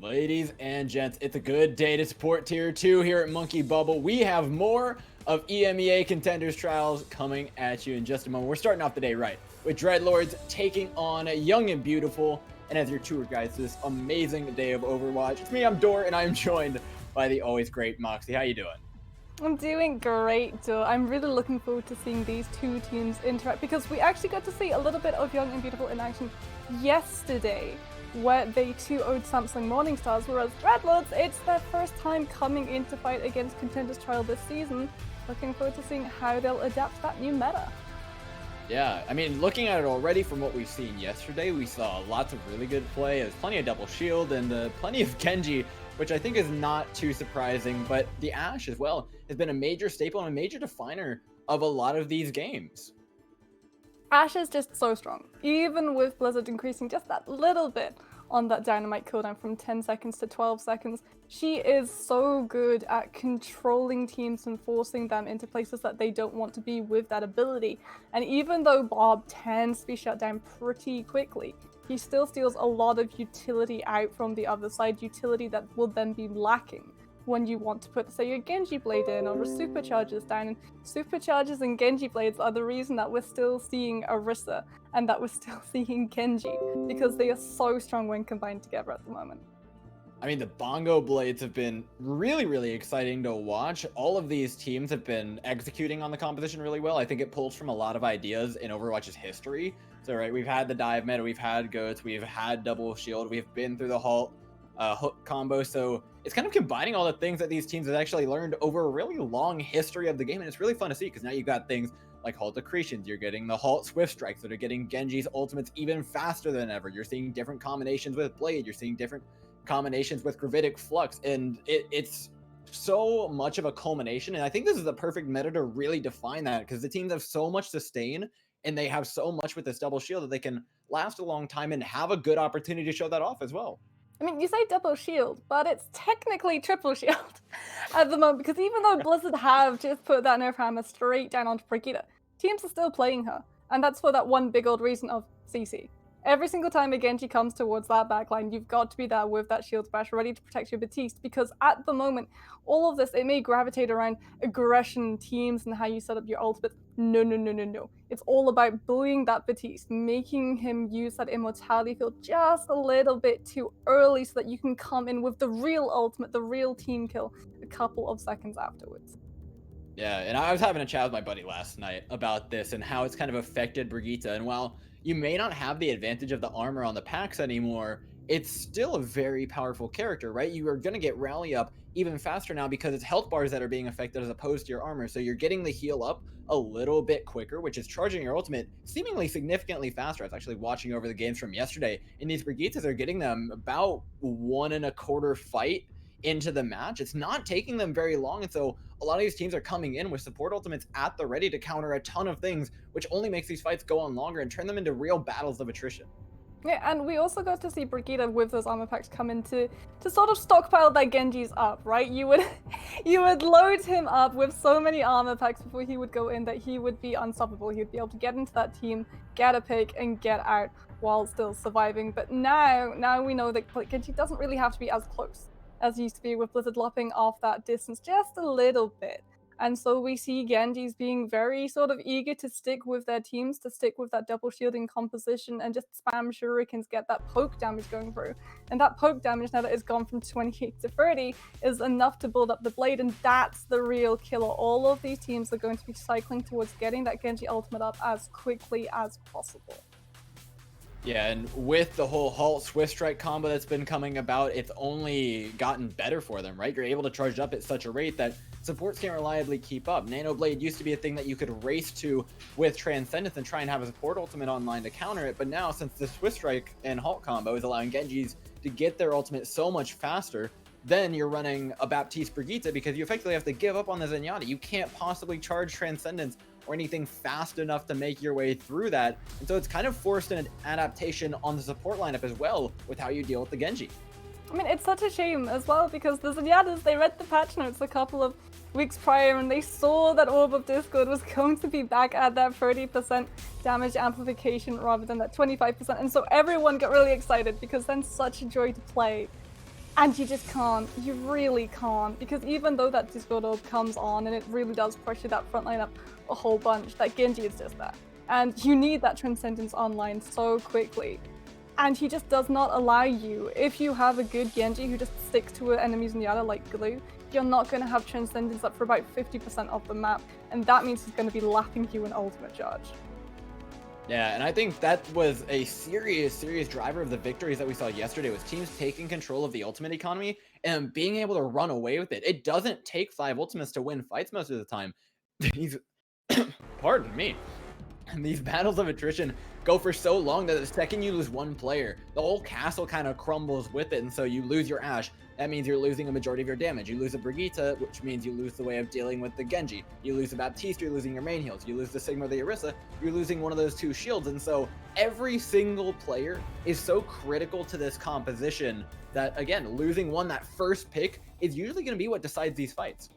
Ladies and gents, it's a good day to support Tier 2 here at Monkey Bubble. We have more of EMEA Contenders Trials coming at you in just a moment. We're starting off the day right with Dreadlords taking on Young and Beautiful. And as your tour guides to this amazing day of Overwatch, it's me, I'm Dor, and I'm joined by the always great Moxie. How you doing? I'm doing great, Joe. I'm really looking forward to seeing these two teams interact because we actually got to see a little bit of Young and Beautiful in action yesterday, where they 2-0'd Samsung Morningstars, whereas Dreadlords, it's their first time coming in to fight against Contenders Trial this season. Looking forward to seeing how they'll adapt to that new meta. Yeah, I mean, looking at it already from what we've seen yesterday, we saw lots of really good play. There's plenty of double shield and plenty of Genji, which I think is not too surprising, but the Ashe as well has been a major staple and a major definer of a lot of these games. Ashe is just so strong, even with Blizzard increasing just that little bit on that dynamite cooldown from 10 seconds to 12 seconds. She is so good at controlling teams and forcing them into places that they don't want to be with that ability. And even though Bob tends to be shut down pretty quickly, he still steals a lot of utility out from the other side, utility that will then be lacking when you want to put, say, a Genji Blade in or a Superchargers down. And Superchargers and Genji Blades are the reason that we're still seeing Orisa and that we're still seeing Genji, because they are so strong when combined together at the moment. I mean, the Bongo Blades have been really, really exciting to watch. All of these teams have been executing on the composition really well. I think it pulls from a lot of ideas in Overwatch's history. So, right, we've had the dive meta, we've had goats, we've had double shield, we've been through the hook combo. So it's kind of combining all the things that these teams have actually learned over a really long history of the game. And it's really fun to see because now you've got things like Halt Accretions, you're getting the Halt Swift Strikes that are getting Genji's ultimates even faster than ever. You're seeing different combinations with Blade, you're seeing different combinations with Gravitic Flux, and it's so much of a culmination. And I think this is the perfect meta to really define that, because the teams have so much sustain and they have so much with this double shield that they can last a long time and have a good opportunity to show that off as well. I mean, you say double shield, but it's technically triple shield at the moment, because even though Blizzard have just put that nerf hammer straight down onto Brigitte, teams are still playing her. And that's for that one big old reason of CC. Every single time a Genji comes towards that backline, you've got to be there with that shield bash ready to protect your Batiste, because at the moment, all of this, it may gravitate around aggression, teams, and how you set up your ultimate. No, no, no, no, no. It's all about bullying that Batiste, making him use that immortality field just a little bit too early so that you can come in with the real ultimate, the real team kill, a couple of seconds afterwards. Yeah, and I was having a chat with my buddy last night about this and how it's kind of affected Brigitte. And while you may not have the advantage of the armor on the packs anymore, it's still a very powerful character, right? You are going to get rally up even faster now because it's health bars that are being affected as opposed to your armor. So you're getting the heal up a little bit quicker, which is charging your ultimate seemingly significantly faster. I was actually watching over the games from yesterday, and these Brigittes are getting them about 1.25 fight into the match. It's not taking them very long, and so a lot of these teams are coming in with support ultimates at the ready to counter a ton of things, which only makes these fights go on longer and turn them into real battles of attrition. Yeah, and we also got to see Brigitte with those armor packs come in to sort of stockpile their Genjis up, right? You would load him up with so many armor packs before he would go in that he would be unstoppable. He would be able to get into that team, get a pick, and get out while still surviving. But now we know that Genji doesn't really have to be as close as used to be, with Blizzard lopping off that distance just a little bit. And so we see Genjis being very sort of eager to stick with their teams, to stick with that double shielding composition and just spam shurikens, get that poke damage going through. And that poke damage, now that it's gone from 28 to 30, is enough to build up the blade, and that's the real killer. All of these teams are going to be cycling towards getting that Genji ultimate up as quickly as possible. Yeah, and with the whole halt Swift Strike combo that's been coming about, it's only gotten better for them, right? You're able to charge up at such a rate that supports can't reliably keep up. Nano Blade used to be a thing that you could race to with Transcendence and try and have a support ultimate online to counter it, but now since the Swift Strike and halt combo is allowing Genjis to get their ultimate so much faster, then you're running a Baptiste Brigitte because you effectively have to give up on the Zenyatta. You can't possibly charge Transcendence or anything fast enough to make your way through that. And so it's kind of forced an adaptation on the support lineup as well with how you deal with the Genji. I mean, it's such a shame as well, because the Zenyatas, they read the patch notes a couple of weeks prior and they saw that Orb of Discord was going to be back at that 30% damage amplification rather than that 25%. And so everyone got really excited because then such a joy to play. And you just can't, you really can't, because even though that Discord Orb comes on and it really does pressure that front line up a whole bunch, that Genji is just there. And you need that Transcendence online so quickly. And he just does not allow you. If you have a good Genji who just sticks to an enemy's Zenyatta like glue, you're not going to have Transcendence up for about 50% of the map, and that means he's going to be lapping you in ultimate charge. Yeah, and I think that was a serious driver of the victories that we saw yesterday, was teams taking control of the ultimate economy and being able to run away with it. It doesn't take 5 ultimates to win fights most of the time. These, pardon me, these battles of attrition go for so long that the second you lose one player, the whole castle kind of crumbles with it, and so you lose your Ashe. That means you're losing a majority of your damage. You lose a Brigitte, which means you lose the way of dealing with the Genji. You lose a Baptiste, you're losing your main heals. You lose the Sigma or the Orisa, you're losing one of those 2 shields. And so every single player is so critical to this composition that, again, losing one, that first pick, is usually going to be what decides these fights.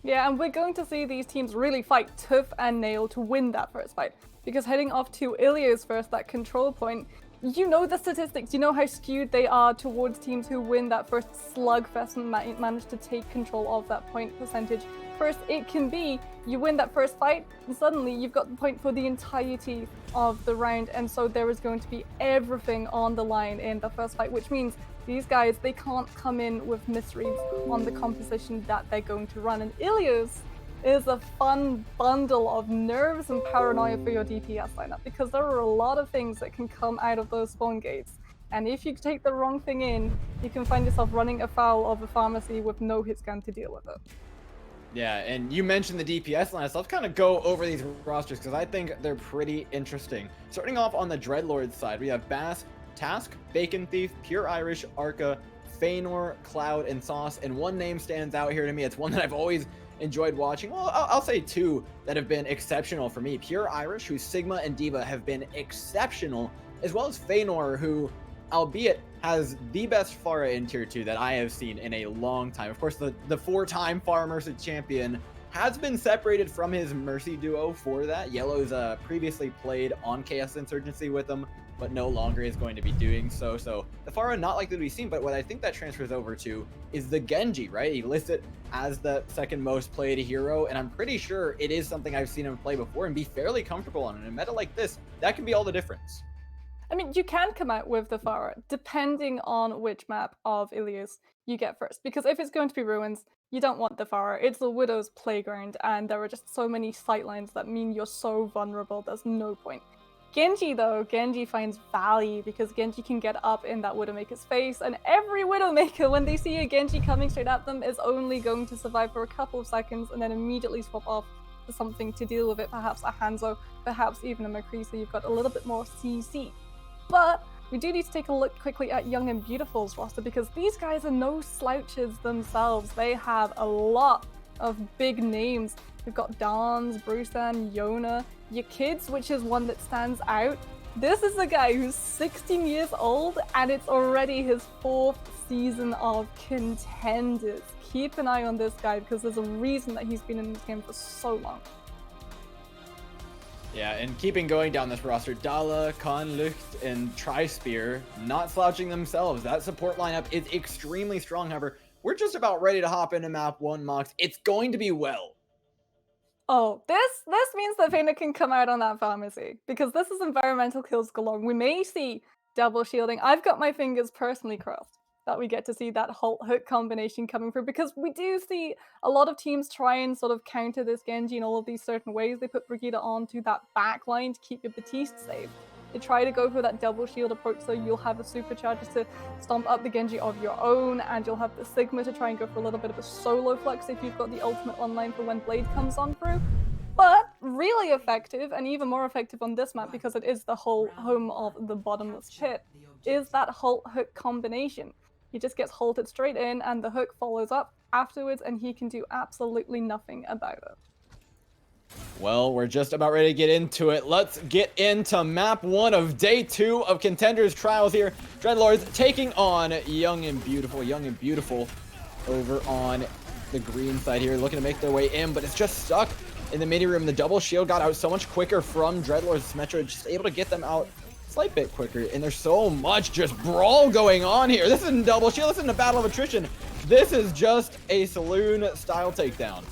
Yeah, and we're going to see these teams really fight tooth and nail to win that first fight. Because heading off to Ilios first, that control point, you know the statistics, you know how skewed they are towards teams who win that first slugfest and manage to take control of that point percentage. First, it can be you win that first fight, and suddenly you've got the point for the entirety of the round, and so there is going to be everything on the line in the first fight, which means these guys, they can't come in with misreads on the composition that they're going to run. And Ilios is a fun bundle of nerves and paranoia for your DPS lineup, because there are a lot of things that can come out of those spawn gates. And if you take the wrong thing in, you can find yourself running afoul of a pharmacy with no hit scan to deal with it. Yeah, and you mentioned the DPS line, so let's kind of go over these rosters because I think they're pretty interesting. Starting off on the Dreadlords side, we have Bass, Task, Bacon Thief, Pure Irish, Arca, Feanor, Cloud, and Sauce, and one name stands out here to me. It's one that I've always enjoyed watching. Well, I'll say 2 that have been exceptional for me. Pure Irish, who Sigma and D.Va have been exceptional, as well as Feanor, who, albeit, has the best Pharah in Tier 2 that I have seen in a long time. Of course, the 4-time Pharah Mercy champion has been separated from his Mercy duo for that. Yellow's previously played on Chaos Insurgency with him, but no longer is going to be doing so. So the Pharah not likely to be seen, but what I think that transfers over to is the Genji, right? He lists it as the second most played hero, and I'm pretty sure it is something I've seen him play before and be fairly comfortable on. In a meta like this, that can be all the difference. I mean, you can come out with the Pharah, depending on which map of Ilios you get first. Because if it's going to be Ruins, you don't want the Pharah. It's the Widow's playground, and there are just so many sightlines that mean you're so vulnerable, there's no point. Genji, though, Genji finds value, because Genji can get up in that Widowmaker's face, and every Widowmaker, when they see a Genji coming straight at them, is only going to survive for a couple of seconds, and then immediately swap off to something to deal with it, perhaps a Hanzo, perhaps even a McCree, so you've got a little bit more CC. But we do need to take a look quickly at Young and Beautiful's roster, because these guys are no slouches themselves. They have a lot of big names. We've got Dans, Brusan, Yona, your kids, which is one that stands out. This is a guy who's 16 years old, and it's already his 4th season of Contenders. Keep an eye on this guy, because there's a reason that he's been in this game for so long. Yeah, and keeping going down this roster, Dala, Konlucht, and Trispear not slouching themselves. That support lineup is extremely strong. However, we're just about ready to hop into map 1, Mox. It's going to be well. Oh, this means that Vayner can come out on that pharmacy, because this is environmental kills galore. We may see double shielding. I've got my fingers personally crossed that we get to see that Halt Hook combination coming through, because we do see a lot of teams try and sort of counter this Genji in all of these certain ways. They put Brigitte onto that back line to keep your Batiste safe. They try to go for that double shield approach, so you'll have a supercharger to stomp up the Genji of your own, and you'll have the Sigma to try and go for a little bit of a solo flex if you've got the ultimate online for when Blade comes on through. But really effective, and even more effective on this map, because it is the whole home of the bottomless pit, is that Halt Hook combination. He just gets halted straight in, and the hook follows up afterwards, and he can do absolutely nothing about it. Well, we're just about ready to get into it. Let's get into map 1 of day 2 of Contenders Trials here. Dreadlords taking on Young and Beautiful. Young and Beautiful over on the green side here, looking to make their way in, but it's just stuck in the mini room. The double shield got out so much quicker from Dreadlords. Metro just able to get them out slight bit quicker, and there's so much just brawl going on here. This isn't double shield, this isn't a battle of attrition. This is just a saloon style takedown.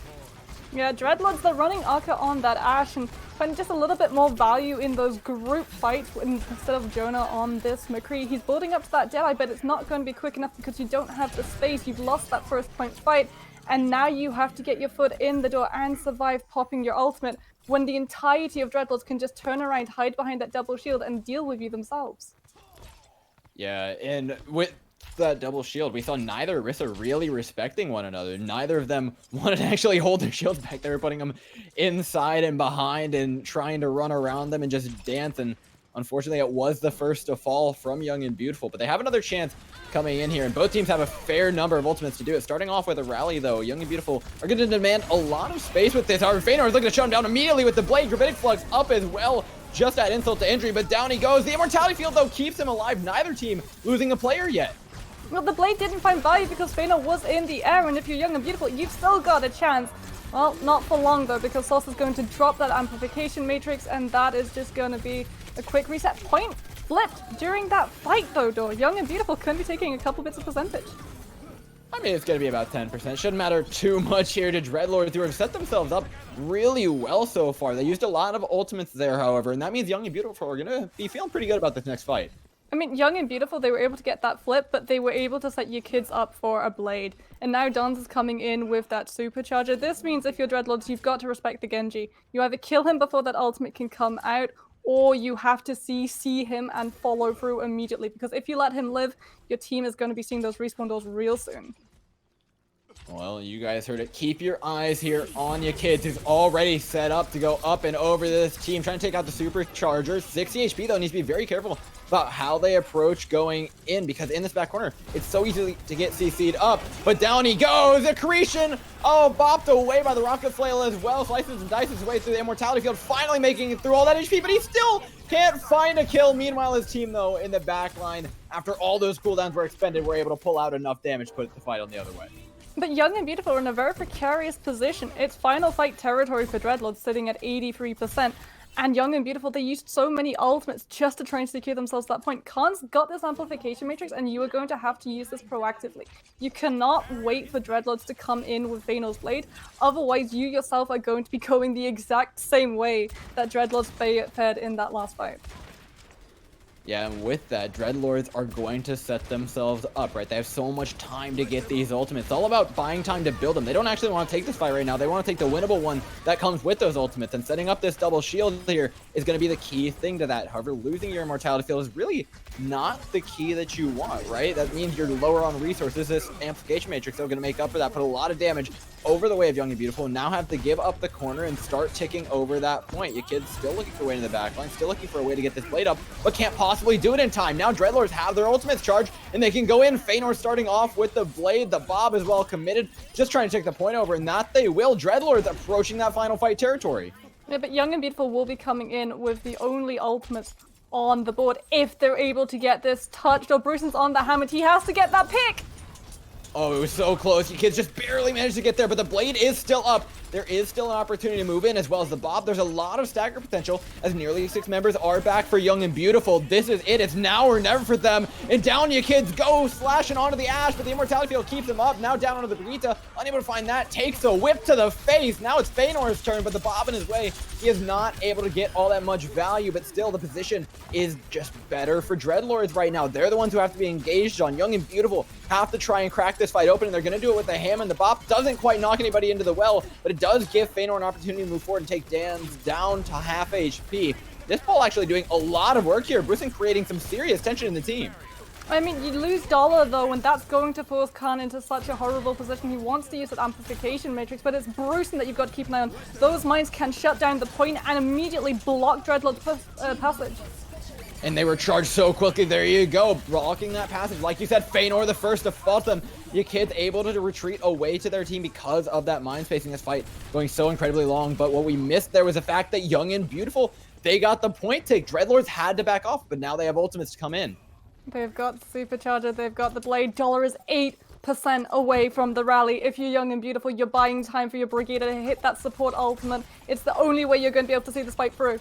Yeah, Dreadlords, they're running Arca on that Ashe and finding just a little bit more value in those group fights instead of Jonah on this McCree. He's building up to that Jedi, but it's not going to be quick enough because you don't have the space. You've lost that first point fight, and now you have to get your foot in the door and survive popping your ultimate, when the entirety of Dreadlords can just turn around, hide behind that double shield, and deal with you themselves. Yeah, and with that double shield, we saw neither Orisa really respecting one another. Neither of them wanted to actually hold their shields back. They were putting them inside and behind and trying to run around them and just dance. And unfortunately, it was the first to fall from Young and Beautiful. But they have another chance coming in here, and both teams have a fair number of ultimates to do it. Starting off with a rally, though, Young and Beautiful are going to demand a lot of space with this. However, Vayner is looking to shut him down immediately with the Blade. Gravitic Flux up as well. Just at insult to injury, but down he goes. The Immortality Field, though, keeps him alive. Neither team losing a player yet. Well, the Blade didn't find value because Vayner was in the air, and if you're Young and Beautiful, you've still got a chance. Well, not for long, though, because Sauce is going to drop that amplification matrix, and that is just going to be a quick reset. Point flipped during that fight, though, Young and Beautiful could be taking a couple bits of percentage. I mean, it's going to be about 10%. Shouldn't matter too much here to Dreadlords, who have set themselves up really well so far. They used a lot of ultimates there, however, and that means Young and Beautiful are going to be feeling pretty good about this next fight. I mean, Young and Beautiful, they were able to get that flip, but they were able to set your kids up for a Blade. And now Don's is coming in with that supercharger. This means if you're Dreadlords, you've got to respect the Genji. You either kill him before that ultimate can come out, or you have to see him and follow through immediately. Because if you let him live, your team is going to be seeing those respawn doors real soon. Well, you guys heard it. Keep your eyes here on your kids, who's already set up to go up and over this team, trying to take out the supercharger. 60 HP, though, needs to be very careful about how they approach going in, because in this back corner, it's so easy to get CC'd up. But down he goes. Accretion, oh, bopped away by the rocket flail as well. Slices and dices his way through the Immortality Field, finally making it through all that HP, but he still can't find a kill. Meanwhile, his team, though, in the back line, after all those cooldowns were expended, were able to pull out enough damage to put the fight on the other way. But Young and Beautiful are in a very precarious position. It's final fight territory for Dreadlords, sitting at 83%. And Young and Beautiful, they used so many ultimates just to try and secure themselves that point. Khan's got this amplification matrix, and you are going to have to use this proactively. You cannot wait for Dreadlords to come in with Vanor's Blade, otherwise you yourself are going to be going the exact same way that Dreadlords fared in that last fight. Yeah, and with that, Dreadlords are going to set themselves up, right? They have so much time to get these ultimates. It's all about buying time to build them. They don't actually want to take this fight right now. They want to take the winnable one that comes with those ultimates, and setting up this double shield here is going to be the key thing to that. However, losing your immortality field is really not the key that you want, right? That means you're lower on resources. This amplification matrix is going to make up for that, put a lot of damage over the way of Young and Beautiful, and now have to give up the corner and start ticking over that point. Your kid's still looking for a way to the backline, still looking for a way to get this blade up, but can't possibly do it in time. Now Dreadlords have their ultimates charged, and they can go in. Feanor starting off with the blade, the Bob is well committed, just trying to take the point over, and that they will. Dreadlords approaching that final fight territory. Yeah, but Young and Beautiful will be coming in with the only ultimates on the board if they're able to get this touched. Oh, Bruson's on the hammer. He has to get that pick. Oh, it was so close. You kids just barely managed to get there, but the blade is still up. There is still an opportunity to move in, as well as the Bob. There's a lot of stagger potential, as nearly 6 members are back for Young and Beautiful. This is it. It's now or never for them. And down you kids go, slashing onto the Ash, but the immortality field keeps them up. Now down onto the Brigitte, unable to find that. Takes a whip to the face. Now it's Feanor's turn, but the Bob in his way. He is not able to get all that much value, but still the position is just better for Dreadlords right now. They're the ones who have to be engaged on. Young and Beautiful have to try and crack this fight open, and they're going to do it with the ham, and the Bop doesn't quite knock anybody into the well, but it does give Feanor an opportunity to move forward and take Dan's down to half HP. This ball actually doing a lot of work here. Bruson creating some serious tension in the team. I mean, you lose Dollar though, and that's going to force Khan into such a horrible position. He wants to use that amplification matrix, but it's Bruson that you've got to keep an eye on. Those mines can shut down the point and immediately block Dreadlord's passage. And they were charged so quickly. There you go, blocking that passage. Like you said, Feanor the first to fault them. You kids able to retreat away to their team because of that mind spacing. This fight going so incredibly long. But what we missed there was the fact that Young and Beautiful, they got the point take. Dreadlords had to back off, but now they have ultimates to come in. They've got the supercharger, they've got the blade. Dollar is 8% away from the rally. If you're Young and Beautiful, you're buying time for your Brigitte to hit that support ultimate. It's the only way you're going to be able to see this fight through.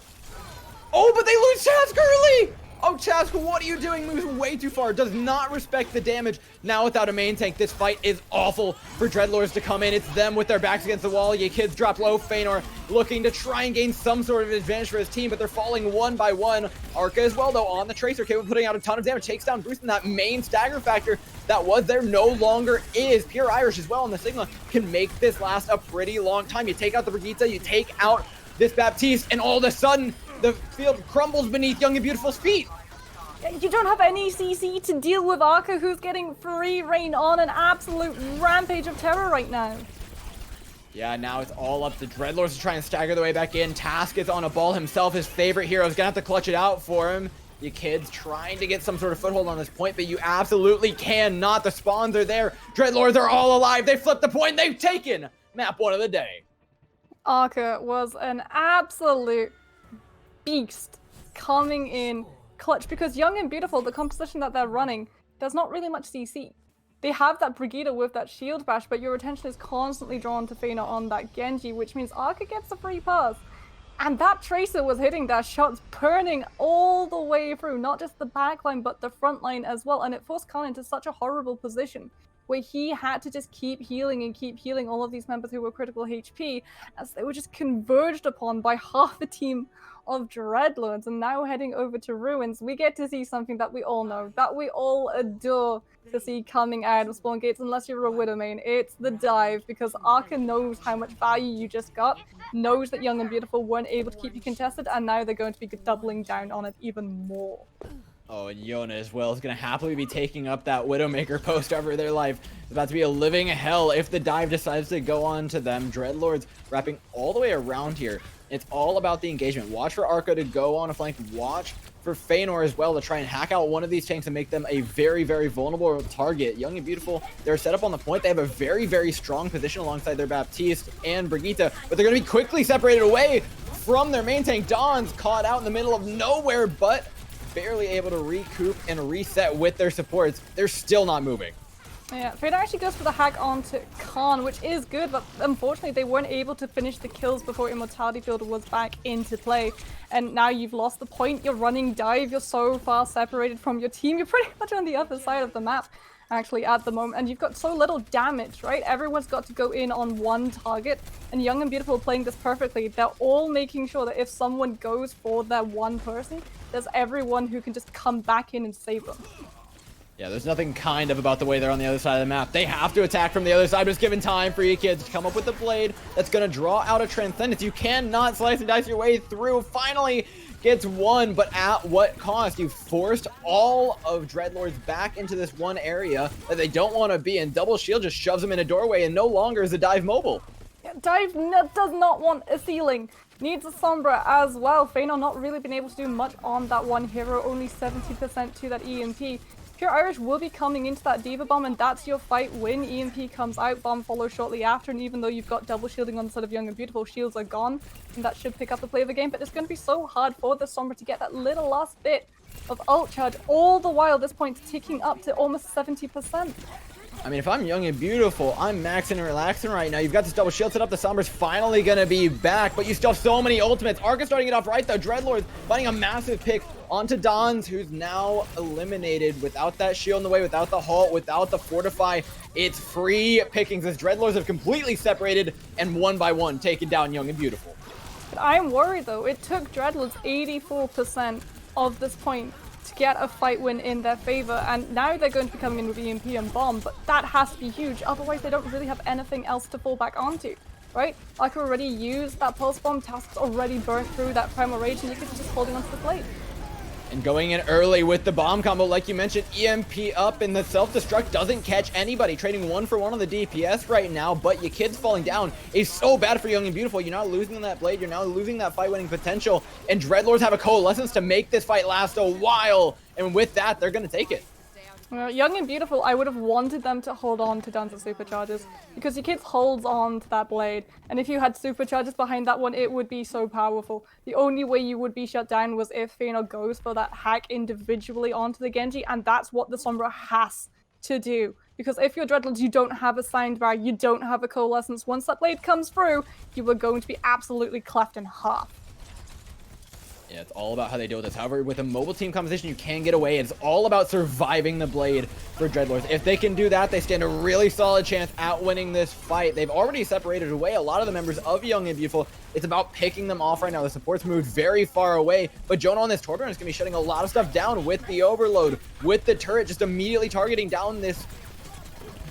Oh, but they lose Chask early! Oh, Chask, what are you doing? Moves way too far. Does not respect the damage. Now without a main tank, this fight is awful for Dreadlords to come in. It's them with their backs against the wall. You kids drop low. Feanor looking to try and gain some sort of advantage for his team, but they're falling one by one. Arca as well, though, on the Tracer, capable of putting out a ton of damage. Takes down Bruce, and that main stagger factor that was there no longer is. Pure Irish as well, and the Sigma can make this last a pretty long time. You take out the Brigitte, you take out this Baptiste, and all of a sudden, the field crumbles beneath Young and Beautiful's feet. You don't have any CC to deal with Arca, who's getting free reign on an absolute rampage of terror right now. Yeah, now it's all up to Dreadlords to try and stagger the way back in. Task is on a ball himself. His favorite hero is going to have to clutch it out for him. You kids trying to get some sort of foothold on this point, but you absolutely cannot. The spawns are there. Dreadlords are all alive. They flipped the point. They've taken map 1 of the day. Arca was an absolute beast coming in clutch, because Young and Beautiful, the composition that they're running, there's not really much CC. They have that Brigitte with that shield bash, but your attention is constantly drawn to Feanor on that Genji, which means Arca gets a free pass. And that Tracer was hitting their shots, burning all the way through, not just the backline, but the front line as well. And it forced Khan into such a horrible position where he had to just keep healing and keep healing all of these members who were critical HP, as they were just converged upon by half the team of Dreadlords. And now heading over to Ruins, we get to see something that we all know, that we all adore to see coming out of spawn gates, unless you're a Widow main. It's the dive, because Arca knows how much value you just got, knows that Young and Beautiful weren't able to keep you contested, and now they're going to be doubling down on it even more. Oh, and Yona as well is going to happily be taking up that Widowmaker post over their life. It's about to be a living hell if the dive decides to go on to them. Dreadlords wrapping all the way around here. It's all about the engagement. Watch for Arca to go on a flank. Watch for Feanor as well to try and hack out one of these tanks and make them a very, very vulnerable target. Young and Beautiful, they're set up on the point. They have a very, very strong position alongside their Baptiste and Brigitte, but they're going to be quickly separated away from their main tank. Dawn's caught out in the middle of nowhere, but barely able to recoup and reset with their supports. They're still not moving. Yeah, Fader actually goes for the hack onto Khan, which is good, but unfortunately they weren't able to finish the kills before Immortality Field was back into play. And now you've lost the point, you're running dive, you're so far separated from your team, you're pretty much on the other side of the map, actually, at the moment, and you've got so little damage, right? Everyone's got to go in on one target, and Young and Beautiful are playing this perfectly. They're all making sure that if someone goes for that one person, there's everyone who can just come back in and save them. Yeah, there's nothing kind of about the way they're on the other side of the map. They have to attack from the other side, but it's given time for you kids to come up with the blade that's going to draw out a Transcendence. You cannot slice and dice your way through. Finally gets one, but at what cost? You forced all of Dreadlords back into this one area that they don't want to be in. Double Shield just shoves them in a doorway, and no longer is the dive mobile. Yeah, dive does not want a ceiling. Needs a Sombra as well. Feanor not really been able to do much on that one hero, only 70% to that EMP. Pure Irish will be coming into that Diva Bomb, and that's your fight win. EMP comes out, Bomb follows shortly after, and even though you've got double shielding on the side of Young and Beautiful, shields are gone, and that should pick up the play of the game, but it's going to be so hard for the Sombra to get that little last bit of ult charge, all the while this point's ticking up to almost 70%. I mean, if I'm Young and Beautiful, I'm maxing and relaxing right now. You've got this double shield set up. The Sombra's finally going to be back, but you still have so many ultimates. Arca starting it off right, though. Dreadlords finding a massive pick onto Dons, who's now eliminated without that shield in the way, without the halt, without the fortify. It's free pickings as Dreadlords have completely separated and one by one taken down Young and Beautiful. But I'm worried, though. It took Dreadlords 84% of this point to get a fight win in their favor, and now they're going to be coming in with EMP and Bomb, but that has to be huge, otherwise they don't really have anything else to fall back onto, right? Arca already used that Pulse Bomb, Task's already burnt through that Primal Rage, and you could just holding onto the blade. And going in early with the bomb combo, like you mentioned, EMP up, and the self-destruct doesn't catch anybody. Trading 1-for-1 on the DPS right now, but your kids falling down is so bad for Young and Beautiful. You're not losing that blade, you're now losing that fight-winning potential, and Dreadlords have a coalescence to make this fight last a while, and with that, they're going to take it. Young and Beautiful, I would have wanted them to hold on to Dance's supercharges, because your kids holds on to that blade, and if you had supercharges behind that one, it would be so powerful. The only way you would be shut down was if Feanor goes for that hack individually onto the Genji, and that's what the Sombra has to do. Because if you're Dreadlords, you don't have a signed bar, you don't have a coalescence. Once that blade comes through, you are going to be absolutely cleft in half. Yeah, it's all about how they deal with this. However, with a mobile team composition, you can get away. It's all about surviving the blade for Dreadlords. If they can do that, they stand a really solid chance at winning this fight. They've already separated away a lot of the members of Young and Beautiful. It's about picking them off right now. The support's moved very far away, but Jonah on this Torbjorn is going to be shutting a lot of stuff down with the overload, with the turret just immediately targeting down this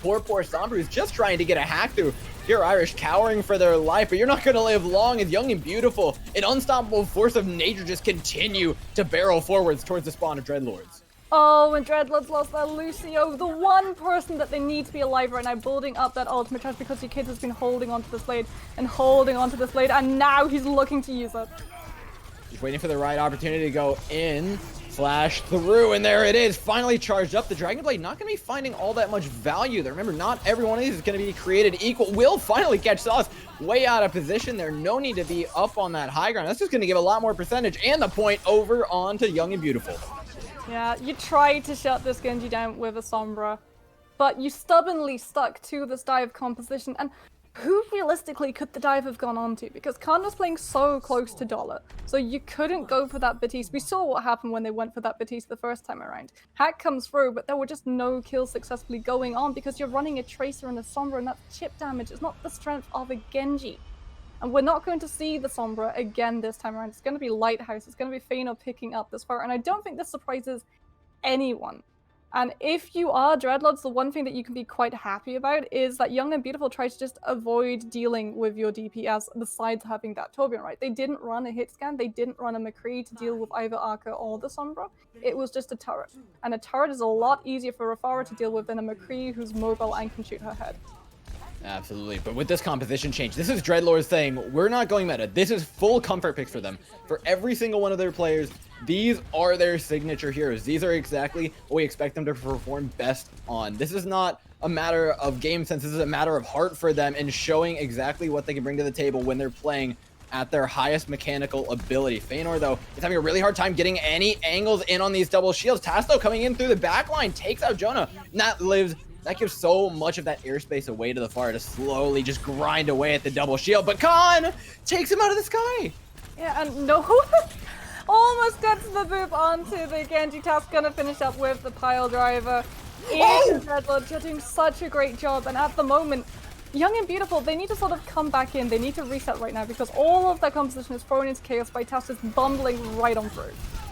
poor Sombra who's just trying to get a hack through. Pure Irish cowering for their life, but you're not going to live long as Young and Beautiful, an unstoppable force of nature, just continue to barrel forwards towards the spawn of Dreadlords. Oh, and Dreadlords lost their Lucio, the one person that they need to be alive right now, building up that ultimate charge because your kid has been holding onto this blade and holding onto this blade, and now he's looking to use it. He's waiting for the right opportunity to go in. Flash through, and there it is, finally charged up. The Dragon Blade not going to be finding all that much value there. Remember, not every one of these is going to be created equal. Will finally catch Sauce way out of position there. No need to be up on that high ground. That's just going to give a lot more percentage, and the point over onto Young and Beautiful. Yeah, you tried to shut this Genji down with a Sombra, but you stubbornly stuck to this dive composition, and who realistically could the dive have gone on to? Because Khan was playing so close to Dollar, so you couldn't go for that Batiste. We saw what happened when they went for that Batiste the first time around. Hack comes through, but there were just no kills successfully going on because you're running a Tracer and a Sombra, and that's chip damage. It's not the strength of a Genji. And we're not going to see the Sombra again this time around. It's going to be Lighthouse. It's going to be Feanor picking up this far, and I don't think this surprises anyone. And if you are Dreadlords, the one thing that you can be quite happy about is that Young and Beautiful try to just avoid dealing with your DPS besides having that Torbjorn, right? They didn't run a hit scan, they didn't run a McCree to deal with either Arca or the Sombra. It was just a turret. And a turret is a lot easier for Rafara to deal with than a McCree who's mobile and can shoot her head. Absolutely, but with this composition change, this is Dreadlords saying, we're not going meta. This is full comfort picks for them. For every single one of their players, these are their signature heroes. These are exactly what we expect them to perform best on. This is not a matter of game sense. This is a matter of heart for them and showing exactly what they can bring to the table when they're playing at their highest mechanical ability. Feanor, though, is having a really hard time getting any angles in on these double shields. Tasto coming in through the back line, takes out Jonah, and that lives That gives so much of that airspace away to the Pharah to slowly just grind away at the double shield. But Khan takes him out of the sky. Yeah, and no, almost gets the boop onto the Genji task. Gonna finish up with the pile driver. Dreadlords are doing such a great job, and at the moment, Young and Beautiful, they need to sort of come back in. They need to reset right now because all of their composition is thrown into chaos by Task just bumbling right on through.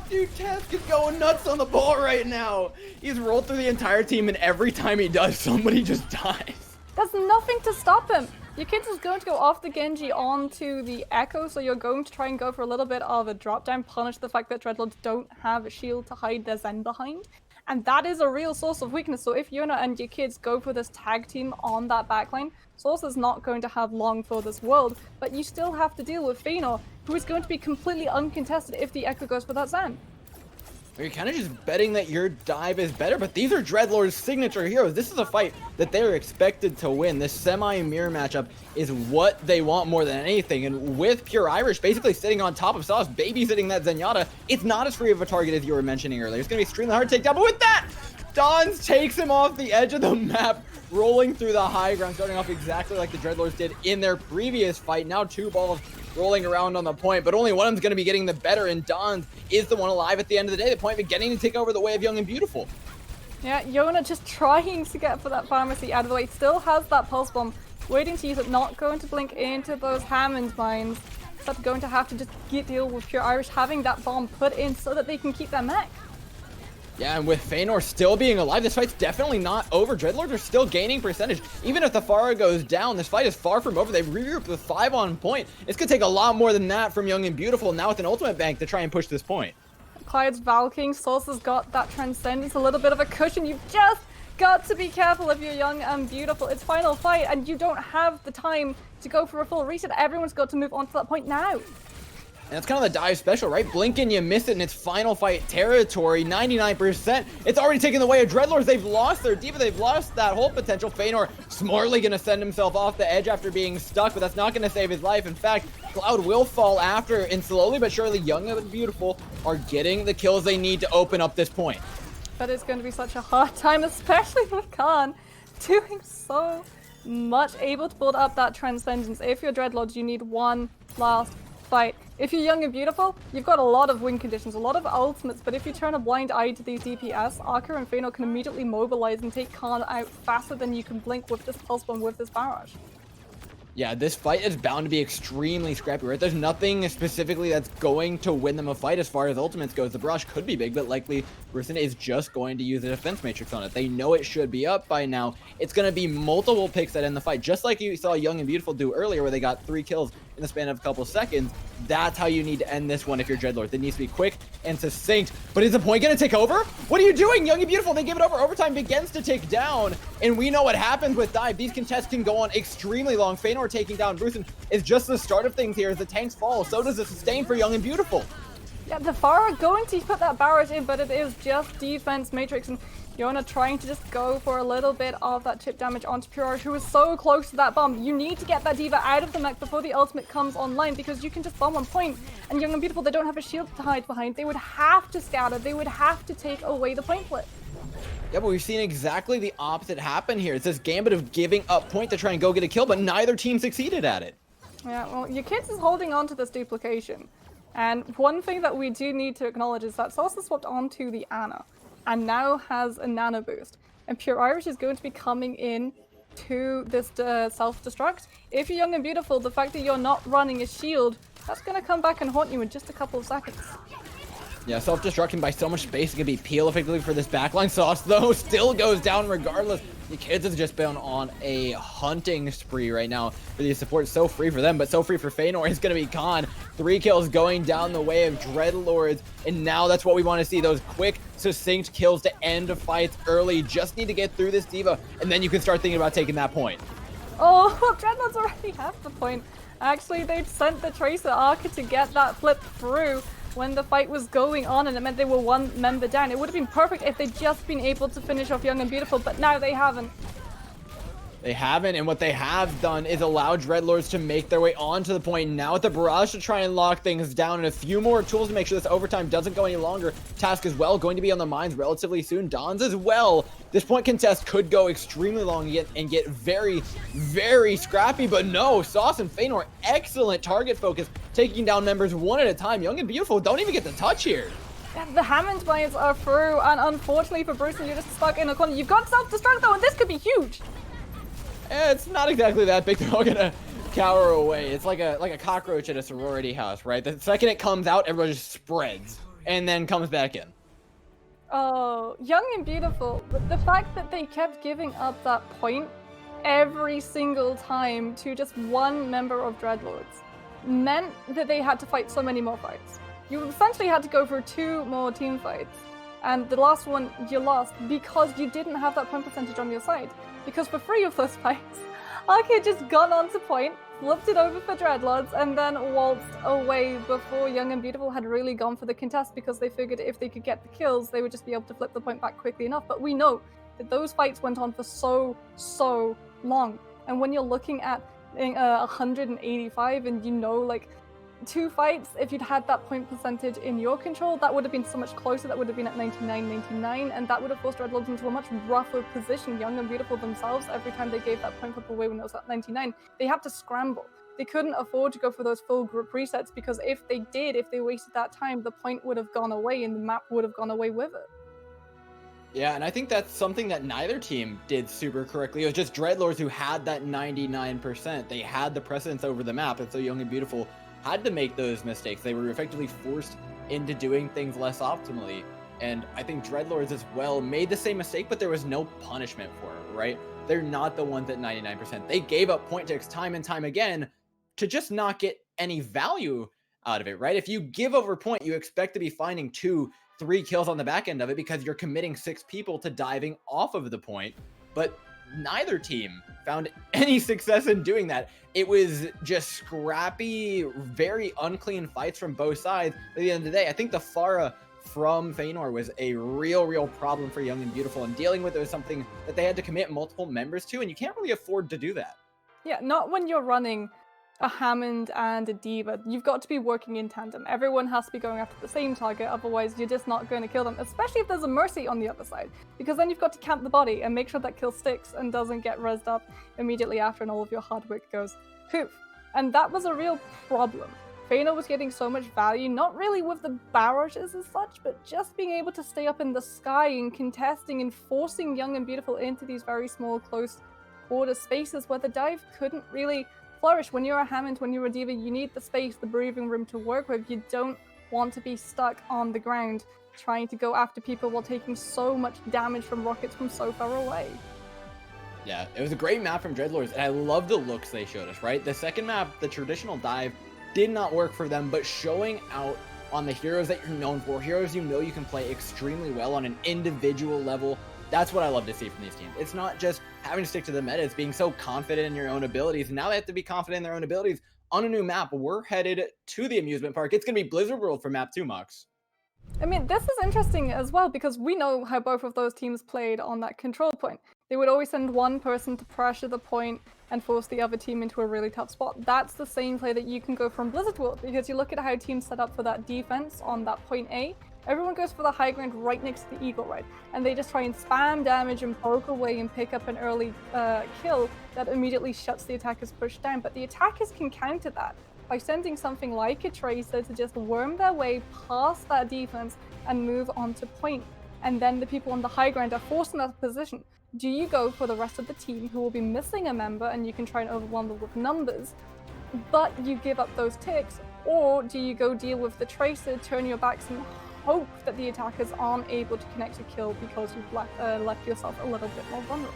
Dude, Task is going nuts on the ball right now. He's rolled through the entire team, and every time he does, somebody just dies. There's nothing to stop him. Your kid is going to go off the Genji onto the Echo, so you're going to try and go for a little bit of a drop down, punish the fact that Dreadlords don't have a shield to hide their Zen behind. And that is a real source of weakness. So if Yona and your kids go for this tag team on that backline, Source is not going to have long for this world, but you still have to deal with Fëanor, who is going to be completely uncontested if the Echo goes for that Zen. You're kind of just betting that your dive is better, but these are Dreadlord's signature heroes. This is a fight that they're expected to win. This semi-mirror matchup is what they want more than anything, and with Pure Irish basically sitting on top of Sauce, babysitting that Zenyatta, it's not as free of a target as you were mentioning earlier. It's going to be extremely hard to take down, but with that, Dons takes him off the edge of the map, rolling through the high ground, starting off exactly like the Dreadlords did in their previous fight. Now 2 balls rolling around on the point, but only one of them's going to be getting the better, and Dons is the one alive at the end of the day. The point beginning to take over the way of Young and Beautiful. Yeah, Yona just trying to get for that pharmacy out of the way. Still has that pulse bomb, waiting to use it, not going to blink into those Hammond mines. But going to have to just deal with Pure Irish having that bomb put in so that they can keep their mech. Yeah, and with Fëanor still being alive, this fight's definitely not over. Dreadlords are still gaining percentage. Even if the Pharah goes down, this fight is far from over. They've regrouped with 5 on point. It's going to take a lot more than that from Young and Beautiful now with an ultimate bank to try and push this point. Clyde's Valking, Source has got that Transcendence, a little bit of a cushion. You've just got to be careful if you're Young and Beautiful. It's final fight, and you don't have the time to go for a full reset. Everyone's got to move on to that point now. And that's kind of the dive special, right? Blink and you miss it in its final fight territory. 99%. It's already taken the way of Dreadlords. They've lost their diva. They've lost that whole potential. Fëanor smartly going to send himself off the edge after being stuck, but that's not going to save his life. In fact, Cloud will fall after, and slowly but surely, Young and Beautiful are getting the kills they need to open up this point. But it's going to be such a hard time, especially with Khan doing so much, able to build up that Transcendence. If you're Dreadlords, you need one last fight. If you're Young and Beautiful, you've got a lot of win conditions, a lot of ultimates, but if you turn a blind eye to these DPS, Archer and Fëanor can immediately mobilize and take Khan out faster than you can blink with this pulse bomb, with this barrage. Yeah, this fight is bound to be extremely scrappy, right? There's nothing specifically that's going to win them a fight as far as ultimates goes. The barrage could be big, but likely Rusin is just going to use a defense matrix on it. They know it should be up by now. It's going to be multiple picks that end the fight, just like you saw Young and Beautiful do earlier where they got 3 kills in the span of a couple seconds. That's how you need to end this one if you're Dreadlord. It needs to be quick and succinct. But is the point going to take over? What are you doing, Young and Beautiful? They give it over. Overtime begins to tick down, and we know what happens with dive. These contests can go on extremely long. Fëanor taking down Rusin is just the start of things here. As the tanks fall, so does the sustain for Young and Beautiful. Yeah, the Pharah going to put that barrage in, but it is just defense matrix, and Yona trying to just go for a little bit of that chip damage onto Pure, who is so close to that bomb. You need to get that diva out of the mech before the ultimate comes online, because you can just bomb on point, and Young and Beautiful, they don't have a shield to hide behind. They would have to scatter. They would have to take away the point flip. Yeah, but we've seen exactly the opposite happen here. It's this gambit of giving up point to try and go get a kill, but neither team succeeded at it. Yeah, well, your kids is holding on to this duplication. And one thing that we do need to acknowledge is that Salsa swapped onto the Ana and now has a nano boost. And Pure Irish is going to be coming in to this self-destruct. If you're Young and Beautiful, the fact that you're not running a shield, that's going to come back and haunt you in just a couple of seconds. Yeah, self-destructing by so much space. It could be peel effectively for this backline. Sauce, though, still goes down regardless. The kids have just been on a hunting spree right now for these supports. So free for them, but so free for Fëanor. It's going to be Khan. 3 kills going down the way of Dreadlords. And now that's what we want to see. Those quick, succinct kills to end fights early. Just need to get through this diva, and then you can start thinking about taking that point. Oh, Dreadlords already have the point. Actually, they'd sent the Tracer Archer to get that flip through when the fight was going on, and it meant they were 1 member down. It would have been perfect if they'd just been able to finish off Young and Beautiful, but now they haven't. They haven't, and what they have done is allow Dreadlords to make their way onto the point now with the barrage to try and lock things down, and a few more tools to make sure this overtime doesn't go any longer. Task as well going to be on the mines relatively soon. Dons as well. This point contest could go extremely long and get very, very scrappy, but no, Sauce and Feanor, excellent target focus, taking down members one at a time. Young and Beautiful don't even get the touch here. Yeah, the Hammond mines are through, and unfortunately for Bruce, you're just stuck in a corner. You've got self-destruct though, and this could be huge. It's not exactly that big. They're all gonna cower away. It's like a cockroach at a sorority house, right? The second it comes out, everyone just spreads and then comes back in. Oh, Young and Beautiful. The fact that they kept giving up that point every single time to just one member of Dreadlords meant that they had to fight so many more fights. You essentially had to go for 2 more team fights. And the last one you lost because you didn't have that point percentage on your side. Because for 3 of those fights, Arcade just got onto point, flipped it over for Dreadlords, and then waltzed away before Young and Beautiful had really gone for the contest, because they figured if they could get the kills, they would just be able to flip the point back quickly enough. But we know that those fights went on for so long. And when you're looking at 185 and you know, like, 2 fights, if you'd had that point percentage in your control, that would have been so much closer. That would have been at 99, and that would have forced Dreadlords into a much rougher position. Young and Beautiful themselves, every time they gave that point flip away when it was at 99, they had to scramble. They couldn't afford to go for those full group resets, because if they did, if they wasted that time, the point would have gone away and the map would have gone away with it. Yeah, and I think that's something that neither team did super correctly. It was just Dreadlords who had that 99%. They had the precedence over the map, and so Young and Beautiful had to make those mistakes. They were effectively forced into doing things less optimally. And I think Dreadlords as well made the same mistake, but there was no punishment for it, right? They're not the ones at 99%. They gave up point ticks time and time again to just not get any value out of it, right? If you give over point, you expect to be finding 2-3 kills on the back end of it because you're committing 6 people to diving off of the point. But neither team found any success in doing that. It was just scrappy, very unclean fights from both sides. At the end of the day, I think the Pharah from Feanor was a real problem for Young and Beautiful, and dealing with it was something that they had to commit multiple members to, and you can't really afford to do that. Yeah, not when you're running a Hammond and a Diva. You've got to be working in tandem. Everyone has to be going after the same target, otherwise you're just not going to kill them, especially if there's a Mercy on the other side, because then you've got to camp the body and make sure that kill sticks and doesn't get rezzed up immediately after, and all of your hard work goes poof. And that was a real problem. Feanor was getting so much value, not really with the barrages as such, but just being able to stay up in the sky and contesting and forcing Young and Beautiful into these very small, close border spaces where the dive couldn't really flourish. When you're a Hammond, when you're a Diva, you need the space, the breathing room to work with. You don't want to be stuck on the ground trying to go after people while taking so much damage from rockets from so far away. Yeah, it was a great map from Dreadlords, and I love the looks they showed us, right? The second map, the traditional dive, did not work for them, but showing out on the heroes that you're known for, heroes you know you can play extremely well on an individual level, that's what I love to see from these teams. It's not just having to stick to the meta, it's being so confident in your own abilities. Now they have to be confident in their own abilities on a new map. We're headed to the amusement park. It's going to be Blizzard World for map 2, Mox. I mean, this is interesting as well, because we know how both of those teams played on that control point. They would always send one person to pressure the point and force the other team into a really tough spot. That's the same play that you can go from Blizzard World, because you look at how teams set up for that defense on that point A. Everyone goes for the high ground right next to the Eagle, right? And they just try and spam damage and poke away and pick up an early kill that immediately shuts the attacker's push down. But the attackers can counter that by sending something like a Tracer to just worm their way past that defense and move on to point. And then the people on the high ground are forced in that position. Do you go for the rest of the team who will be missing a member and you can try and overwhelm them with numbers, but you give up those ticks? Or do you go deal with the Tracer, turn your backs and hope that the attackers aren't able to connect a kill because you've left yourself a little bit more vulnerable?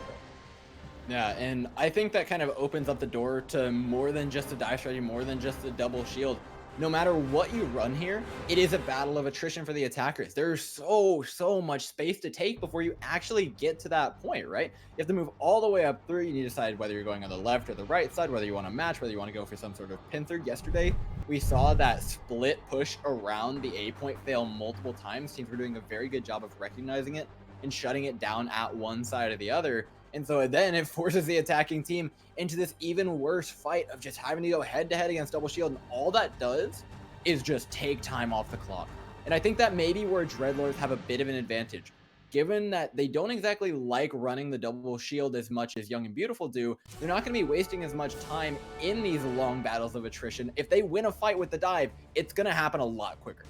Yeah, and I think that kind of opens up the door to more than just a dive strategy, more than just a double shield. No matter what you run here, it is a battle of attrition for the attackers. There's so much space to take before you actually get to that point, right? You have to move all the way up through. You need to decide whether you're going on the left or the right side, whether you want to match, whether you want to go for some sort of pincer. Yesterday, we saw that split push around the A point fail multiple times. Teams were doing a very good job of recognizing it and shutting it down at one side or the other. And so then it forces the attacking team into this even worse fight of just having to go head to head against double shield. And all that does is just take time off the clock. And I think that may be where Dreadlords have a bit of an advantage. Given that they don't exactly like running the double shield as much as Young and Beautiful do, they're not going to be wasting as much time in these long battles of attrition. If they win a fight with the dive, it's going to happen a lot quicker.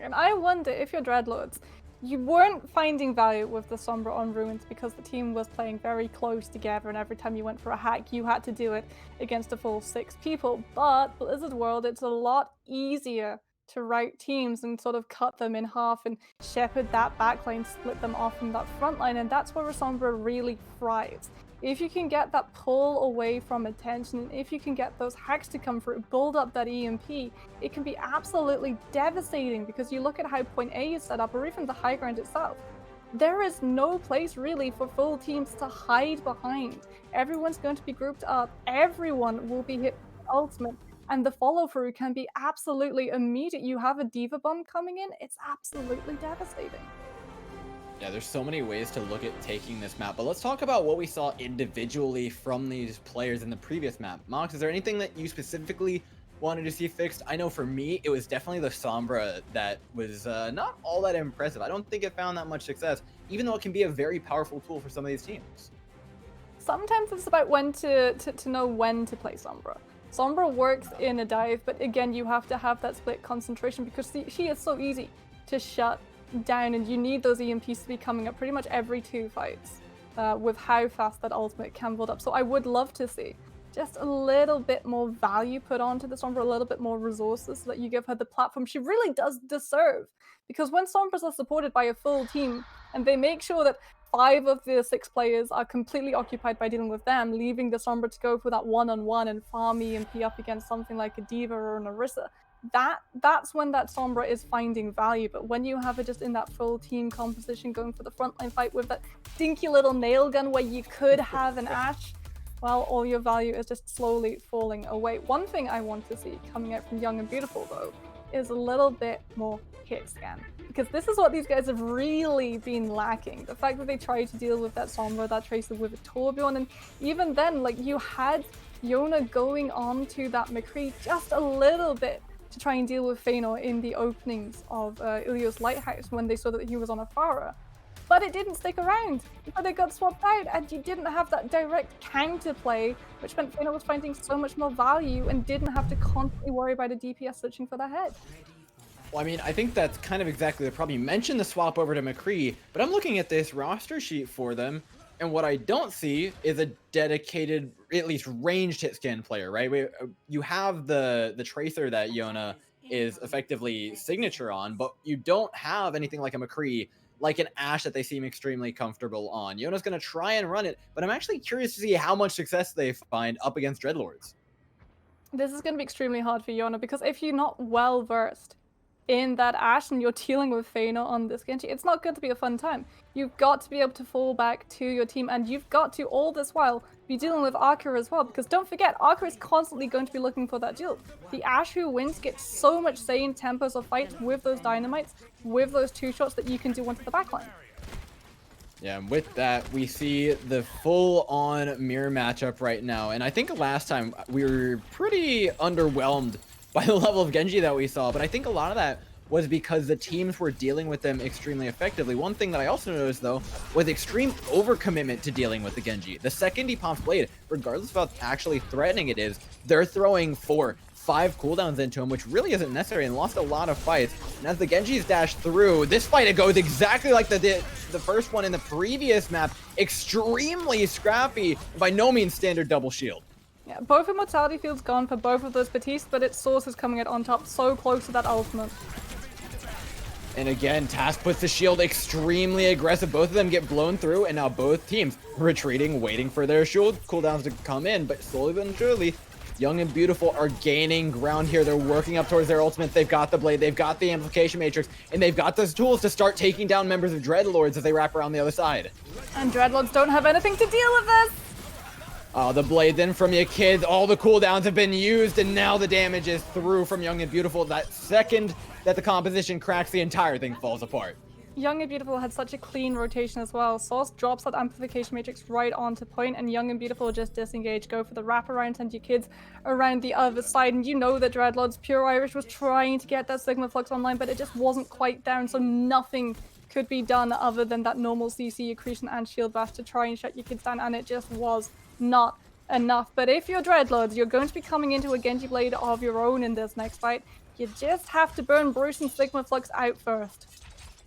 And I wonder if you're Dreadlords, you weren't finding value with the Sombra on Ruins because the team was playing very close together, and every time you went for a hack, you had to do it against a full 6 people. But Blizzard World, it's a lot easier to route teams and sort of cut them in half and shepherd that backline, split them off from that front line, and that's where Sombra really thrives. If you can get that pull away from attention, if you can get those hacks to come through, build up that EMP, it can be absolutely devastating, because you look at how point A is set up, or even the high ground itself. There is no place really for full teams to hide behind. Everyone's going to be grouped up, everyone will be hit with ultimate, and the follow through can be absolutely immediate. You have a diva bomb coming in, it's absolutely devastating. Yeah, there's so many ways to look at taking this map, but let's talk about what we saw individually from these players in the previous map. Mox, is there anything that you specifically wanted to see fixed? I know for me, it was definitely the Sombra that was not all that impressive. I don't think it found that much success, even though it can be a very powerful tool for some of these teams. Sometimes it's about when to know when to play Sombra. Sombra works in a dive, but again, you have to have that split concentration, because she is so easy to shut down, and you need those EMPs to be coming up pretty much every 2 fights with how fast that ultimate can build up. So I would love to see just a little bit more value put onto the Sombra, a little bit more resources, so that you give her the platform she really does deserve. Because when Sombras are supported by a full team, and they make sure that 5 of the 6 players are completely occupied by dealing with them, leaving the Sombra to go for that one-on-one and farm EMP up against something like a Diva or an Orisa, that's when that Sombra is finding value. But when you have it just in that full team composition going for the frontline fight with that dinky little nail gun where you could have an Ashe, well, all your value is just slowly falling away. One thing I want to see coming out from Young and Beautiful, though, is a little bit more hit scan, because this is what these guys have really been lacking. The fact that they tried to deal with that Sombra, that Tracer with a Torbjorn, and even then, like, you had Yona going on to that McCree just a little bit to try and deal with Feanor in the openings of Ilios Lighthouse when they saw that he was on a Pharah. But it didn't stick around, but it got swapped out, and you didn't have that direct counterplay, which meant Feanor was finding so much more value and didn't have to constantly worry about a DPS searching for their head. Well, I mean, I think that's kind of exactly the problem. You mentioned the swap over to McCree, but I'm looking at this roster sheet for them, and what I don't see is a dedicated, at least ranged hit scan player, right? You have the Tracer that Yona is effectively signature on, but you don't have anything like a McCree, like an Ashe that they seem extremely comfortable on. Yona's going to try and run it, but I'm actually curious to see how much success they find up against Dreadlords. This is going to be extremely hard for Yona, because if you're not well versed in that Ashe and you're dealing with Feanor on this Genji, it's not going to be a fun time. You've got to be able to fall back to your team, and you've got to, all this while, be dealing with Arca as well, because don't forget, Arca is constantly going to be looking for that duel. The Ashe who wins gets so much say in tempos of fights with those dynamites, with those 2 shots that you can do onto the backline. Yeah, and with that, we see the full-on mirror matchup right now, and I think last time we were pretty underwhelmed by the level of Genji that we saw, but I think a lot of that was because the teams were dealing with them extremely effectively. One thing that I also noticed, though, was extreme overcommitment to dealing with the Genji. The second he pops Blade, regardless of how actually threatening it is, they're throwing 4, 5 cooldowns into him, which really isn't necessary, and lost a lot of fights. And as the Genjis dash through, this fight, it goes exactly like the first one in the previous map. Extremely scrappy, by no means standard double shield. Yeah, both Immortality Fields gone for both of those Batiste, but its Source is coming out on top so close to that ultimate. And again, Task puts the shield extremely aggressive. Both of them get blown through, and now both teams retreating, waiting for their shield cooldowns to come in. But slowly but surely, Young and Beautiful are gaining ground here. They're working up towards their ultimate. They've got the Blade, they've got the Amplification Matrix, and they've got those tools to start taking down members of Dreadlords as they wrap around the other side. And Dreadlords don't have anything to deal with this! Oh, the Blade then from your kids. All the cooldowns have been used, and now the damage is through from Young and Beautiful. That second that the composition cracks, the entire thing falls apart. Young and Beautiful had such a clean rotation as well. Source drops that amplification matrix right onto point, and Young and Beautiful just disengage, go for the wraparound, send your kids around the other side. And you know that Dreadlords Pure Irish was trying to get that Sigma Flux online, but it just wasn't quite down, so nothing could be done other than that normal CC accretion and shield bash to try and shut your kids down, and it just was not enough. But if you're Dreadlords, you're going to be coming into a Genji Blade of your own in this next fight. You just have to burn Bruce and Sigma Flux out first.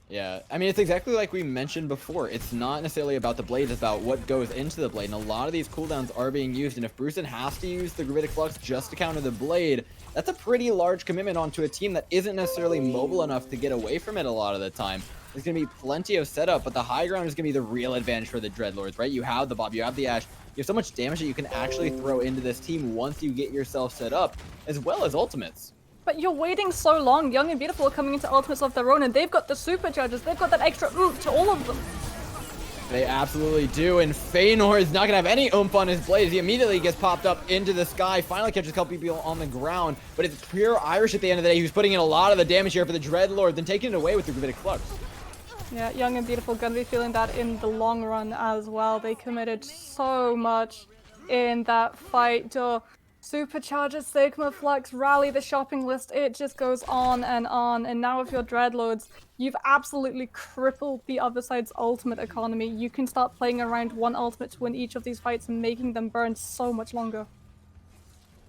Yeah, I mean, it's exactly like we mentioned before. It's not necessarily about the blades, it's about what goes into the blade. And a lot of these cooldowns are being used, and if Brucein has to use the Gravitic Flux just to counter the blade, that's a pretty large commitment onto a team that isn't necessarily mobile enough to get away from it a lot of the time. There's going to be plenty of setup, but the high ground is going to be the real advantage for the Dreadlords, right? You have the Bob, you have the Ashe, you have so much damage that you can actually throw into this team once you get yourself set up, as well as ultimates. But you're waiting so long. Young and Beautiful are coming into ultimates of their own, and they've got the supercharges. They've got that extra oomph to all of them. They absolutely do, and Feanor is not going to have any oomph on his blades. He immediately gets popped up into the sky, finally catches a couple people on the ground, but it's Pure Irish at the end of the day who's putting in a lot of the damage here for the Dreadlord, then taking it away with the Gravitic Flux. Yeah, Young and Beautiful gonna be feeling that in the long run as well. They committed so much in that fight to supercharges, Sigma Flux, rally the shopping list. It just goes on, and now if you're Dreadlords, you've absolutely crippled the other side's ultimate economy. You can start playing around one ultimate to win each of these fights and making them burn so much longer.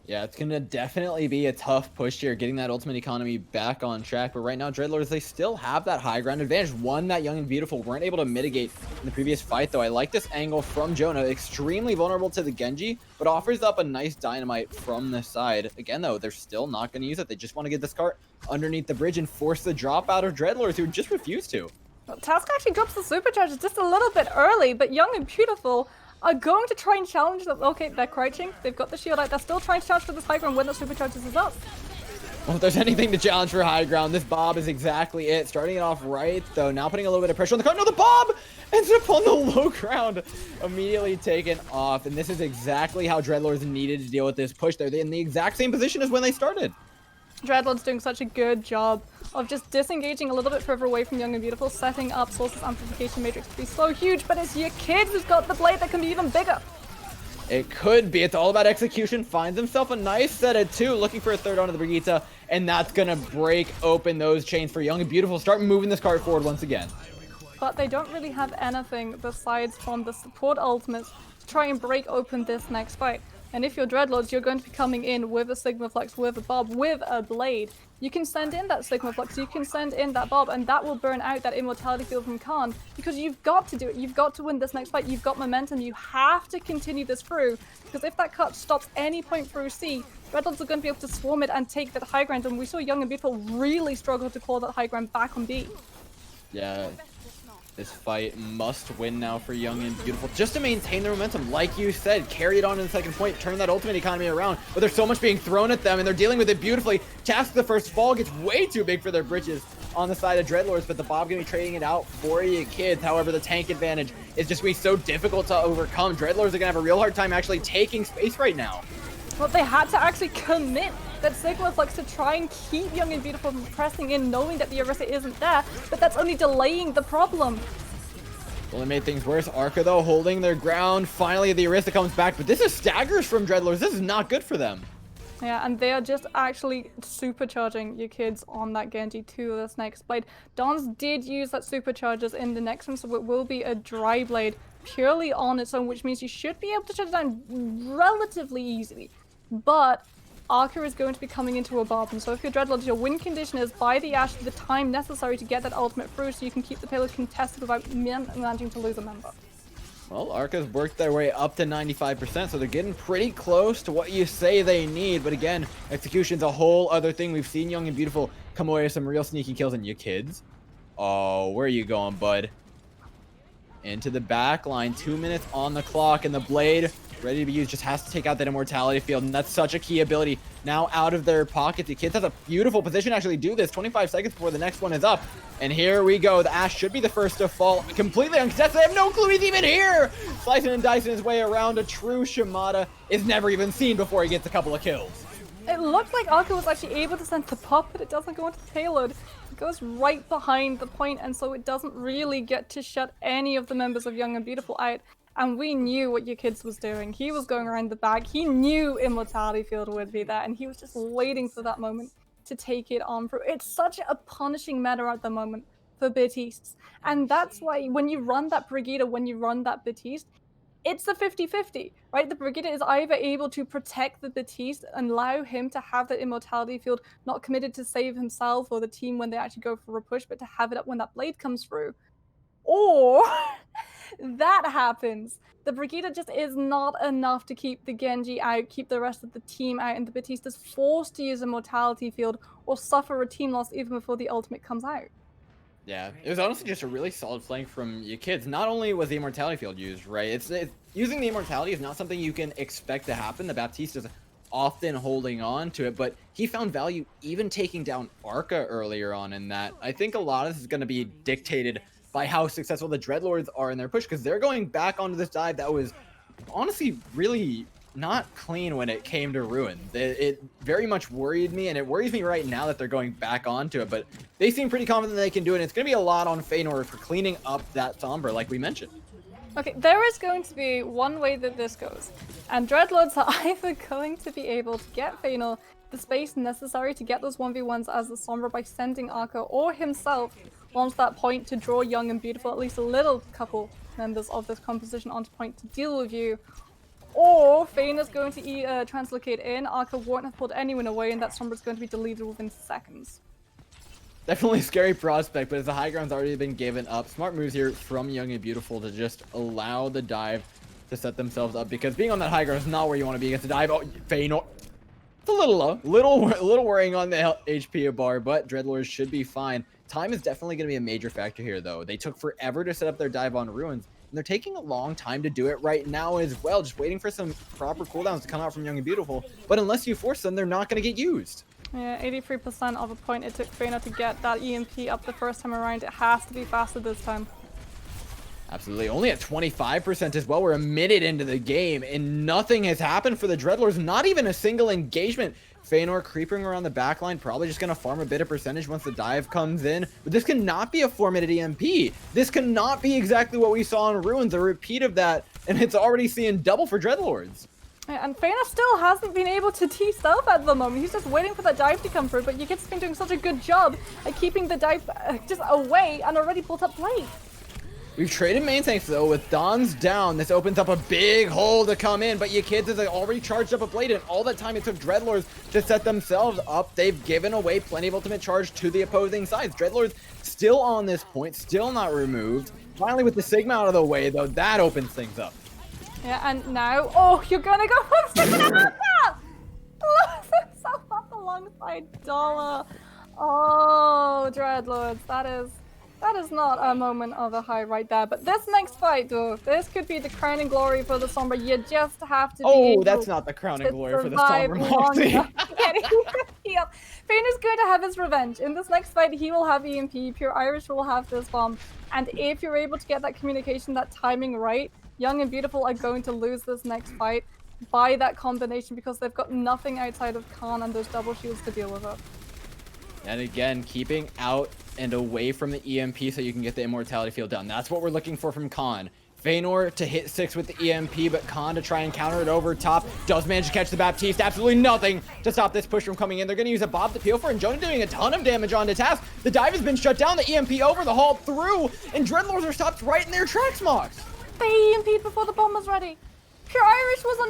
Yeah, it's going to definitely be a tough push here, getting that ultimate economy back on track. But right now, Dreadlords, they still have that high ground advantage. One that Young and Beautiful weren't able to mitigate in the previous fight, though. I like this angle from Jonah. Extremely vulnerable to the Genji, but offers up a nice dynamite from the side. Again, though, they're still not going to use it. They just want to get this cart underneath the bridge and force the drop out of Dreadlords, who just refuse to. Well, Task actually drops the supercharges just a little bit early, but Young and Beautiful are going to try and challenge them. Okay, they're crouching. They've got the shield out. They're still trying to challenge for this high ground when the supercharges is up. Well, if there's anything to challenge for high ground, this Bob is exactly it. Starting it off right, though. Now putting a little bit of pressure on the cart. No, the Bob ends up on the low ground. Immediately taken off. And this is exactly how Dreadlords needed to deal with this push. They're in the exact same position as when they started. Dreadlord's doing such a good job of just disengaging a little bit further away from Young and Beautiful, setting up Source's amplification matrix to be so huge, but it's your kid who's got the blade that can be even bigger. It could be. It's all about execution. Finds himself a nice set of two, looking for a third onto the Brigitte, and that's going to break open those chains for Young and Beautiful. Start moving this card forward once again. But they don't really have anything besides from the support ultimates to try and break open this next fight. And if you're Dreadlords, you're going to be coming in with a Sigma Flux, with a Bob, with a Blade. You can send in that Sigma Flux, you can send in that Bob, and that will burn out that Immortality Field from Khan, because you've got to do it. You've got to win this next fight. You've got momentum. You have to continue this through, because if that cut stops any point through C, Dreadlords are going to be able to swarm it and take that high ground, and we saw Young and Beautiful really struggle to claw that high ground back on B. Yeah. This fight must win now for Young and Beautiful, just to maintain their momentum. Like you said, carry it on to the second point, turn that ultimate economy around, but there's so much being thrown at them, and they're dealing with it beautifully. Task the first fall gets way too big for their britches on the side of Dreadlords, but the Bob gonna be trading it out for you kids. However, the tank advantage is just gonna be so difficult to overcome. Dreadlords are gonna have a real hard time actually taking space right now. Well, they had to actually commit that Sigma Flux to try and keep Young and Beautiful from pressing in, knowing that the Orisa isn't there, but that's only delaying the problem. Well, it made things worse. Arca, though, holding their ground. Finally, the Orisa comes back, but this is staggers from Dreadlords. This is not good for them. Yeah, and they are just actually supercharging your kids on that Genji to this next blade. Dons did use that supercharges in the next one, so it will be a dry blade purely on its own, which means you should be able to shut it down relatively easily. But Arca is going to be coming into a Bob, and so if you're Dreadlords, your win condition is buy the Ashe the time necessary to get that ultimate through so you can keep the payload contested without managing to lose a member. Well, Arca's worked their way up to 95%, so they're getting pretty close to what you say they need. But again, execution's a whole other thing. We've seen Young and Beautiful come away with some real sneaky kills, and you kids. Oh, where are you going, bud? Into the back line, 2 minutes on the clock, and the blade ready to be used, just has to take out that immortality field, and that's such a key ability. Now out of their pocket, the kids have a beautiful position to actually do this. 25 seconds before the next one is up, and here we go. The Ashe should be the first to fall, completely uncontested. They have no clue he's even here. Slicing and dicing his way around. A true Shimada is never even seen before he gets a couple of kills. It looked like Arca was actually able to send the pop, but it doesn't go into the payload. goes right behind the point, and so it doesn't really get to shut any of the members of Young and Beautiful out. And we knew what your kids was doing. He was going around the back. He knew Immortality Field would be there, and he was just waiting for that moment to take it on through. It's such a punishing meta at the moment for Baptiste. And that's why when you run that Brigitte, when you run that Baptiste, it's a 50-50, right? The Brigitte is either able to protect the Baptiste and allow him to have that Immortality Field, not committed to save himself or the team when they actually go for a push, but to have it up when that blade comes through. Or that happens. The Brigitte just is not enough to keep the Genji out, keep the rest of the team out, and the Baptiste is forced to use a Mortality Field or suffer a team loss even before the ultimate comes out. Yeah, it was honestly just a really solid flank from your kids. Not only was the Immortality Field used, right? It's using the Immortality is not something you can expect to happen. The Baptiste is often holding on to it, but he found value even taking down Arca earlier on in that. I think a lot of this is going to be dictated by how successful the Dreadlords are in their push, because they're going back onto this dive that was honestly really not clean when it came to Ruin. It very much worried me, and it worries me right now that they're going back onto it, but they seem pretty confident they can do it, and it's going to be a lot on Feanor for cleaning up that Sombra, like we mentioned. Okay, there is going to be one way that this goes, and Dreadlords are either going to be able to get Feanor the space necessary to get those 1v1s as the Sombra by sending Arca, or himself onto that point to draw Young and Beautiful, at least a little couple members of this composition onto point to deal with you. Or Feanor's going to translocate in, Arca won't have pulled anyone away, and that Sombra's going to be deleted within seconds. Definitely a scary prospect, but as the high ground's already been given up, smart moves here from Young and Beautiful to just allow the dive to set themselves up, because being on that high ground is not where you want to be against the dive. Oh, Feanor. It's a little low, little worrying on the HP bar, but Dreadlords should be fine. Time is definitely going to be a major factor here, though. They took forever to set up their dive on Ruins, and they're taking a long time to do it right now as well, just waiting for some proper cooldowns to come out from Young and Beautiful. But unless you force them, they're not going to get used. Yeah, 83% of a point it took Feanor to get that EMP up the first time around. It has to be faster this time. Absolutely. Only at 25% as well. We're a minute into the game, and nothing has happened for the Dreadlords. Not even a single engagement. Feanor creeping around the backline, probably just going to farm a bit of percentage once the dive comes in. But this cannot be a 4-minute EMP. This cannot be exactly what we saw in Ruins, a repeat of that, and it's already seeing double for Dreadlords. Yeah, and Feanor still hasn't been able to T-stealth at the moment. He's just waiting for that dive to come through, but your kid's been doing such a good job at keeping the dive just away and already built up blade. We've traded main tanks, though. With Don's down, this opens up a big hole to come in, but your kids has already charged up a blade, and all that time it took Dreadlords to set themselves up, they've given away plenty of ultimate charge to the opposing sides. Dreadlords still on this point, still not removed. Finally, with the Sigma out of the way, though, that opens things up. Yeah, and now, oh, you're gonna go for the Sigma! Blows himself up alongside Dollar. Oh, Dreadlords, that is not a moment of a high right there. But this next fight, though, this could be the crowning glory for the Sombra. You just have to be able that's not the crowning glory for the Sombra. Feanor's going to have his revenge. In this next fight, he will have EMP. Pure Irish will have this bomb. And if you're able to get that communication, that timing right, Young and Beautiful are going to lose this next fight by that combination, because they've got nothing outside of Khan and those double shields to deal with it. And again, keeping out and away from the EMP so you can get the Immortality Field down. That's what we're looking for from Khan. Feanor to hit 6 with the EMP, but Khan to try and counter it over top. Does manage to catch the Baptiste. Absolutely nothing to stop this push from coming in. They're going to use a Bob to peel for, and Jonah doing a ton of damage onto Task. The dive has been shut down, the EMP over, the haul through, and Dreadlords are stopped right in their tracks, Mox. They EMP'd before the bomb was ready. Pure Irish was on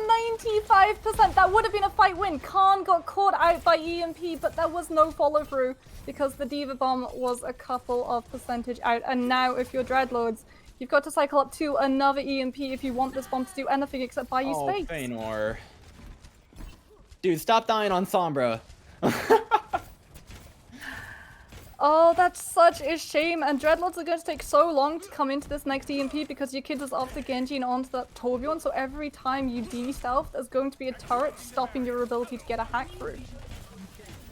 95%. That would have been a fight win. Khan got caught out by EMP, but there was no follow through because the Diva bomb was a couple of percentage out. And now, if you're Dreadlords, you've got to cycle up to another EMP if you want this bomb to do anything except buy you space. Oh, Feanor. Dude, stop dying on Sombra. Oh, that's such a shame. And Dreadlords are going to take so long to come into this next EMP because your kid is off the Genji and onto that Torbjorn. So every time you de-stealth, there's going to be a turret stopping your ability to get a hack through.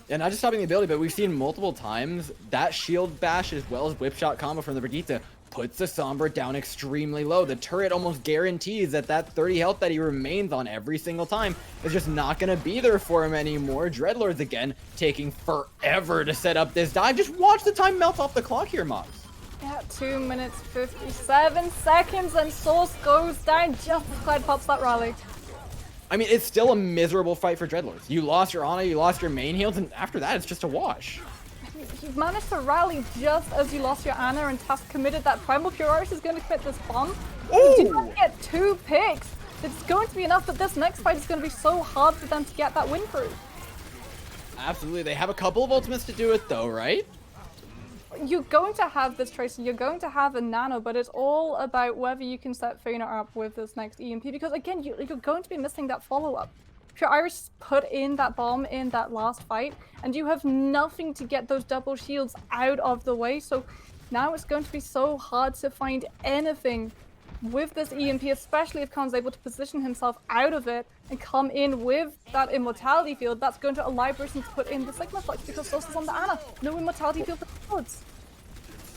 Yeah, not just stopping the ability, but we've seen multiple times that shield bash as well as whip shot combo from the Brigitte puts the Sombra down extremely low. The turret almost guarantees that that 30 health that he remains on every single time is just not going to be there for him anymore. Dreadlords again taking forever to set up this dive. Just watch the time melt off the clock here, Mox. Yeah, 2 minutes 57 seconds and Source goes down just as Clyde pops that rally. I mean, it's still a miserable fight for Dreadlords. You lost your Ana, you lost your main heals, and after that, it's just a wash. You've managed to rally just as you lost your Ana and Task committed that Primal Puritis is going to commit this bomb. Ooh! You don't get 2 picks. It's going to be enough, but this next fight is going to be so hard for them to get that win through. Absolutely. They have a couple of ultimates to do it, though, right? You're going to have this Tracer, you're going to have a Nano, but it's all about whether you can set Fener up with this next EMP, because again, you're going to be missing that follow-up. Pure Iris put in that bomb in that last fight, and you have nothing to get those double shields out of the way, so now it's going to be so hard to find anything with this EMP, especially if Khan's able to position himself out of it and come in with that Immortality field. That's going to allow Brisson to put in the Sigma Flex because Source is on the Ana. No Immortality field for the Lords.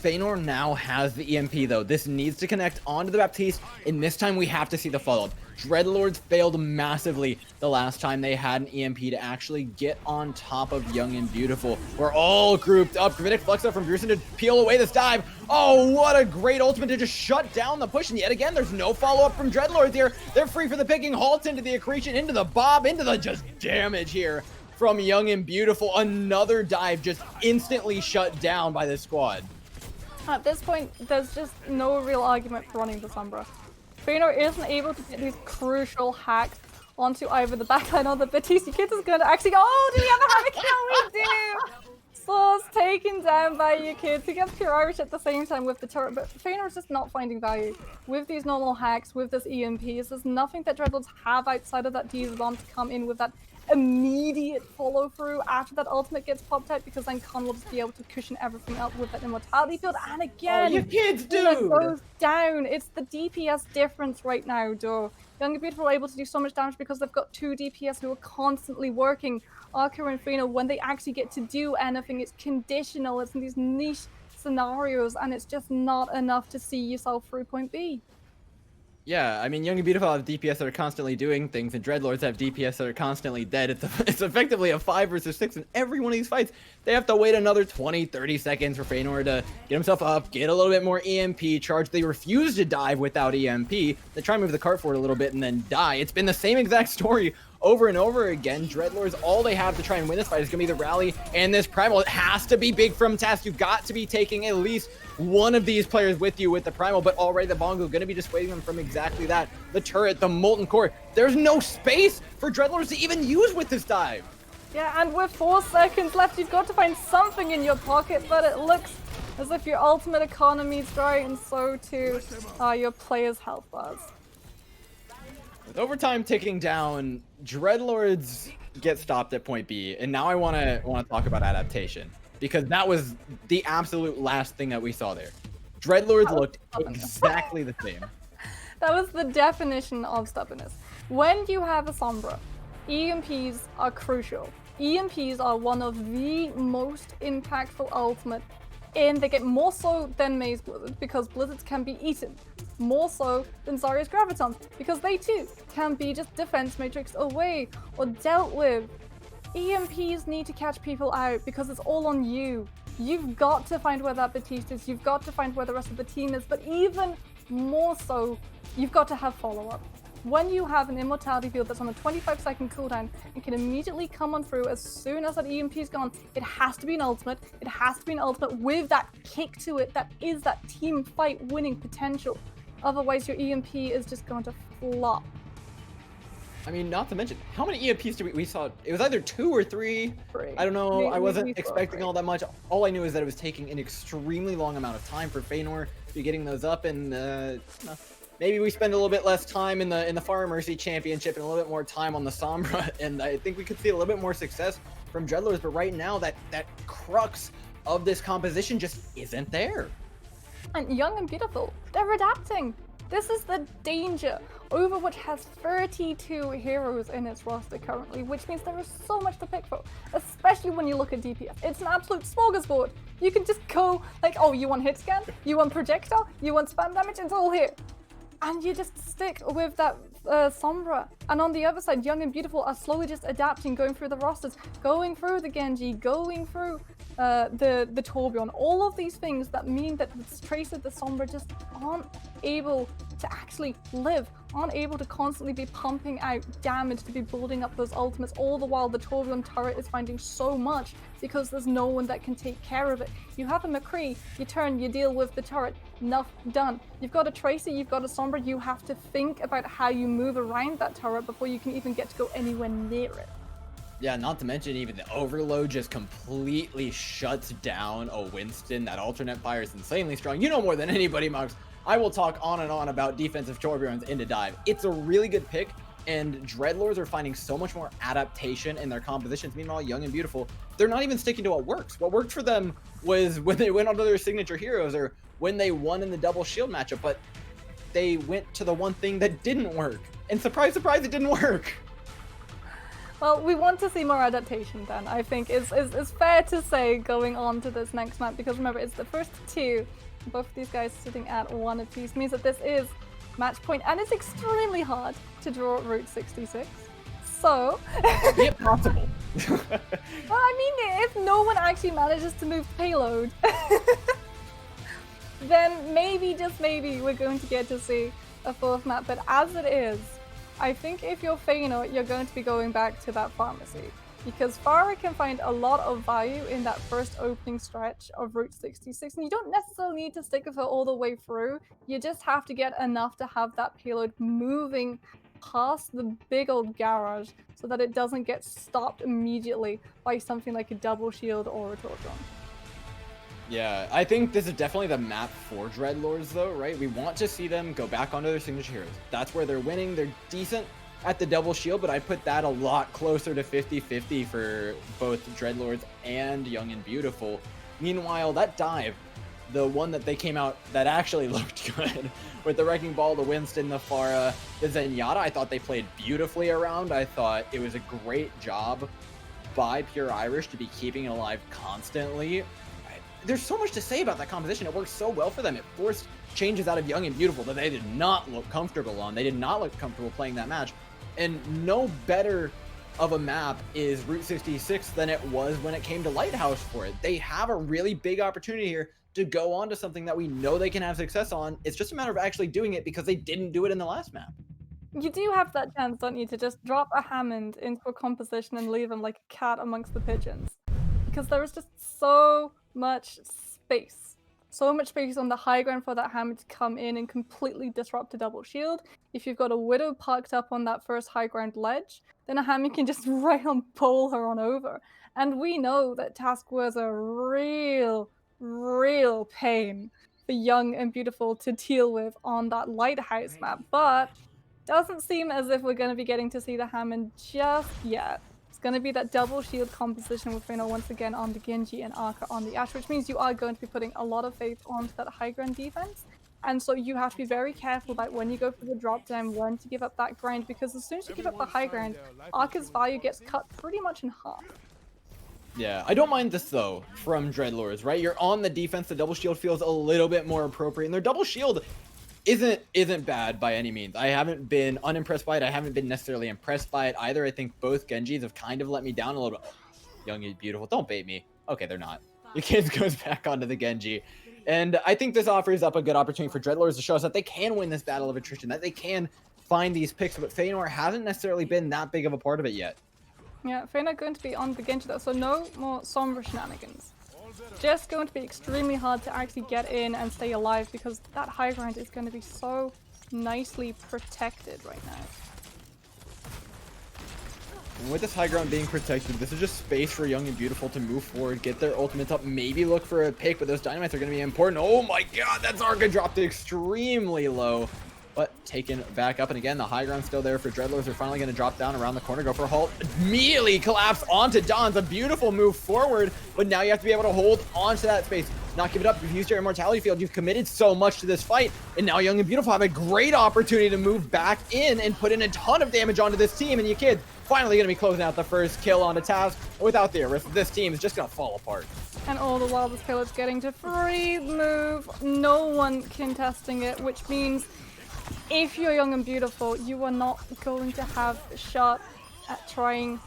Feanor now has the EMP though. This needs to connect onto the Baptiste, and this time we have to see the follow-up. Dreadlords failed massively the last time they had an EMP to actually get on top of Young and Beautiful. We're all grouped up. Gravitic Flux up from Grusin to peel away this dive. Oh, what a great ultimate to just shut down the push, and yet again, there's no follow-up from Dreadlords here. They're free for the picking. Halts into the accretion, into the bob, into the just damage here from Young and Beautiful. Another dive just instantly shut down by this squad. At this point, there's just no real argument for running the Sombra. Feanor isn't able to get these crucial hacks onto either the backline or the Batiste. Kid is going to actually go, oh, do we have a kill? We do! Source taken down by your kid to get Pure Irish at the same time with the turret, but Feanor is just not finding value. With these normal hacks, with this EMP, there's nothing that Dreadlords have outside of that Diesel bomb to come in with that immediate follow through after that ultimate gets popped out, because then Khan will just be able to cushion everything up with that Immortality field. And again, oh, you kids, dude! Goes down. It's the DPS difference right now, though. Young and Beautiful are able to do so much damage because they've got 2 DPS who are constantly working. Arca and Feanor, when they actually get to do anything, it's conditional. It's in these niche scenarios, and it's just not enough to see yourself through point B. Yeah, I mean, Young and Beautiful have DPS that are constantly doing things, and Dreadlords have DPS that are constantly dead. It's effectively a 5 versus 6 in every one of these fights. They have to wait another 20, 30 seconds for Feanor to get himself up, get a little bit more EMP charge. They refuse to dive without EMP. They try and move the cart forward a little bit and then die. It's been the same exact story over and over again. Dreadlords, all they have to try and win this fight is going to be the rally and this Primal. It has to be big from Task. You've got to be taking at least one of these players with you with the Primal, but already the Bongo going to be dissuading them from exactly that. The turret, the Molten Core. There's no space for Dreadlords to even use with this dive. Yeah, and with 4 seconds left, you've got to find something in your pocket, but it looks as if your ultimate economy's dry, and so too are your players' health bars. With overtime ticking down, Dreadlords get stopped at point B, and now I want to talk about adaptation, because that was the absolute last thing that we saw there. Dreadlords looked exactly the same. That was the definition of stubbornness. When you have a Sombra, EMPs are crucial. EMPs are one of the most impactful ultimate, and they get more so than Mei's Blizzard because Blizzards can be eaten. More so than Zarya's Gravitons, because they too can be just defense matrix away or dealt with. EMPs need to catch people out because it's all on you. You've got to find where that Batiste is, you've got to find where the rest of the team is, but even more so, you've got to have follow-up. When you have an Immortality field that's on a 25-second cooldown and can immediately come on through as soon as that EMP is gone, it has to be an ultimate. It has to be an ultimate with that kick to it that is that team fight winning potential. Otherwise, your EMP is just going to flop. I mean, not to mention, how many EMPs did we saw? It was either 2 or 3. 3. I don't know. I wasn't we saw expecting 3. all that much. All I knew is that it was taking an extremely long amount of time for Feanor to be getting those up, and maybe we spend a little bit less time in the Far Mercy Championship and a little bit more time on the Sombra, and I think we could see a little bit more success from Dreadlords. But right now, that crux of this composition just isn't there. And Young and Beautiful, they're adapting. This is the danger. Overwatch has 32 heroes in its roster currently, which means there is so much to pick for, especially when you look at DPS. It's an absolute smorgasbord. You can just go like, oh, you want hit scan? You want projectile? You want spam damage? It's all here. And you just stick with that Sombra. And on the other side, Young and Beautiful are slowly just adapting, going through the rosters, going through the Genji, going through the Torbjorn. All of these things that mean that the Tracer, the Sombra just aren't able to actually live, aren't able to constantly be pumping out damage, to be building up those ultimates, all the while the Torbjorn turret is finding so much because there's no one that can take care of it. You have a McCree, you turn, you deal with the turret, enough, done. You've got a Tracer, you've got a Sombra, you have to think about how you move around that turret before you can even get to go anywhere near it. Yeah, not to mention even the overload just completely shuts down a Winston. That alternate fire is insanely strong. You know more than anybody, Mux. I will talk on and on about defensive Torbjorns into dive. It's a really good pick, and Dreadlords are finding so much more adaptation in their compositions. Meanwhile, Young and Beautiful, they're not even sticking to what works. What worked for them was when they went onto their signature heroes or when they won in the double shield matchup, but they went to the one thing that didn't work. And surprise, surprise, it didn't work. Well, we want to see more adaptation then, I think is fair to say going on to this next map, because remember, it's the first two. Both of these guys sitting at 1 apiece means that this is match point, and it's extremely hard to draw Route 66. So, be it possible. Well, I mean, if no one actually manages to move payload, then maybe, just maybe, we're going to get to see a fourth map. But as it is, I think if you're Feyenoord, you're going to be going back to that pharmacy, because Pharah can find a lot of value in that first opening stretch of Route 66, and you don't necessarily need to stick with her all the way through. You just have to get enough to have that payload moving past the big old garage so that it doesn't get stopped immediately by something like a double shield or a Torbjorn. Yeah, I think this is definitely the map for Dreadlords though, right? We want to see them go back onto their signature heroes. That's where they're winning. They're decent at the double shield, but I put that a lot closer to 50-50 for both Dreadlords and Young and Beautiful. Meanwhile, that dive, the one that they came out that actually looked good with the Wrecking Ball, the Winston, the Pharah, the Zenyatta, I thought they played beautifully around. I thought it was a great job by Pure Irish to be keeping it alive constantly. There's so much to say about that composition. It worked so well for them. It forced changes out of Young and Beautiful that they did not look comfortable on. They did not look comfortable playing that match. And no better of a map is Route 66 than it was when it came to Lighthouse for it. They have a really big opportunity here to go on to something that we know they can have success on. It's just a matter of actually doing it because they didn't do it in the last map. You do have that chance, don't you, to just drop a Hammond into a composition and leave him like a cat amongst the pigeons. Because there is just so much space. So much space on the high ground for that Hammond to come in and completely disrupt a double shield. If you've got a Widow parked up on that first high ground ledge, then a Hammond can just right on pull her on over. And we know that Task was a real pain for Young and Beautiful to deal with on that Lighthouse map. But doesn't seem as if we're going to be getting to see the Hammond just yet. It's going to be that double shield composition with Feyenoord once again on the Genji and Arca on the Ashe, which means you are going to be putting a lot of faith onto that high ground defense. And so you have to be very careful about when you go for the drop down, when to give up that grind, because as soon as you give up the high ground, Arca's value gets cut pretty much in half. Yeah, I don't mind this though from Dreadlords, right? You're on the defense, the double shield feels a little bit more appropriate, and their double shield isn't bad by any means. I haven't been unimpressed by it. I haven't been necessarily impressed by it either. I think both Genjis have kind of let me down a little bit. Young and Beautiful, don't bait me. Okay, they're not. Your kids goes back onto the Genji. And I think this offers up a good opportunity for Dreadlords to show us that they can win this battle of attrition, that they can find these picks, but Feyenoord hasn't necessarily been that big of a part of it yet. Yeah, Feyenoord going to be on the Genji though, so no more Sombra shenanigans. Just going to be extremely hard to actually get in and stay alive because that high ground is going to be so nicely protected right now. And with this high ground being protected, this is just space for Young and Beautiful to move forward, get their ultimates up, maybe look for a pick, but those dynamites are going to be important. Oh my god, that's Arca dropped extremely low, but taken back up. And again, the high ground still there for Dreadlords. They're finally going to drop down around the corner, go for a halt, immediately collapse onto Don's. A beautiful move forward, but now you have to be able to hold onto that space. not give it up. You've used your immortality field. You've committed so much to this fight. And now Young and Beautiful have a great opportunity to move back in and put in a ton of damage onto this team. And you kids finally going to be closing out the first kill onto Taz. Without the Arista, this team is just going to fall apart. And all the while, this payload's getting to free move. No one contesting it, which means if you're Young and Beautiful, you are not going to have a shot at trying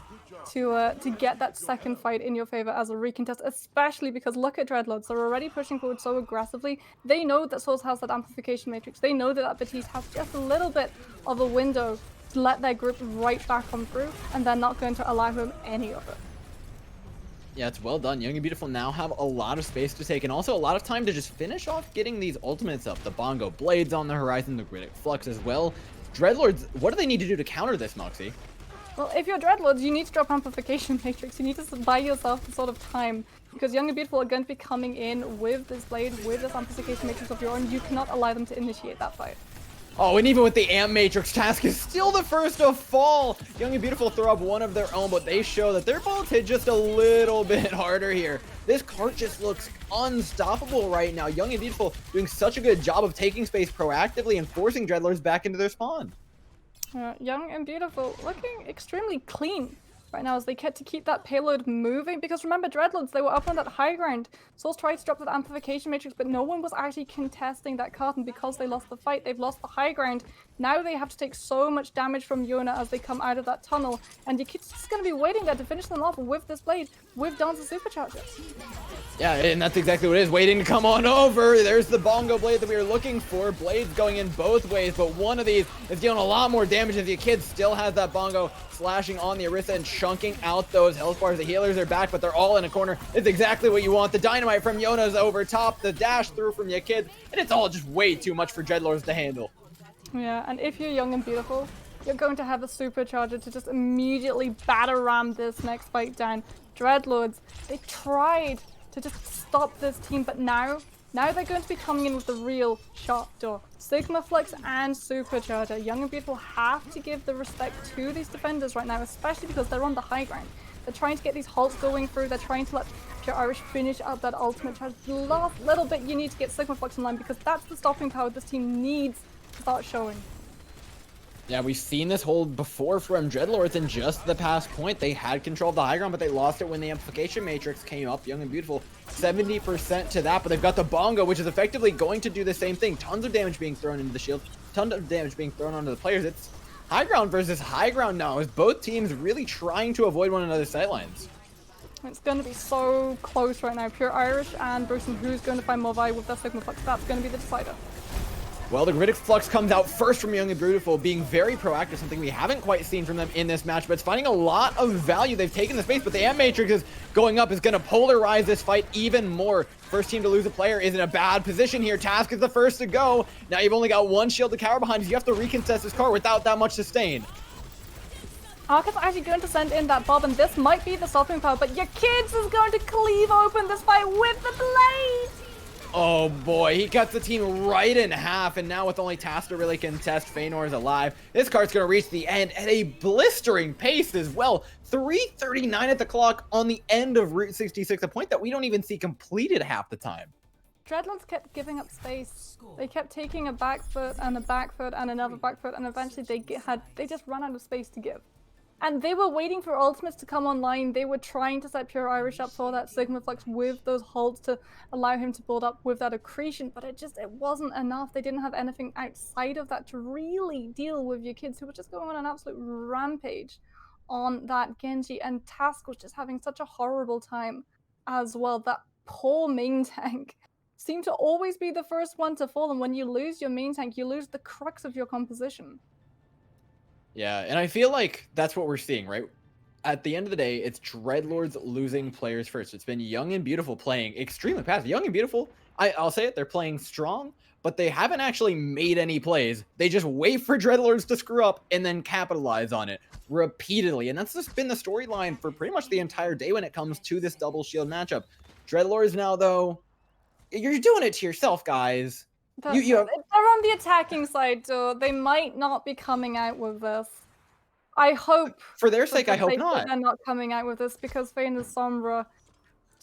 to get that second fight in your favor as a recontest, especially because look at Dreadlords. They're already pushing forward so aggressively. They know that Souls has that amplification matrix. They know that Baptiste has just a little bit of a window to let their group right back on through, and they're not going to allow him any of it. Yeah, it's well done. Young and Beautiful now have a lot of space to take, and also a lot of time to just finish off getting these ultimates up. The Bongo Blades on the horizon, the Griddick Flux as well. Dreadlords, what do they need to do to counter this, Moxie? Well, if you're Dreadlords, you need to drop Amplification Matrix. You need to buy yourself the sort of time, because Young and Beautiful are going to be coming in with this blade, with this Amplification Matrix of your own. You cannot allow them to initiate that fight. Oh, and even with the Amp Matrix, Task is still the first to fall. Young and Beautiful throw up one of their own, but they show that their bullets hit just a little bit harder here. This cart just looks unstoppable right now. Young and Beautiful doing such a good job of taking space proactively and forcing Dreadlords back into their spawn. Young and Beautiful looking extremely clean right now as they get to keep that payload moving, because remember, Dreadlords, they were up on that high ground. Souls tried to drop that amplification matrix, but no one was actually contesting that card, and because they lost the fight, they've lost the high ground. Now they have to take so much damage from Yona as they come out of that tunnel, and your kid's just going to be waiting there to finish them off with this blade, with Dance's superchargers. Yeah, and that's exactly what it is, waiting to come on over. There's the Bongo Blade that we were looking for. Blades going in both ways, but one of these is dealing a lot more damage as the kid still has that Bongo slashing on the Arista and chunking out those health bars. The healers are back, but they're all in a corner. It's exactly what you want. The dynamite from Yona's over top, the dash through from your kid, and it's all just way too much for Dreadlords to handle. Yeah, and if you're Young and Beautiful, you're going to have a supercharger to just immediately batter ram this next fight down. Dreadlords, they tried to just stop this team, but now they're going to be coming in with the real sharp door. Sigma Flux and Supercharger. Young and Beautiful have to give the respect to these defenders right now, especially because they're on the high ground. They're trying to get these halts going through. They're trying to let Pure Irish finish up that ultimate charge. The last little bit you need to get Sigma Flux in line, because that's the stopping power this team needs to start showing. Yeah, we've seen this hold before from Dreadlords in just the past point. They had control of the high ground, but they lost it when the amplification matrix came up. Young and Beautiful, 70% to that, but they've got the Bongo, which is effectively going to do the same thing. Tons of damage being thrown into the shield, tons of damage being thrown onto the players. It's high ground versus high ground now, as both teams really trying to avoid one another's sightlines. It's going to be so close right now. Pure Irish and Bruce, and who's going to find Movi with that Sigma Flux? That's going to be the decider. Well, the Griddick Flux comes out first from Young and Beautiful, being very proactive, something we haven't quite seen from them in this match, but it's finding a lot of value. They've taken the space, but the Amp Matrix is going up, is going to polarize this fight even more. First team to lose a player is in a bad position here. Task is the first to go. Now you've only got one shield to cower behind you. You have to recontest this car without that much sustain. Arca's actually going to send in that Bob, and this might be the stopping power, but your kids is going to cleave open this fight with the blade! Oh boy, he cuts the team right in half, and now with only Task to really contest, Feanor's alive. This card's gonna reach the end at a blistering pace as well. 3:39 at the clock on the end of Route 66, a point that we don't even see completed half the time. Dreadlords kept giving up space. They kept taking a back foot and a back foot and another back foot, and eventually they just ran out of space to give. And they were waiting for ultimates to come online. They were trying to set Pure Irish up for that Sigma Flux with those holds to allow him to build up with that accretion, but it wasn't enough. They didn't have anything outside of that to really deal with your kids, who were just going on an absolute rampage on that Genji, and Task was just having such a horrible time as well. That poor main tank seemed to always be the first one to fall, and when you lose your main tank, you lose the crux of your composition. Yeah, and I feel like that's what we're seeing, right? At the end of the day, it's Dreadlords losing players first. It's been Young and Beautiful playing extremely passive. Young and Beautiful, I'll say it, they're playing strong, but they haven't actually made any plays. They just wait for Dreadlords to screw up and then capitalize on it repeatedly. And that's just been the storyline for pretty much the entire day when it comes to this double shield matchup. Dreadlords now, though, you're doing it to yourself, guys. They're on the attacking side, so they might not be coming out with this. I hope. For their sake, I hope not. They're not coming out with this, because Feanor's Sombra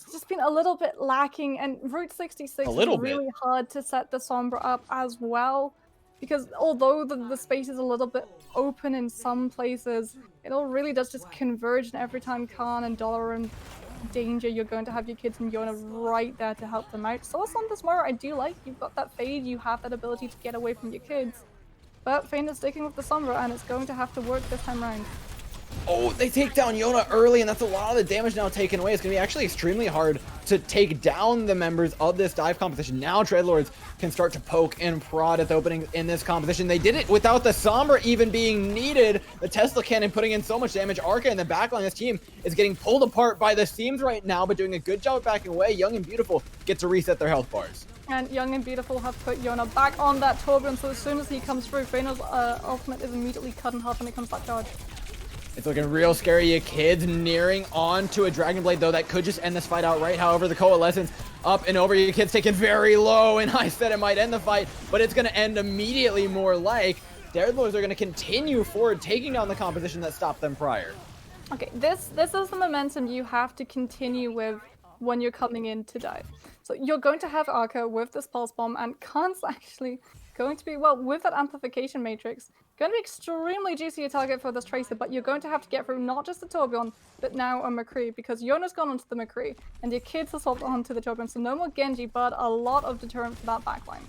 it's just been a little bit lacking, and Route 66 is really hard to set the Sombra up as well, because although the space is a little bit open in some places, it all really does just converge, and every time Khan and Dollar are in danger, you're going to have your kids and Yona right there to help them out. So on this Mora, I do like, you've got that fade, you have that ability to get away from your kids, but Fane is sticking with the Sombra, and it's going to have to work this time around. Oh, they take down Yona early, and that's a lot of the damage now taken away. It's going to be actually extremely hard to take down the members of this dive competition. Now Dreadlords can start to poke and prod at the opening in this competition. They did it without the Sombra even being needed. The Tesla Cannon putting in so much damage. Arca in the backline, this team is getting pulled apart by the seams right now, but doing a good job of backing away. Young and Beautiful get to reset their health bars. And Young and Beautiful have put Yona back on that Torbjorn, so as soon as he comes through, Feino's ultimate is immediately cut in half when it comes that charge. It's looking real scary. You kids nearing on to a Dragon Blade, though. That could just end this fight outright. However, the Coalescence up and over. You kids taken very low, and I said it might end the fight, but it's going to end immediately more like. Dreadlords are going to continue forward, taking down the composition that stopped them prior. Okay, this is the momentum you have to continue with when you're coming in to dive. So you're going to have Arca with this Pulse Bomb, and Khan's actually going to be, well, with that Amplification Matrix, going to be extremely juicy a target for this Tracer, but you're going to have to get through not just the Torbjorn, but now a McCree, because Yona's gone onto the McCree, and your kids have swapped onto the Torbjorn, so no more Genji, but a lot of deterrent for that backline.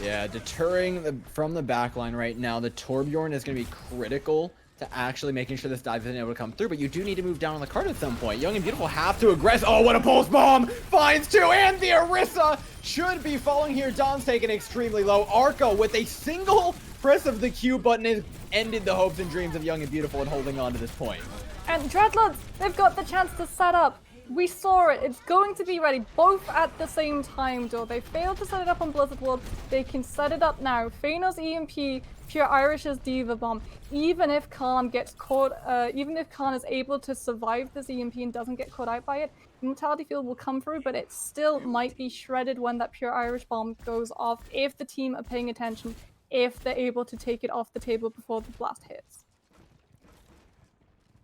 Yeah, deterring from the backline right now. The Torbjorn is going to be critical to actually making sure this dive isn't able to come through, but you do need to move down on the card at some point. Young and Beautiful have to aggress. Oh, what a pulse bomb! Finds two, and the Orisa should be falling here. Don's taken extremely low. Arco with a single press of the Q button has ended the hopes and dreams of Young and Beautiful and holding on to this point. And Dreadlords, they've got the chance to set up. We saw it. It's going to be ready both at the same time, though. They failed to set it up on Blizzard World. They can set it up now. Feino's EMP, Pure Irish's Diva Bomb. Even if Khan gets caught, even if Khan is able to survive this EMP and doesn't get caught out by it, Immortality Field will come through, but it still might be shredded when that Pure Irish Bomb goes off if the team are paying attention, if they're able to take it off the table before the blast hits.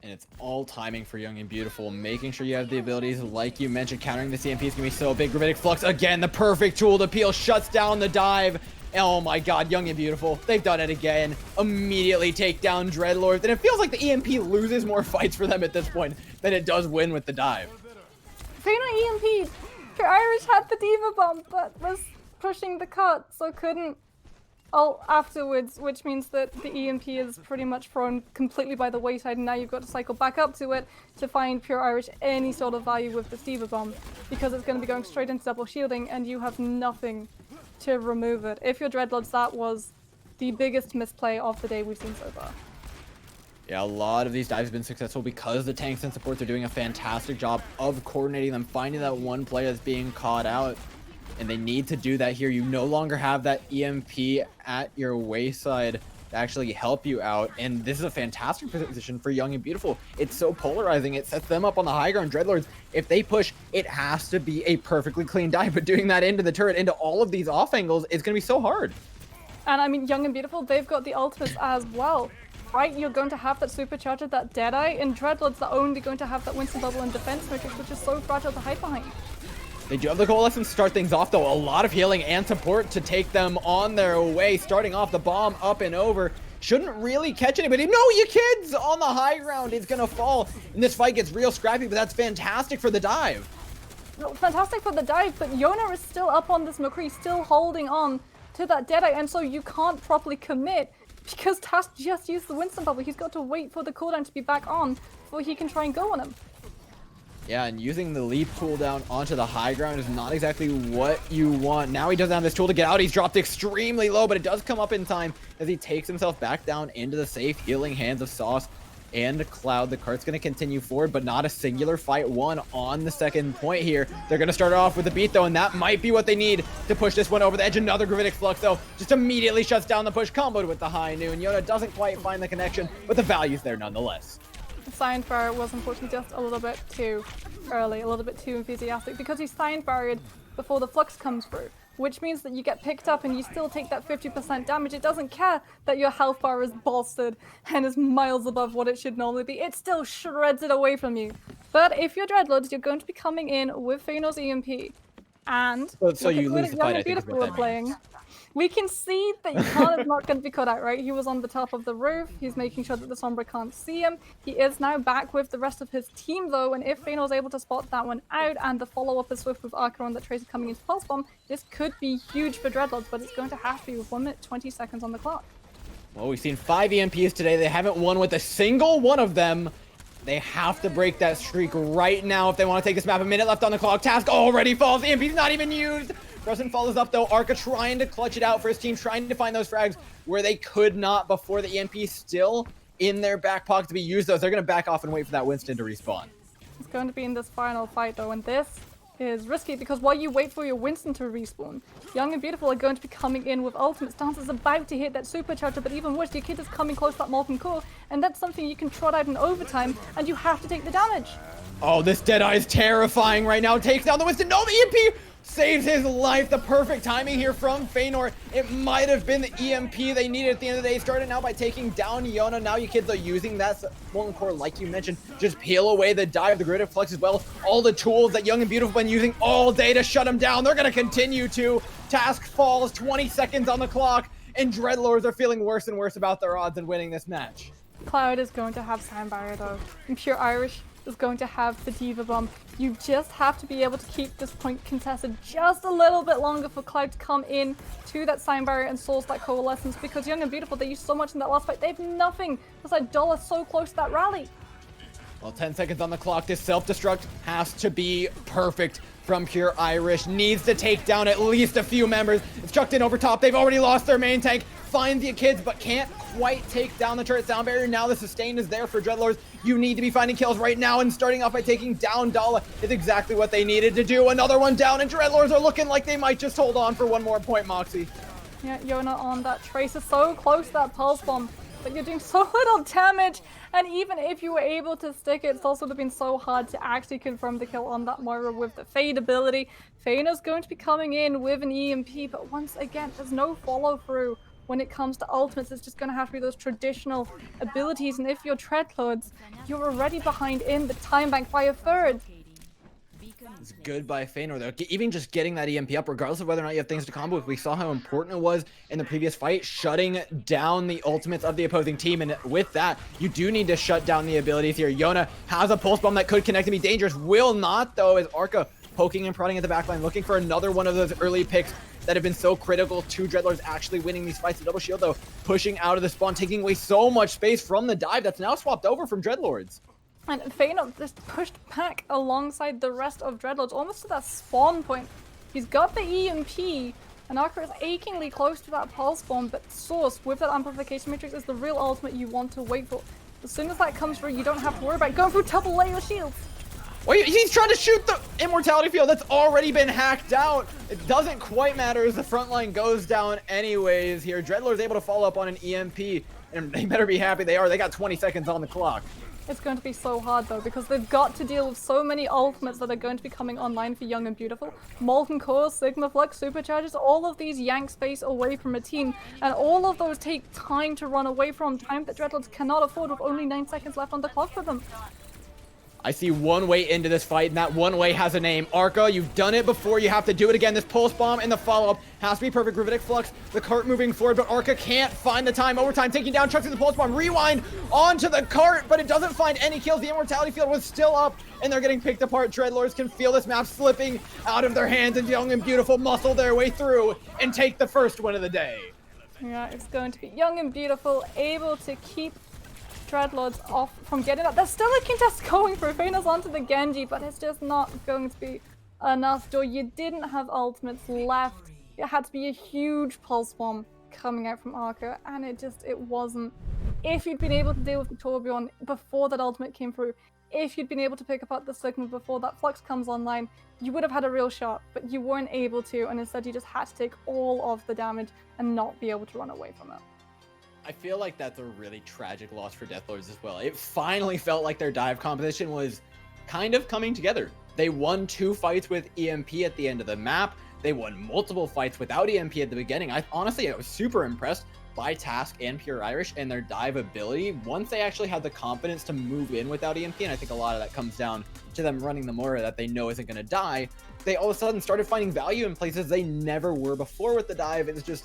And it's all timing for Young and Beautiful, making sure you have the abilities, like you mentioned, countering the CMP is going to be so big. Gravitic Flux, again, the perfect tool to peel, shuts down the dive. Oh my god, Young and Beautiful, they've done it again. Immediately take down Dreadlords, and it feels like the EMP loses more fights for them at this point than it does win with the dive. Feino EMP, Pure Irish had the Diva Bomb, but was pushing the cut, so couldn't ult afterwards, which means that the EMP is pretty much thrown completely by the wayside, and now you've got to cycle back up to it to find Pure Irish any sort of value with the Diva Bomb, because it's going to be going straight into double shielding, and you have nothing to remove it. If you're Dreadlords, that was the biggest misplay of the day we've seen so far. Yeah, a lot of these dives have been successful because the tanks and supports are doing a fantastic job of coordinating them, finding that one player that's being caught out. And they need to do that here. You no longer have that EMP at your wayside to actually help you out. And this is a fantastic position for Young and Beautiful. It's so polarizing. It sets them up on the high ground. Dreadlords, if they push, it has to be a perfectly clean dive. But doing that into the turret, into all of these off angles, is going to be so hard. And I mean, Young and Beautiful, they've got the ultimates as well. Right, you're going to have that supercharger, that Deadeye, and Dreadlords are only going to have that Winston Bubble and Defense Matrix, which is so fragile to hide behind. They do have the Coalescence to start things off, though. A lot of healing and support to take them on their way. Starting off the bomb up and over. Shouldn't really catch anybody. No, you kids! On the high ground, it's going to fall. And this fight gets real scrappy, but that's fantastic for the dive. No, fantastic for the dive, but Yona is still up on this McCree, still holding on to that Deadeye, and so you can't properly commit because Task just used the Winston Bubble. He's got to wait for the cooldown to be back on before he can try and go on him. Yeah, and using the leap cooldown onto the high ground is not exactly what you want. Now he doesn't have this tool to get out. He's dropped extremely low, but it does come up in time as he takes himself back down into the safe healing hands of Sauce and Cloud. The cart's going to continue forward, but not a singular fight won on the second point here. They're going to start off with a beat, though, and that might be what they need to push this one over the edge. Another Gravitic Flux, though, just immediately shuts down the push, comboed with the high noon. Yona doesn't quite find the connection, but the value's there nonetheless. Sign Barrier was unfortunately just a little bit too early, a little bit too enthusiastic, because he's Sign Barriered before the Flux comes through, which means that you get picked up and you still take that 50% damage. It doesn't care that your health bar is bolstered and is miles above what it should normally be. It still shreds it away from you. But if you're Dreadlords, you're going to be coming in with Phanor's EMP. And So you lose the fight, I think, is Beautiful what are that playing. means. We can see that Khan is not going to be cut out, right? He was on the top of the roof. He's making sure that the Sombra can't see him. He is now back with the rest of his team, though, and if Phanor's able to spot that one out and the follow-up is swift with Archer on that Tracer coming into Pulse Bomb, this could be huge for Dreadlords, but it's going to have to be with 1 minute 20 seconds on the clock. Well, we've seen 5 EMPs today. They haven't won with a single one of them. They have to break that streak right now if they want to take this map. A minute left on the clock. Task already falls. EMP's not even used. Preston follows up, though. Arca trying to clutch it out for his team, trying to find those frags where they could not before the EMP still in their back pocket to be used. Those they're going to back off and wait for that Winston to respawn. It's going to be in this final fight, though, and this is risky because while you wait for your Winston to respawn, Young and Beautiful are going to be coming in with ultimates. Dance is about to hit that supercharger, but even worse, your kid is coming close to that molten core, and that's something you can trot out in overtime, and you have to take the damage. Oh, this Deadeye is terrifying right now. Takes down the Winston. No, the EMP saves his life. The perfect timing here from Feanor. It might have been the EMP they needed at the end of the day. Started now by taking down Yona. Now you kids are using that molten core, like you mentioned. Just peel away the dive, the grid of flex as well. All the tools that Young and Beautiful been using all day to shut him down. They're going to continue to. Task falls, 20 seconds on the clock, and Dreadlords are feeling worse and worse about their odds in winning this match. Cloud is going to have Sound Barrier, though. And Pure Irish is going to have the Diva Bomb. You just have to be able to keep this point contested just a little bit longer for Cloud to come in to that Sound Barrier and source that Coalescence, because Young and Beautiful, they used so much in that last fight. They have nothing besides Dollar so close to that rally. Well, 10 seconds on the clock. This self-destruct has to be perfect from Pure Irish. Needs to take down at least a few members. It's chucked in over top. They've already lost their main tank. Finds the kids, but can't quite take down the turret sound barrier. Now the sustain is there for Dreadlords. You need to be finding kills right now, and starting off by taking down Dala is exactly what they needed to do. Another one down, and Dreadlords are looking like they might just hold on for one more point, Moxie. Yeah, Yona on that Tracer, so close to that Pulse Bomb, but you're doing so little damage, and even if you were able to stick it, it's also been so hard to actually confirm the kill on that Moira with the Fade ability. Feanor's going to be coming in with an EMP, but once again, there's no follow-through. When it comes to ultimates, it's just going to have to be those traditional abilities, and if you're Dreadlords, you're already behind in the time bank by a third. It's good by Feanor, though. Even just getting that EMP up, regardless of whether or not you have things to combo with, we saw how important it was in the previous fight, shutting down the ultimates of the opposing team, and with that, you do need to shut down the abilities here. Yona has a pulse bomb that could connect and be dangerous. Will not, though, as Arca poking and prodding at the backline, looking for another one of those early picks that have been so critical to Dreadlords actually winning these fights. The double shield, though, pushing out of the spawn, taking away so much space from the dive that's now swapped over from Dreadlords. And Feanor just pushed back alongside the rest of Dreadlords, almost to that spawn point. He's got the EMP, and Archer is achingly close to that pulse bomb, but Source with that amplification matrix is the real ultimate you want to wait for. As soon as that comes through, you don't have to worry about going through double layer shields. Wait, he's trying to shoot the immortality field that's already been hacked out. It doesn't quite matter as the front line goes down anyways here. Dreadlord's able to follow up on an EMP, and they better be happy they are. They got 20 seconds on the clock. It's going to be so hard, though, because they've got to deal with so many ultimates that are going to be coming online for Young and Beautiful. Molten Core, Sigma Flux, Superchargers, all of these yank space away from a team, and all of those take time to run away from, time that Dreadlords cannot afford with only 9 seconds left on the clock for them. I see one way into this fight, and that one way has a name. Arca, you've done it before. You have to do it again. This pulse bomb and the follow-up has to be perfect. Gravitic Flux, the cart moving forward, but Arca can't find the time. Overtime, taking down Chucks in the pulse bomb. Rewind onto the cart, but it doesn't find any kills. The immortality field was still up, and they're getting picked apart. Dreadlords can feel this map slipping out of their hands, and Young and Beautiful muscle their way through and take the first win of the day. Yeah, it's going to be Young and Beautiful able to keep Dreadlords off from getting up. There's still a contest going for Feanor's onto the Genji, but it's just not going to be enough. Joy, you didn't have ultimates left. It had to be a huge pulse bomb coming out from Arca, and it wasn't. If you'd been able to deal with the Torbjorn before that ultimate came through, if you'd been able to pick apart the Sigma before that Flux comes online, you would have had a real shot, but you weren't able to, and instead you just had to take all of the damage and not be able to run away from it. I feel like that's a really tragic loss for Deathlords as well. It finally felt like their dive composition was kind of coming together. They won 2 fights with EMP at the end of the map. They won multiple fights without EMP at the beginning. Honestly, I was super impressed by Task and Pure Irish and their dive ability, once they actually had the confidence to move in without EMP, and I think a lot of that comes down to them running the Moira that they know isn't going to die, they all of a sudden started finding value in places they never were before with the dive. It's just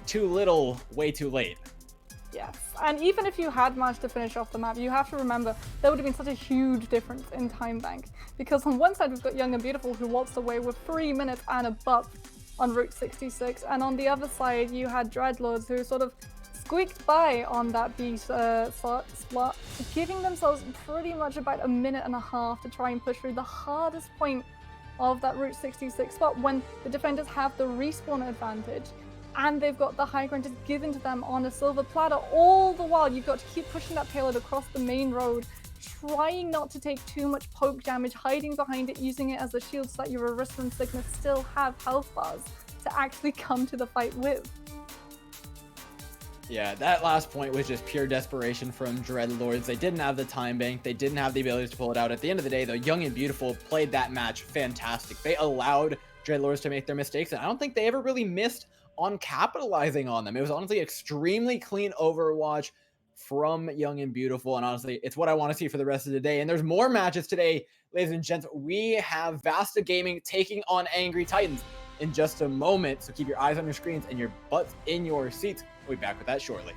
too little, way too late. Yes, and even if you had managed to finish off the map, you have to remember there would have been such a huge difference in time bank. Because on one side we've got Young and Beautiful, who waltzed away with 3 minutes and a buff on Route 66, and on the other side you had Dreadlords, who sort of squeaked by on that B spot, giving themselves pretty much about 1.5 minutes to try and push through the hardest point of that Route 66 spot when the defenders have the respawn advantage. And they've got the high ground just given to them on a silver platter. All the while, you've got to keep pushing that payload across the main road, trying not to take too much poke damage, hiding behind it, using it as a shield so that your Arista and Sigma still have health bars to actually come to the fight with. Yeah, that last point was just pure desperation from Dreadlords. They didn't have the time bank. They didn't have the ability to pull it out. At the end of the day, though, Young and Beautiful played that match fantastic. They allowed Dreadlords to make their mistakes, and I don't think they ever really missed on capitalizing on them. It was honestly extremely clean Overwatch from Young and Beautiful, and honestly, it's what I want to see for the rest of the day. And there's more matches today, ladies and gents. We have VASTA Gaming taking on Angry Titans in just a moment, so keep your eyes on your screens and your butts in your seats. We'll be back with that shortly.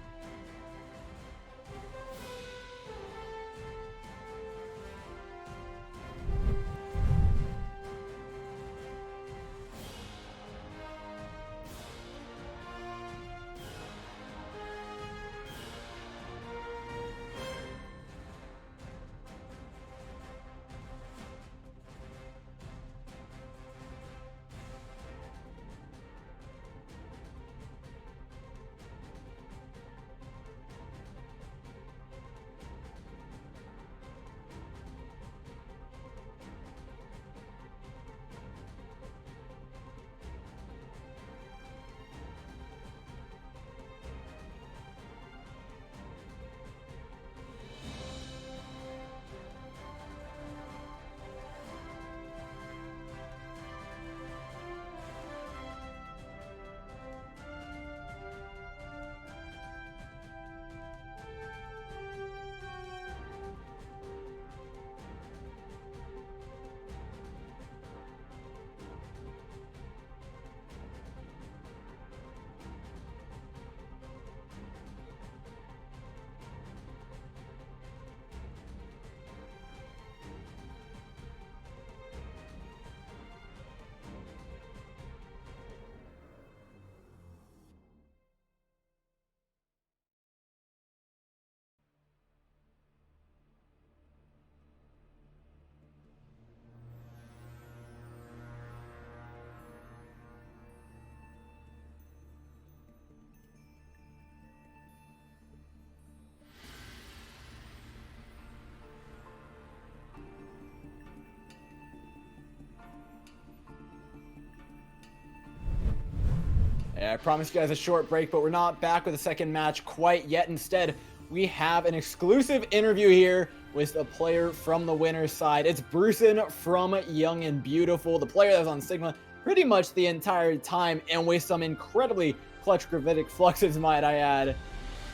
I promised you guys a short break, but we're not back with a second match quite yet. Instead, we have an exclusive interview here with a player from the winner's side. It's Brucen from Young and Beautiful, the player that was on Sigma pretty much the entire time, and with some incredibly clutch gravitic fluxes, might I add.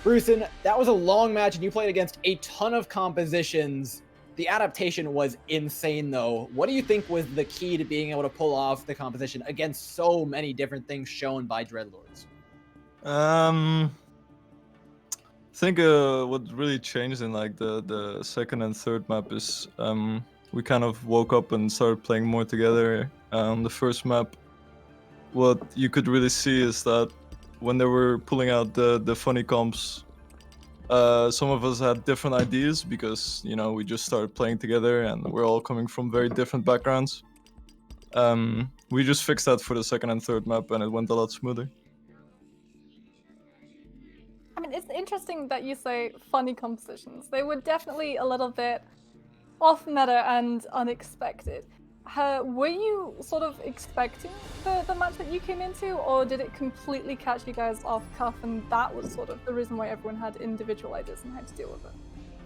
Brucen, that was a long match, and you played against a ton of compositions. The adaptation was insane, though. What do you think was the key to being able to pull off the composition against so many different things shown by Dreadlords? I think what really changed in like the second and third map is we kind of woke up and started playing more together. The first map, what you could really see is that when they were pulling out the funny comps, some of us had different ideas because, you know, we just started playing together and we're all coming from very different backgrounds. We just fixed that for the second and third map and it went a lot smoother. I mean, it's interesting that you say funny compositions. They were definitely a little bit off meta and unexpected. Were you sort of expecting the match that you came into, or did it completely catch you guys off cuff and that was sort of the reason why everyone had individual ideas and how to deal with it?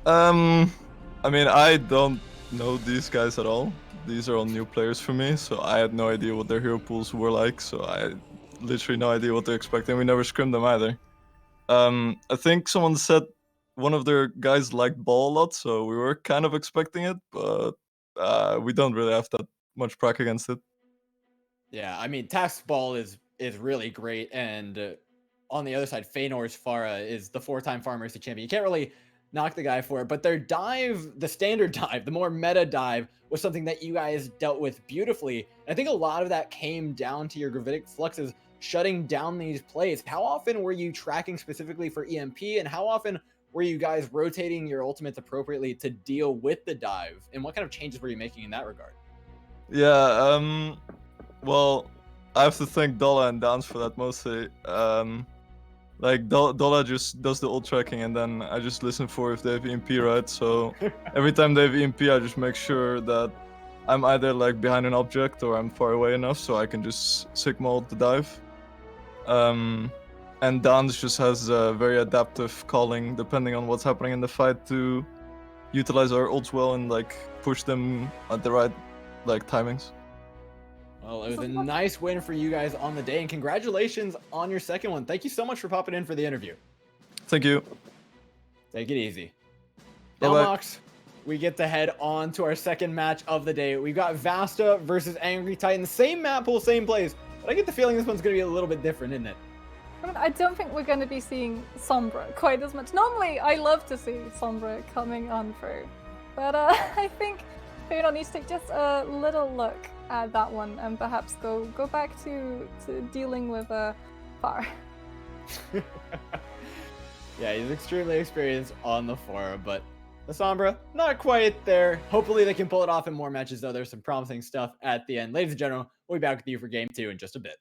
I mean, I don't know these guys at all. These are all new players for me, so I had no idea what their hero pools were like, so I literally no idea what they're expecting. We never scrimmed them either. I think someone said one of their guys liked ball a lot, so we were kind of expecting it, but we don't really have that much prac against it. Yeah, I mean, Task's ball is really great, and on the other side, Fëanor's Pharah is the 4-time Farm Mercy champion. You can't really knock the guy for it, but their dive, the standard dive, the more meta dive, was something that you guys dealt with beautifully. And I think a lot of that came down to your gravitic fluxes shutting down these plays. How often were you tracking specifically for EMP, and how often were you guys rotating your ultimates appropriately to deal with the dive? And what kind of changes were you making in that regard? Yeah, well, I have to thank Dolla and Dance for that mostly. Like Dolla just does the ult tracking, and then I just listen for if they have EMP, right? So every time they have EMP, I just make sure that I'm either like behind an object or I'm far away enough so I can just Sigma ult the dive. And Dance just has a very adaptive calling depending on what's happening in the fight to utilize our ults well and like push them at the right like timings. Well, it was a nice win for you guys on the day, and congratulations on your second one. Thank you so much for popping in for the interview. Thank you. Take it easy. Now, Bye-bye. Mox, we get to head on to our second match of the day. We've got Vasta versus Angry Titan. Same map pool, same plays, but I get the feeling this one's going to be a little bit different, isn't it? I mean, I don't think we're going to be seeing Sombra quite as much. Normally, I love to see Sombra coming on through, but I think Fëanor needs to take just a little look at that one and perhaps go back to dealing with Pharah. Yeah, he's extremely experienced on the Pharah, but the Sombra, not quite there. Hopefully they can pull it off in more matches, though. There's some promising stuff at the end. Ladies and gentlemen, we'll be back with you for Game 2 in just a bit.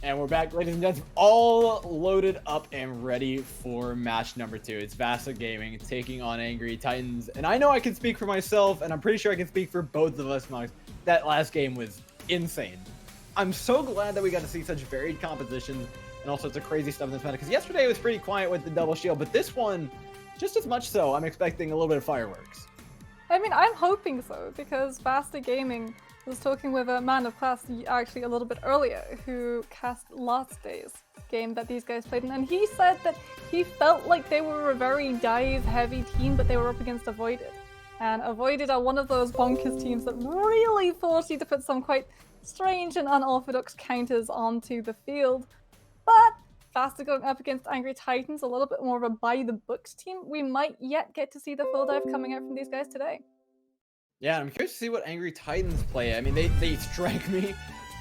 And we're back, ladies and gents, all loaded up and ready for match number 2. It's VASTA Gaming taking on Angry Titans. And I know I can speak for myself, and I'm pretty sure I can speak for both of us, Mox. That last game was insane. I'm so glad that we got to see such varied compositions and all sorts of crazy stuff in this meta, because yesterday was pretty quiet with the double shield, but this one, just as much so, I'm expecting a little bit of fireworks. I mean, I'm hoping so, because VASTA Gaming was talking with a man of class actually a little bit earlier who cast last day's game that these guys played in, and he said that he felt like they were a very dive-heavy team, but they were up against Avoided. And Avoided are one of those bonkers teams that really force you to put some quite strange and unorthodox counters onto the field. But VASTA going up against Angry Titans, a little bit more of a by-the-books team, we might yet get to see the full dive coming out from these guys today. Yeah, I'm curious to see what Angry Titans play. I mean, they strike me,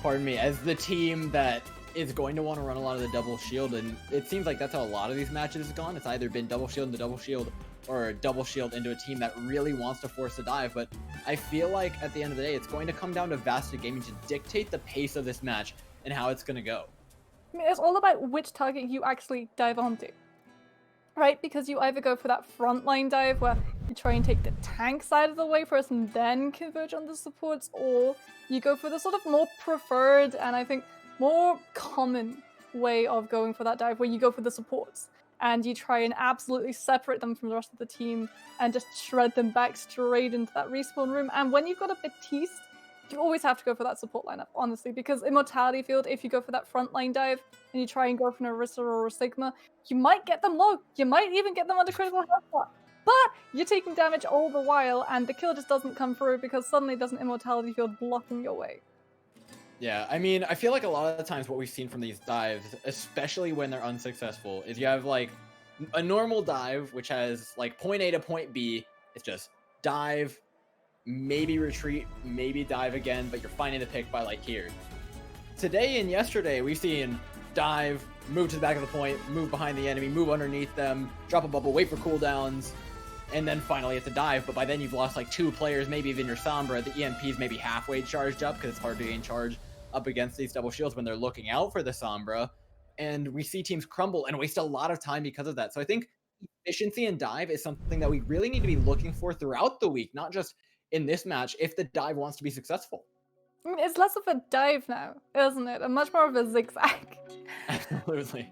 pardon me, as the team that is going to want to run a lot of the double shield, and it seems like that's how a lot of these matches have gone. It's either been double shield into double shield, or double shield into a team that really wants to force a dive, but I feel like at the end of the day, it's going to come down to VASTA Gaming to dictate the pace of this match and how it's going to go. I mean, it's all about which target you actually dive onto. Right, because you either go for that frontline dive where you try and take the tank side of the way first and then converge on the supports, or you go for the sort of more preferred and I think more common way of going for that dive where you go for the supports and you try and absolutely separate them from the rest of the team and just shred them back straight into that respawn room. And when you've got a Baptiste, you always have to go for that support lineup, honestly, because Immortality Field, if you go for that frontline dive and you try and go for an Orisa or a Sigma, you might get them low. You might even get them under critical health bar. But you're taking damage all the while, and the kill just doesn't come through because suddenly there's an Immortality Field blocking your way. Yeah, I mean, I feel like a lot of the times what we've seen from these dives, especially when they're unsuccessful, is you have like a normal dive, which has like point A to point B. It's just dive, maybe retreat, maybe dive again, but you're finding the pick by like here. Today and yesterday, we've seen dive, move to the back of the point, move behind the enemy, move underneath them, drop a bubble, wait for cooldowns, and then finally it's a dive. But by then you've lost like 2 players, maybe even your Sombra. The EMP's maybe halfway charged up because it's hard to gain charge up against these double shields when they're looking out for the Sombra. And we see teams crumble and waste a lot of time because of that. So I think efficiency in dive is something that we really need to be looking for throughout the week, not just in this match, if the dive wants to be successful. I mean, it's less of a dive now, isn't it? And much more of a zigzag. Absolutely.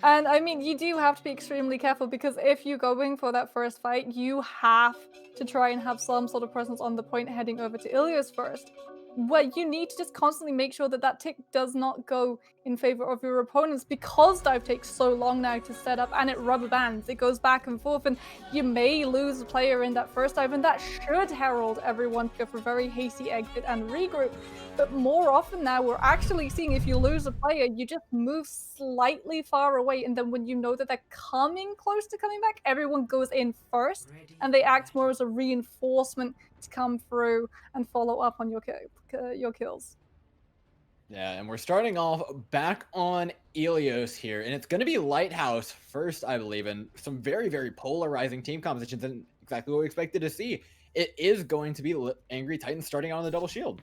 And I mean, you do have to be extremely careful because if you're going for that first fight, you have to try and have some sort of presence on the point heading over to Ilios first. Where you need to just constantly make sure that that tick does not go in favor of your opponents because dive takes so long now to set up and it rubber bands. It goes back and forth and you may lose a player in that first dive and that should herald everyone to go for a very hasty exit and regroup. But more often now we're actually seeing if you lose a player, you just move slightly far away and then when you know that they're coming close to coming back, everyone goes in first and they act more as a reinforcement to come through and follow up on your kills. Yeah, and we're starting off back on Ilios here, and it's going to be Lighthouse first, I believe, and some very, very polarizing team compositions, and exactly what we expected to see. It is going to be Angry Titans starting out on the double shield.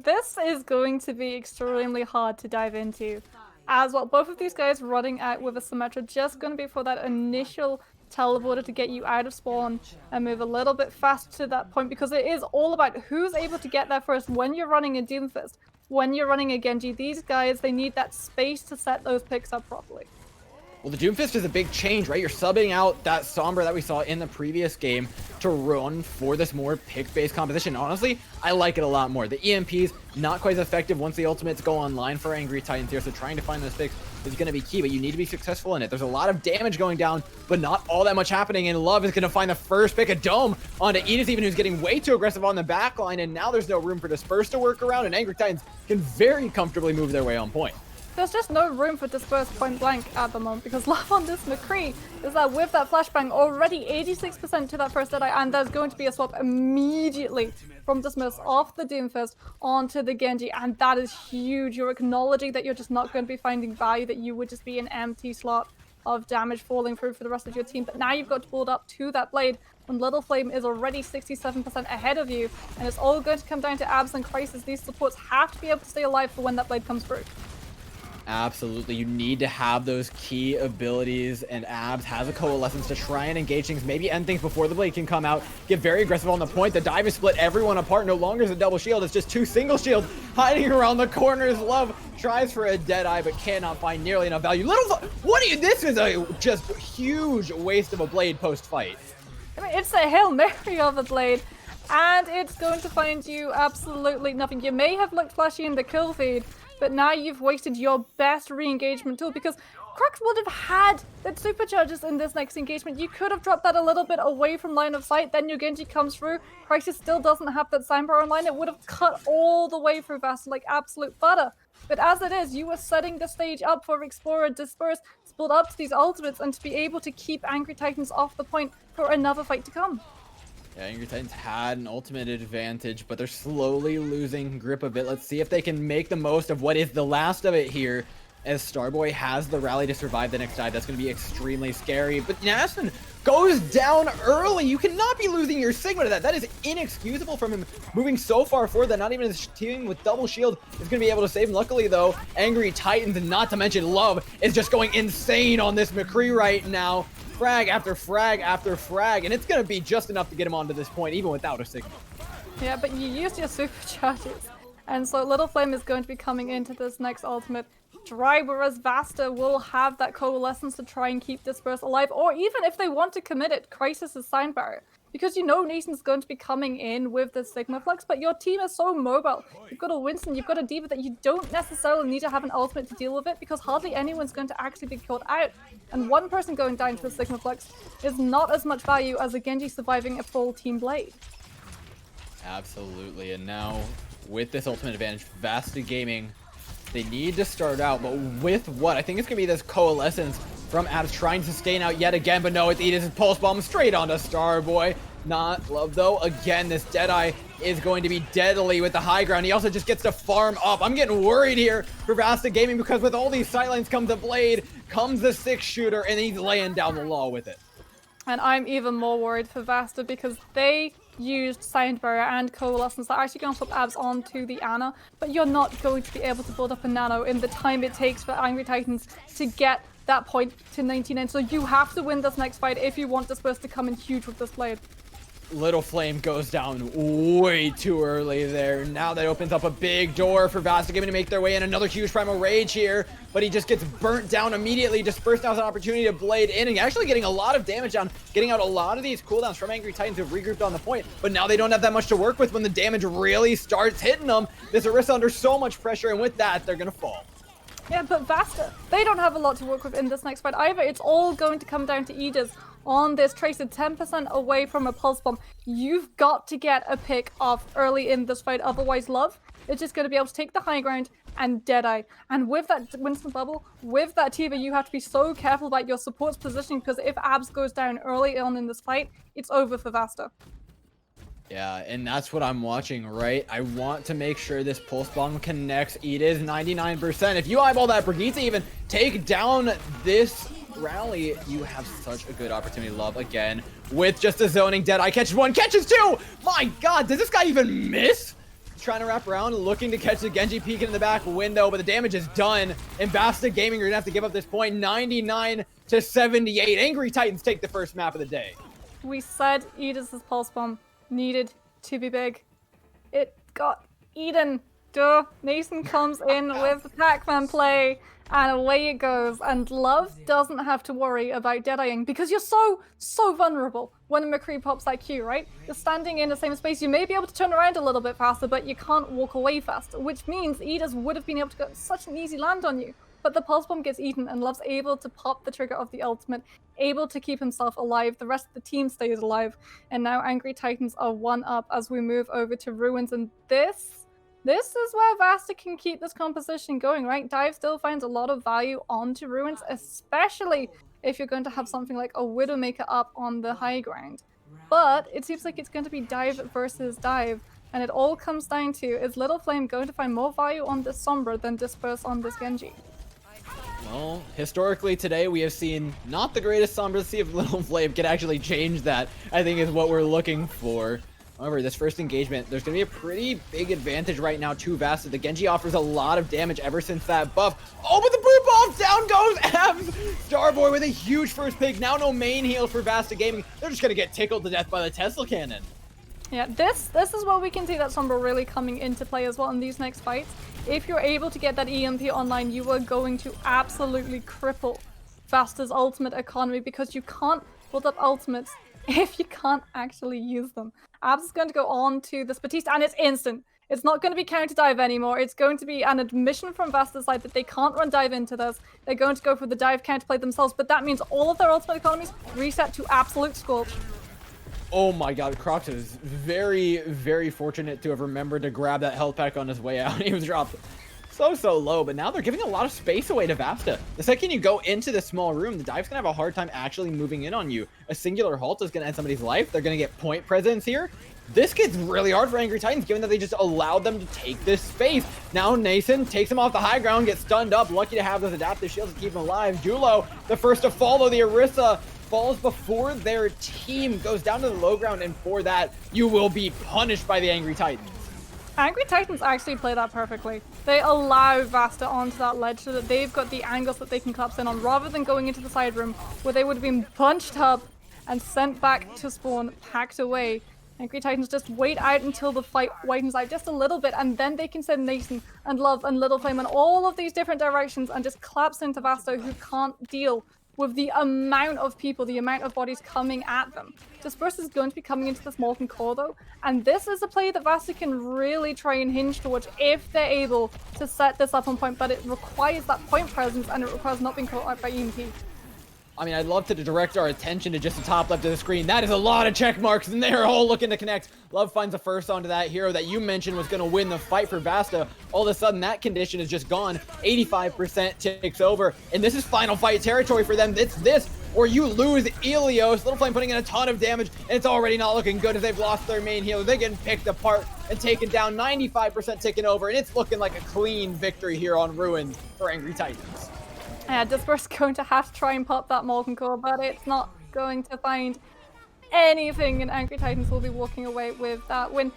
This is going to be extremely hard to dive into, as well. Both of these guys running out with a Symmetra just going to be for that initial teleporter to get you out of spawn and move a little bit faster to that point because it is all about who's able to get there first when you're running a Doomfist. When you're running a Genji, these guys, they need that space to set those picks up properly. Well, the Doomfist is a big change, right? You're subbing out that Sombra that we saw in the previous game to run for this more pick-based composition. Honestly, I like it a lot more. The EMP's not quite as effective once the ultimates go online for Angry Titans here, so trying to find those picks is going to be key, but you need to be successful in it. There's a lot of damage going down, but not all that much happening, and Love is going to find the first pick, a Dome onto Edis, even who's getting way too aggressive on the back line, and now there's no room for Disperse to work around, and Angry Titans can very comfortably move their way on point. There's just no room for Disperse point blank at the moment because Love on this McCree is that with that flashbang already 86% to that first Deadeye, and there's going to be a swap immediately from Dismiss off the Doomfist onto the Genji, and that is huge. You're acknowledging that you're just not going to be finding value, that you would just be an empty slot of damage falling through for the rest of your team, but now you've got to build up to that blade when Little Flame is already 67% ahead of you, and it's all going to come down to Abs and Crisis. These supports have to be able to stay alive for when that blade comes through. Absolutely, you need to have those key abilities, and Abs has a coalescence to try and engage things, maybe end things before the blade can come out, get very aggressive on the point. The dive is split everyone apart, no longer is a double shield, it's just 2 single shields hiding around the corners. Love tries for a dead eye, but cannot find nearly enough value. What are you, this is a just huge waste of a blade post-fight. I mean, it's a Hail Mary of a blade, and it's going to find you absolutely nothing. You may have looked flashy in the kill feed, but now you've wasted your best re-engagement tool, because Crux would have had the supercharges in this next engagement. You could have dropped that a little bit away from line of sight, then your Genji comes through. Crisis still doesn't have that Soundbar online. It would have cut all the way through VASTA like absolute butter. But as it is, you were setting the stage up for Explorer, Disperse, split up to these ultimates, and to be able to keep Angry Titans off the point for another fight to come. Yeah, Angry Titans had an ultimate advantage, but they're slowly losing grip of it. Let's see if they can make the most of what is the last of it here, as Starboy has the rally to survive the next dive. That's going to be extremely scary, but Nastin goes down early. You cannot be losing your Sigma to that. That is inexcusable from him, moving so far forward that not even his team with double shield is going to be able to save him. Luckily, though, Angry Titans, and not to mention Love, is just going insane on this McCree right now. Frag after frag after frag, and it's going to be just enough to get him onto this point, even without a Sigma. Yeah, but you used your supercharges, and so Little Flame is going to be coming into this next ultimate dry, whereas VASTA will have that coalescence to try and keep Disperse alive, or even if they want to commit it, Crisis is Sign Barrier. Because you know Nason's going to be coming in with the Sigma Flux, but your team is so mobile. You've got a Winston, you've got a Diva that you don't necessarily need to have an ultimate to deal with it, because hardly anyone's going to actually be caught out. And one person going down to the Sigma Flux is not as much value as a Genji surviving a full team blade. Absolutely, and now with this ultimate advantage, VASTA Gaming, they need to start out, but with what? I think it's going to be this coalescence from Abs trying to sustain out yet again, but no, it's Edith's Pulse Bomb straight onto Starboy. Not Love, though. Again, this Deadeye is going to be deadly with the high ground. He also just gets to farm up. I'm getting worried here for VASTA Gaming, because with all these sightlines comes the Blade, comes the 6-shooter, and he's laying down the law with it. And I'm even more worried for VASTA, because they used Sound Barrier and Coalescence. They're actually going to put Abs onto the Ana, but you're not going to be able to build up a Nano in the time it takes for Angry Titans to get that point to 99. So you have to win this next fight if you want Disperse to come in huge with this blade. Little Flame goes down way too early there. Now that opens up a big door for VASTA Gaming to make their way in. Another huge Primal Rage here, but he just gets burnt down immediately. Disperse now has an opportunity to blade in, and actually getting a lot of damage down, getting out a lot of these cooldowns from Angry Titans who have regrouped on the point. But now they don't have that much to work with when the damage really starts hitting them. This Orisa under so much pressure, and with that, they're going to fall. Yeah, but VASTA, they don't have a lot to work with in this next fight either. It's all going to come down to Edith on this Tracer, 10% away from a Pulse Bomb. You've got to get a pick off early in this fight, otherwise Love is just going to be able to take the high ground and Deadeye. And with that Winston Bubble, with that Tiva, you have to be so careful about your support's positioning, because if Abs goes down early on in this fight, it's over for VASTA. Yeah, and that's what I'm watching, right? I want to make sure this Pulse Bomb connects. Edith, 99%. If you eyeball that, Brigitte even take down this rally, you have such a good opportunity. Love again with just a zoning. Deadeye catches one, catches two. My God, does this guy even miss? He's trying to wrap around, looking to catch the Genji peeking in the back window, but the damage is done. And VASTA Gaming are gonna have to give up this point, 99-78. Angry Titans take the first map of the day. We said Edith's Pulse Bomb needed to be big. It got eaten. Duh. Nason comes in with the Pac-Man play, and away it goes. And Love doesn't have to worry about deadying, because you're so vulnerable when a McCree pops that Q, right? You're standing in the same space. You may be able to turn around a little bit faster, but you can't walk away faster, which means Edith would have been able to get such an easy land on you. But the Pulse Bomb gets eaten, and Love's able to pop the trigger of the ultimate, able to keep himself alive. The rest of the team stays alive, and now Angry Titans are 1-up as we move over to Ruins. And this is where VASTA can keep this composition going, right? Dive still finds a lot of value onto Ruins, especially if you're going to have something like a Widowmaker up on the high ground. But it seems like it's going to be Dive versus Dive, and it all comes down to, is Little Flame going to find more value on this Sombra than Disperse on this Genji? Well, historically today we have seen not the greatest Sombra. See if Little Flame can actually change that, I think is what we're looking for. However, this first engagement, there's going to be a pretty big advantage right now to VASTA. The Genji offers a lot of damage ever since that buff. Oh, but the brute buff! Down goes Abs! Starboy with a huge first pick. Now no main heal for VASTA Gaming. They're just going to get tickled to death by the Tesla cannon. Yeah, this is where we can see that Sombra really coming into play as well in these next fights. If you're able to get that EMP online, you are going to absolutely cripple VASTA's ultimate economy because you can't build up ultimates if you can't actually use them. Abs is going to go on to this Batista, and it's instant. It's not going to be counter dive anymore. It's going to be an admission from VASTA's side that they can't run dive into this. They're going to go for the dive counterplay themselves, but that means all of their ultimate economies reset to absolute scorch. Oh my god, Crocs is very, very fortunate to have remembered to grab that health pack on his way out. He was dropped so low, but now they're giving a lot of space away to VASTA. The second you go into this small room, the dive's gonna have a hard time actually moving in on you. A singular halt is gonna end somebody's life. They're gonna get point presence here. This gets really hard for Angry Titans, given that they just allowed them to take this space. Now Nason takes him off the high ground, gets stunned up. Lucky to have those adaptive shields to keep him alive. Julo, the first to follow the Orisa, falls before their team goes down to the low ground, and for that, you will be punished by the Angry Titans. Angry Titans actually play that perfectly. They allow VASTA onto that ledge so that they've got the angles that they can collapse in on, rather than going into the side room where they would have been bunched up and sent back to spawn, packed away. Angry Titans just wait out until the fight widens out just a little bit, and then they can send Nathan and Love and Little Flame in all of these different directions and just collapse into VASTA, who can't deal with the amount of people, the amount of bodies coming at them. Disperse is going to be coming into this molten core though, and this is a play that VASTA can really try and hinge towards if they're able to set this up on point, but it requires that point presence and it requires not being caught out by EMP. I mean, I'd love to direct our attention to just the top left of the screen. That is a lot of check marks, and they're all looking to connect. Love finds the first onto that hero that you mentioned was going to win the fight for VASTA. All of a sudden, that condition is just gone. 85% takes over, and this is final fight territory for them. It's this, or you lose Ilios. Little Flame putting in a ton of damage, and it's already not looking good as they've lost their main healer. They're getting picked apart and taken down. 95% taken over, and it's looking like a clean victory here on Ruin for Angry Titans. Yeah, Disperse going to have to try and pop that molten core, but it's not going to find anything, and Angry Titans will be walking away with that win.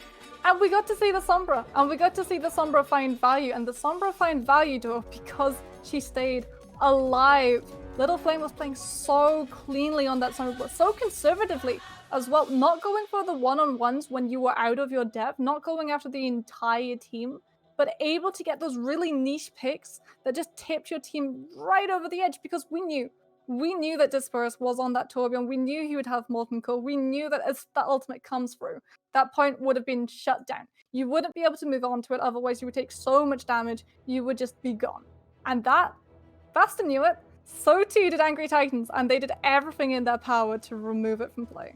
And we got to see the Sombra, and we got to see the Sombra find value, and the Sombra find value to her because she stayed alive. Little Flame was playing so cleanly on that Sombra, but so conservatively as well, not going for the one-on-ones when you were out of your depth, not going after the entire team, but able to get those really niche picks that just tipped your team right over the edge, because we knew that Disperse was on that Torbjorn. We knew he would have Molten Core. We knew that as that ultimate comes through, that point would have been shut down. You wouldn't be able to move on to it, otherwise you would take so much damage, you would just be gone. And that, VASTA knew it, so too did Angry Titans, and they did everything in their power to remove it from play.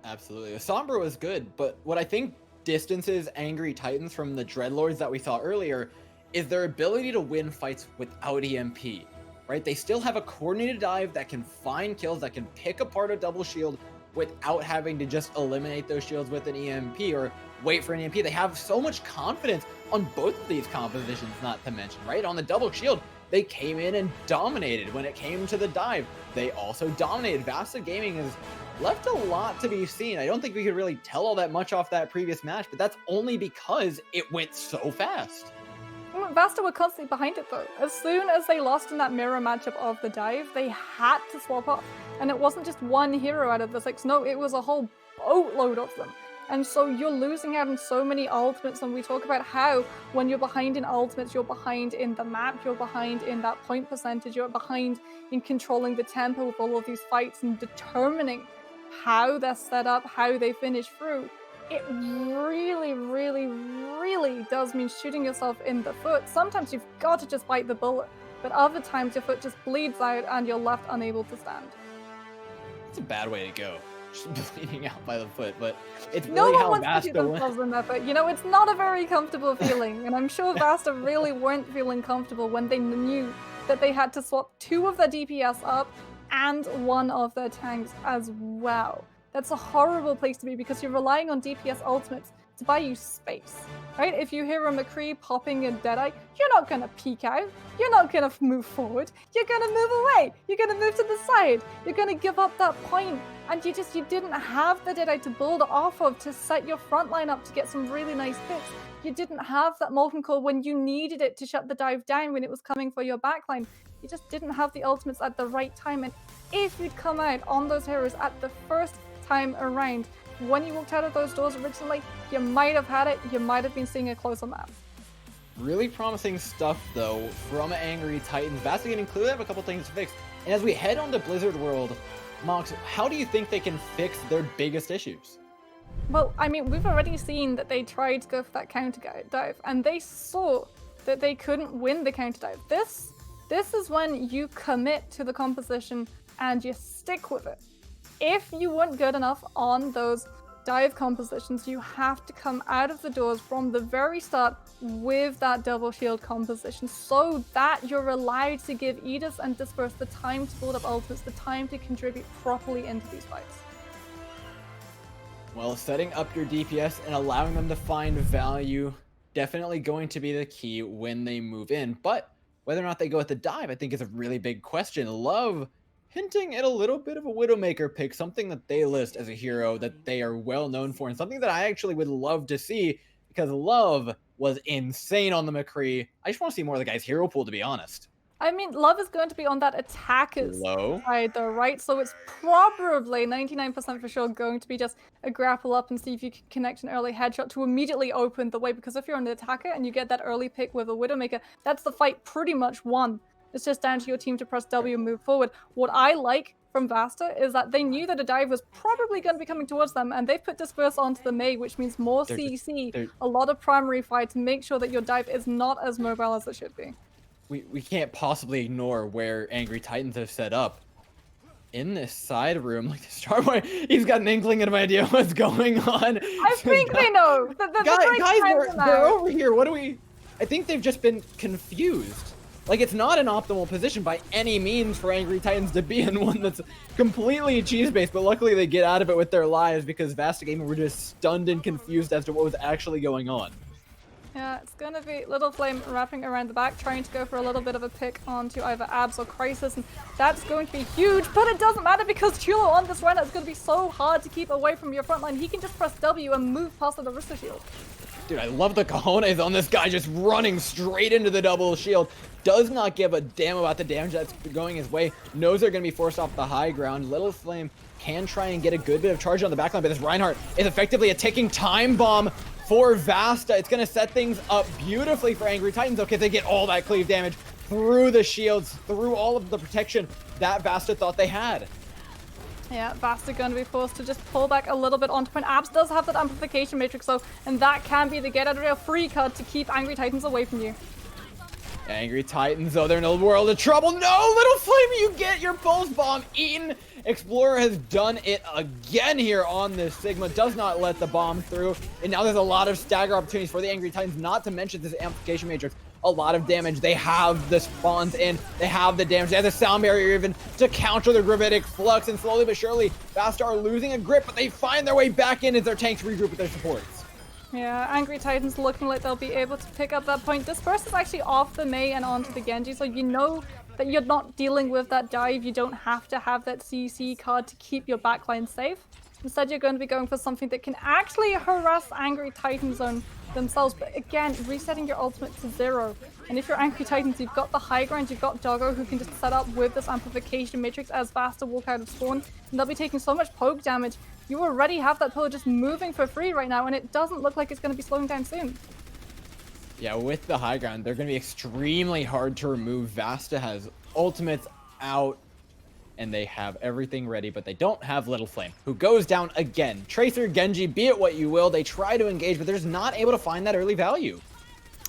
Absolutely. The Sombra was good, but what I think distances Angry Titans from the Dreadlords that we saw earlier is their ability to win fights without EMP, right? They still have a coordinated dive that can find kills, that can pick apart a double shield without having to just eliminate those shields with an EMP or wait for an EMP. They have so much confidence on both of these compositions, not to mention, right? On the double shield, they came in and dominated. When it came to the dive, they also dominated. VASTA Gaming has left a lot to be seen. I don't think we could really tell all that much off that previous match, but that's only because it went so fast. VASTA were constantly behind it though. As soon as they lost in that mirror matchup of the dive, they had to swap up. And it wasn't just one hero out of the 6, no, it was a whole boatload of them. And so you're losing out on so many ultimates, and we talk about how when you're behind in ultimates, you're behind in the map, you're behind in that point percentage, you're behind in controlling the tempo of all of these fights and determining how they're set up, how they finish through. It really, really, really does mean shooting yourself in the foot. Sometimes you've got to just bite the bullet, but other times your foot just bleeds out and you're left unable to stand. It's a bad way to go, just bleeding out by the foot, but it's really no one how wants to VASTA shoot themselves in their foot. You know, it's not a very comfortable feeling, and I'm sure VASTA really weren't feeling comfortable when they knew that they had to swap 2 of their DPS up and 1 of their tanks as well. That's a horrible place to be, because you're relying on DPS ultimates to buy you space, right? If you hear a McCree popping a Deadeye, you're not gonna peek out. You're not gonna move forward. You're gonna move away. You're gonna move to the side. You're gonna give up that point, and you didn't have the Deadeye to build off of to set your front line up to get some really nice picks. You didn't have that Molten Core when you needed it to shut the dive down when it was coming for your backline. You just didn't have the ultimates at the right time, and if you'd come out on those heroes at the first time around, when you walked out of those doors originally, you might have had it, you might have been seeing a closer map. Really promising stuff, though, from Angry Titans. VASTA getting clearly have a couple things to fix. And as we head on to Blizzard World, Mox, how do you think they can fix their biggest issues? Well, I mean, we've already seen that they tried to go for that counter dive, and they saw that they couldn't win the counter dive. This is when you commit to the composition and you stick with it. If you weren't good enough on those dive compositions, you have to come out of the doors from the very start with that double shield composition so that you're allowed to give Edis and Disperse the time to build up ultimates, the time to contribute properly into these fights. Well, setting up your DPS and allowing them to find value, definitely going to be the key when they move in. But whether or not they go at the dive, I think is a really big question. Love hinting at a little bit of a Widowmaker pick, something that they list as a hero that they are well known for, and something that I actually would love to see, because Love was insane on the McCree. I just want to see more of the guy's hero pool, to be honest. I mean, Love is going to be on that attacker's Low side though, right? So it's probably 99% for sure going to be just a grapple up and see if you can connect an early headshot to immediately open the way, because if you're an attacker and you get that early pick with a Widowmaker, that's the fight pretty much won. It's just down to your team to press W and move forward. What I like from VASTA is that they knew that a dive was probably going to be coming towards them, and they put Disperse onto the Mei, which means more CC, a lot of primary fire to make sure that your dive is not as mobile as it should be. We can't possibly ignore where Angry Titans have set up. In this side room, like the Starboy, he's got an inkling of an idea what's going on. I think they know. Guys, they're over here. What do we... I think they've just been confused. Like, it's not an optimal position by any means for Angry Titans to be in, one that's completely cheese-based, but luckily they get out of it with their lives because VASTA Gaming were just stunned and confused as to what was actually going on. Yeah, it's gonna be Little Flame wrapping around the back, trying to go for a little bit of a pick onto either Abs or Crisis, and that's going to be huge, but it doesn't matter because Chulo on this run is going to be so hard to keep away from your front line. He can just press W and move past the Arista shield. Dude, I love the cojones on this guy just running straight into the double shield. Does not give a damn about the damage that's going his way. Knows they're going to be forced off the high ground. Little Flame can try and get a good bit of charge on the backline, but this Reinhardt is effectively a ticking time bomb for VASTA. It's going to set things up beautifully for Angry Titans. Okay, they get all that cleave damage through the shields, through all of the protection that VASTA thought they had. Yeah, VASTA going to be forced to just pull back a little bit onto point. Abs does have that amplification matrix though, and that can be the get out of jail free card to keep Angry Titans away from you. Angry Titans, though, they're in a world of trouble. No, Little Flame, you get your pulse bomb eaten. Explorer has done it again here on this Sigma. Does not let the bomb through. And now there's a lot of stagger opportunities for the Angry Titans, not to mention this amplification matrix. A lot of damage. They have the spawns in. They have the damage. They have the sound barrier even to counter the gravitic flux. And slowly but surely, VASTA are losing a grip, but they find their way back in as their tanks regroup with their supports. Yeah, Angry Titans looking like they'll be able to pick up that point. Disperse is actually off the Mei and onto the Genji, so you know that you're not dealing with that dive. You don't have to have that CC card to keep your backline safe. Instead, you're going to be going for something that can actually harass Angry Titans on themselves. But again, resetting your ultimate to 0. And if you're Angry Titans, you've got the high ground, you've got Doggo who can just set up with this amplification matrix as VASTA walk out of spawn. And they'll be taking so much poke damage. You already have that pillar just moving for free right now, and it doesn't look like it's going to be slowing down soon. Yeah, with the high ground, they're going to be extremely hard to remove. VASTA has ultimates out, and they have everything ready, but they don't have Little Flame, who goes down again. Tracer, Genji, be it what you will, they try to engage, but they're just not able to find that early value.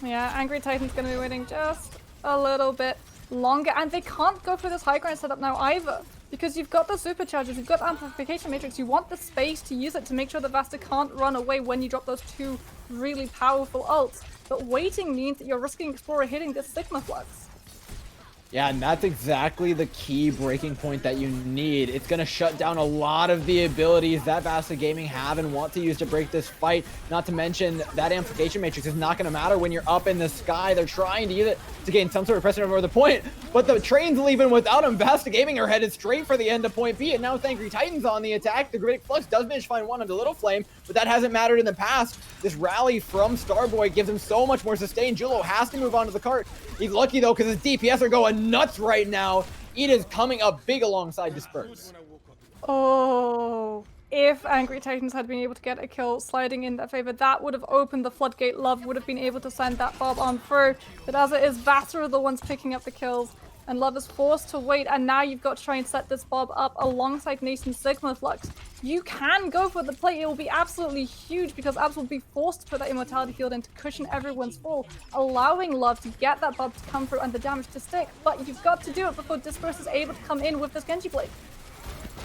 Yeah, Angry Titan's going to be waiting just a little bit longer, and they can't go for this high ground setup now either. Because you've got the superchargers, you've got the amplification matrix, you want the space to use it to make sure that VASTA can't run away when you drop those two really powerful ults. But waiting means that you're risking Explorer hitting this Sigma Flux. Yeah, and that's exactly the key breaking point that you need. It's going to shut down a lot of the abilities that VASTA Gaming have and want to use to break this fight. Not to mention that amplification matrix is not going to matter when you're up in the sky. They're trying to use it to gain some sort of precedent over the point, but the train's leaving without him. VASTA Gaming are headed straight for the end of point B, and now with Angry Titans on the attack, the Gravitic Flux does manage to find one onto Little Flame, but that hasn't mattered in the past. This rally from Starboy gives him so much more sustain. Julo has to move on to the cart. He's lucky though, because his DPS are going nuts right now. Ida's coming up big alongside Disperse. Oh, if Angry Titans had been able to get a kill sliding in their favor, that would have opened the floodgate. Love would have been able to send that Bob on through. But as it is, VASTA are the ones picking up the kills, and Love is forced to wait, and now you've got to try and set this Bob up alongside Nason's Sigma Flux. You can go for the play. It will be absolutely huge because Abs will be forced to put that Immortality Field in to cushion everyone's fall, allowing Love to get that Bob to come through and the damage to stick. But you've got to do it before Disperse is able to come in with this Genji Blade.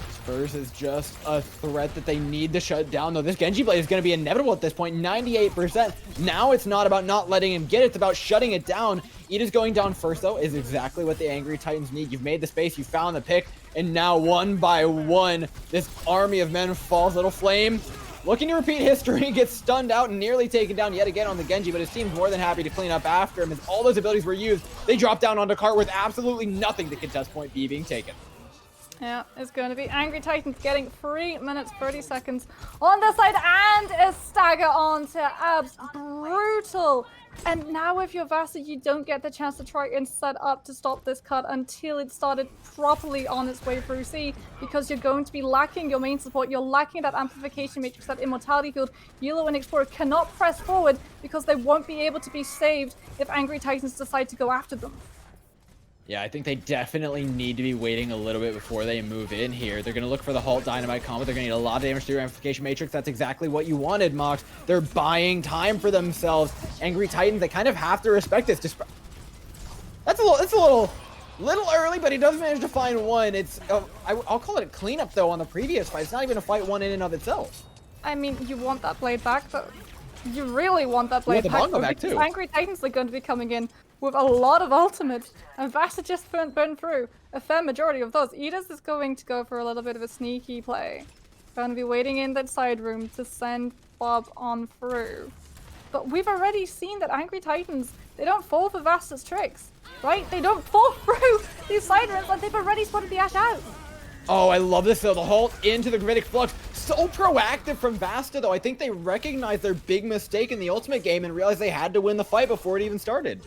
Disperse is just a threat that they need to shut down, though. This Genji Blade is going to be inevitable at this point, 98%. Now it's not about not letting him get it, it's about shutting it down. Ida's going down first, though, is exactly what the Angry Titans need. You've made the space, you found the pick, and now one by one, this army of men falls. Little Flame looking to repeat history, gets stunned out and nearly taken down yet again on the Genji, but his team's more than happy to clean up after him as all those abilities were used. They drop down onto cart with absolutely nothing to contest point B being taken. Yeah, it's going to be Angry Titans getting 3 minutes 30 seconds on the side and a stagger onto Abs. Brutal. And now if you're VASTA, you don't get the chance to try and set up to stop this cut until it started properly on its way through C, because you're going to be lacking your main support. You're lacking that amplification matrix, that immortality field. Yulou and Explorer cannot press forward because they won't be able to be saved if Angry Titans decide to go after them. Yeah, I think they definitely need to be waiting a little bit before they move in here. They're going to look for the Halt Dynamite combo. They're going to need a lot of damage through Amplification Matrix. That's exactly what you wanted, Mox. They're buying time for themselves. Angry Titans, they kind of have to respect this. Just it's a little early, but he does manage to find one. It's I'll call it a cleanup, though, on the previous fight. It's not even a fight one in and of itself. I mean, you want that blade back, though. You really want that blade back, though, because Angry Titans are going to be coming in with a lot of ultimates, and VASTA just burned through a fair majority of those. Edis is going to go for a little bit of a sneaky play. Going to be waiting in that side room to send Bob on through. But we've already seen that Angry Titans, they don't fall for VASTA's tricks, right? They don't fall through these side rooms, and they've already spotted the Ashe out. Oh, I love this though. The Halt into the Gravitic Flux. So proactive from VASTA, though. I think they recognized their big mistake in the ultimate game and realized they had to win the fight before it even started.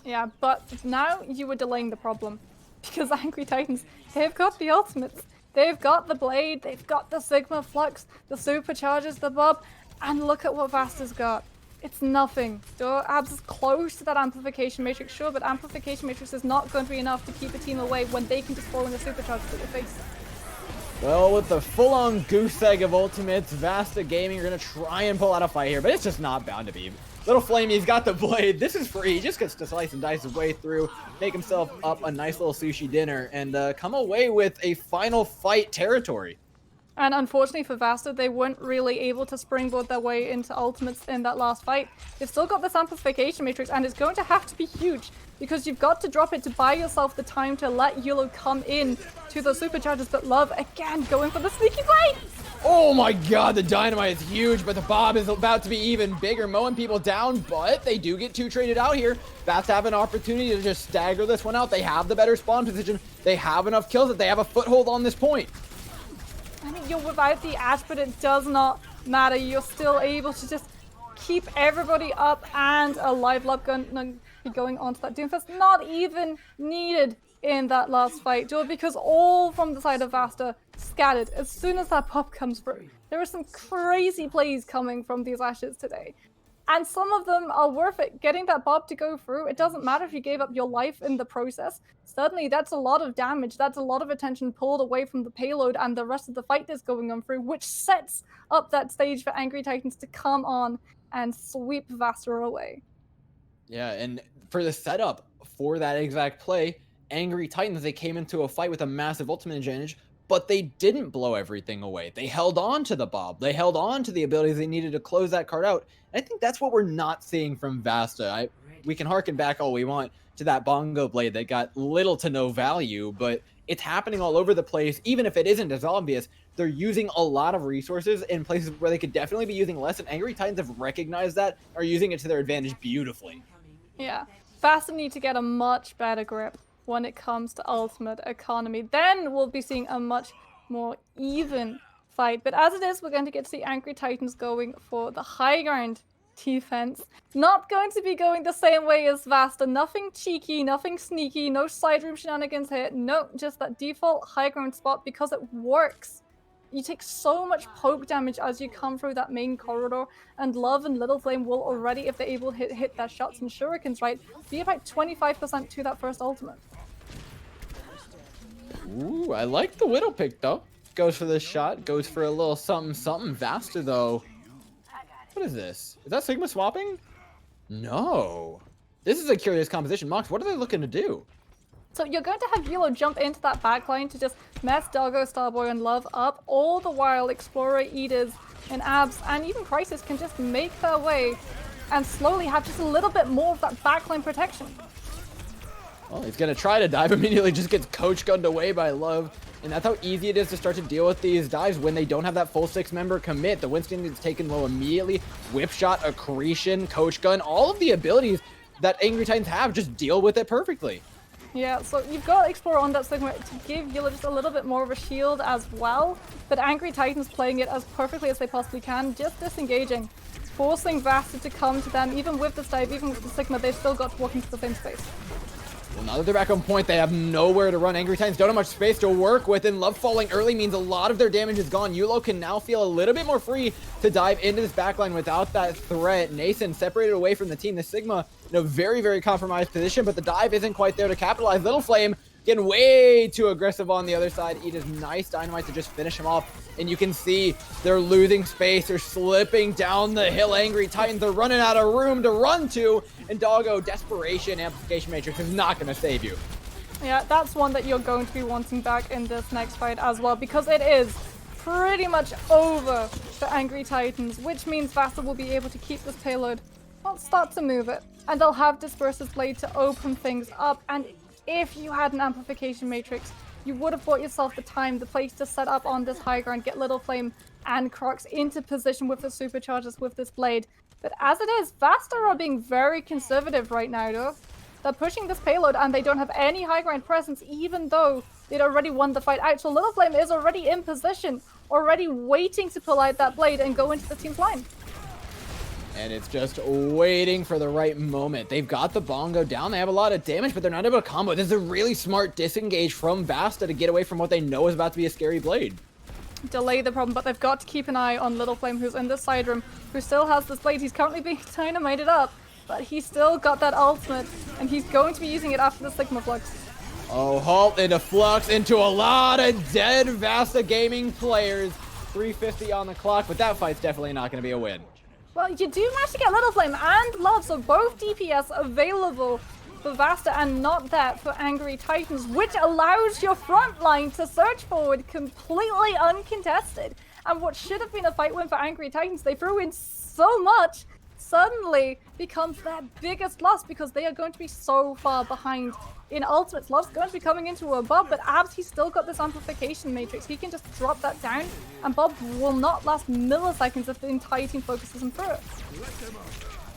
Yeah, but now you were delaying the problem, because Angry Titans, they've got the ultimates, they've got the blade, they've got the Sigma Flux, the supercharges, the Bob, and look at what VASTA's got. It's nothing. Abs is close to that amplification matrix, sure, but amplification matrix is not going to be enough to keep a team away when they can just throw in the supercharges at your face. Well, with the full-on goose egg of ultimates, VASTA Gaming are going to try and pull out a fight here, but it's just not bound to be. Little Flamey, he's got the blade. This is free. He just gets to slice and dice his way through, make himself up a nice little sushi dinner, and come away with a final fight territory. And unfortunately for VASTA, they weren't really able to springboard their way into ultimates in that last fight. They've still got this amplification matrix, and it's going to have to be huge, because you've got to drop it to buy yourself the time to let Yulou come in to the superchargers. But Love, again, going for the sneaky play! Oh my god, the dynamite is huge, but the Bob is about to be even bigger, mowing people down, but they do get two traded out here. VASTA have an opportunity to just stagger this one out. They have the better spawn position. They have enough kills that they have a foothold on this point. I mean, you're without the Ashe, but it does not matter. You're still able to just keep everybody up, and a live Love gun be going onto that Doomfist. Not even needed in that last fight, because all from the side of VASTA scattered as soon as that pop comes through. There are some crazy plays coming from these Ashes today, and some of them are worth it. Getting that Bob to go through, it doesn't matter if you gave up your life in the process. Suddenly, that's a lot of damage. That's a lot of attention pulled away from the payload and the rest of the fight that's going on through, which sets up that stage for Angry Titans to come on and sweep VASTA away. Yeah, and for the setup for that exact play, Angry Titans, they came into a fight with a massive ultimate advantage, but they didn't blow everything away. They held on to the Bob. They held on to the abilities they needed to close that card out. And I think that's what we're not seeing from VASTA. we can harken back all we want to that bongo blade that got little to no value, but it's happening all over the place. Even if it isn't as obvious, they're using a lot of resources in places where they could definitely be using less, and Angry Titans have recognized that, are using it to their advantage beautifully. Yeah, VASTA need to get a much better grip when it comes to ultimate economy. Then we'll be seeing a much more even fight. But as it is, we're going to get to see Angry Titans going for the high ground defense. Not going to be going the same way as VASTA. Nothing cheeky, nothing sneaky, no side room shenanigans here. No, just that default high ground spot because it works. You take so much poke damage as you come through that main corridor, and Love and Little Flame will already, if they're able to hit their shots and shurikens right, be about 25% to that first ultimate. Ooh, I like the Widow pick though. Goes for the shot, goes for a little something something. VASTA though. What is this? Is that Sigma swapping? No. This is a curious composition. Mox, what are they looking to do? So you're going to have Yellow jump into that backline to just mess Doggo, Starboy, and Love up, all the while Explorer, Eaters, and Abs, and even Crisis can just make their way and slowly have just a little bit more of that backline protection. Well, he's going to try to dive, immediately just gets coach gunned away by Love. And that's how easy it is to start to deal with these dives when they don't have that full 6-member commit. The Winston is taken low immediately. Whip shot, accretion, coach gun, all of the abilities that Angry Titans have just deal with it perfectly. Yeah, so you've got Explorer on that Sigma to give Yellow just a little bit more of a shield as well. But Angry Titans playing it as perfectly as they possibly can, just disengaging, forcing VASTA to come to them. Even with this dive, even with the Sigma, they've still got to walk into the same space. Well, now that they're back on point, they have nowhere to run. Angry Titans don't have much space to work with, and Love falling early means a lot of their damage is gone. Yulo can now feel a little bit more free to dive into this backline without that threat. Nason separated away from the team. The Sigma in a very, very compromised position, but the dive isn't quite there to capitalize. Little Flame getting way too aggressive on the other side. Eat is nice dynamite to just finish him off. And you can see they're losing space. They're slipping down the hill. Angry Titans are running out of room to run to. And Doggo, Desperation, Amplification Matrix is not going to save you. Yeah, that's one that you're going to be wanting back in this next fight as well, because it is pretty much over for Angry Titans, which means VASTA will be able to keep this payload. Well, start to move it. And they'll have Disperser's Blade to open things up. And if you had an Amplification Matrix, you would have bought yourself the time, the place to set up on this high ground, get Little Flame and Crocs into position with the superchargers with this blade. But as it is, VASTA are being very conservative right now, though. They're pushing this payload and they don't have any high ground presence, even though they'd already won the fight out. So Little Flame is already in position, already waiting to pull out that blade and go into the team's line. And it's just waiting for the right moment. They've got the bongo down. They have a lot of damage, but they're not able to combo. This is a really smart disengage from VASTA to get away from what they know is about to be a scary blade. Delay the problem, but they've got to keep an eye on Little Flame, who's in the side room, who still has this blade. He's currently being dynamited up, but he's still got that ultimate, and he's going to be using it after the Sigma Flux. Oh, halt into Flux, into a lot of dead VASTA Gaming players. 350 on the clock, but that fight's definitely not going to be a win. Well, you do manage to get Little Flame and Love, so both DPS available for VASTA and not that for Angry Titans, which allows your front line to surge forward completely uncontested. And what should have been a fight win for Angry Titans, they threw in so much, suddenly becomes their biggest loss because they are going to be so far behind in ultimates. Love's going to be coming into a Bob, but Abs, he's still got this amplification matrix. He can just drop that down, and Bob will not last milliseconds if the entire team focuses him through it.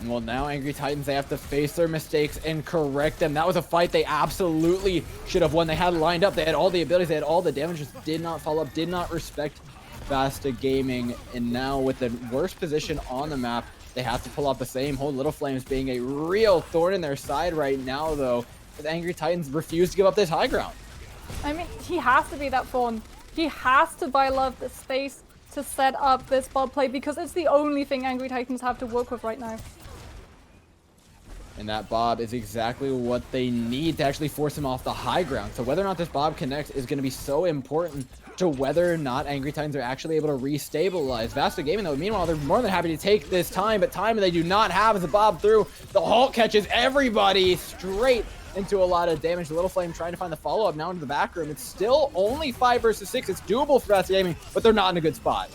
Well, now Angry Titans, they have to face their mistakes and correct them. That was a fight they absolutely should have won. They had lined up. They had all the abilities. They had all the damage. Just did not follow up, did not respect VASTA Gaming. And now with the worst position on the map, they have to pull off the same. Whole Little Flames being a real thorn in their side right now, though. The Angry Titans refuse to give up this high ground. I mean, he has to be that fawn. He has to buy Love the space to set up this Bob play because it's the only thing Angry Titans have to work with right now. And that Bob is exactly what they need to actually force him off the high ground. So whether or not this Bob connects is going to be so important to whether or not Angry Titans are actually able to restabilize. VASTA Gaming, though, meanwhile, they're more than happy to take this time, but time they do not have as the Bob through. The Halt catches everybody straight into a lot of damage. Little Flame trying to find the follow-up now into the back room. It's still only 5 versus 6. It's doable for VASTA Gaming, but they're not in a good spot.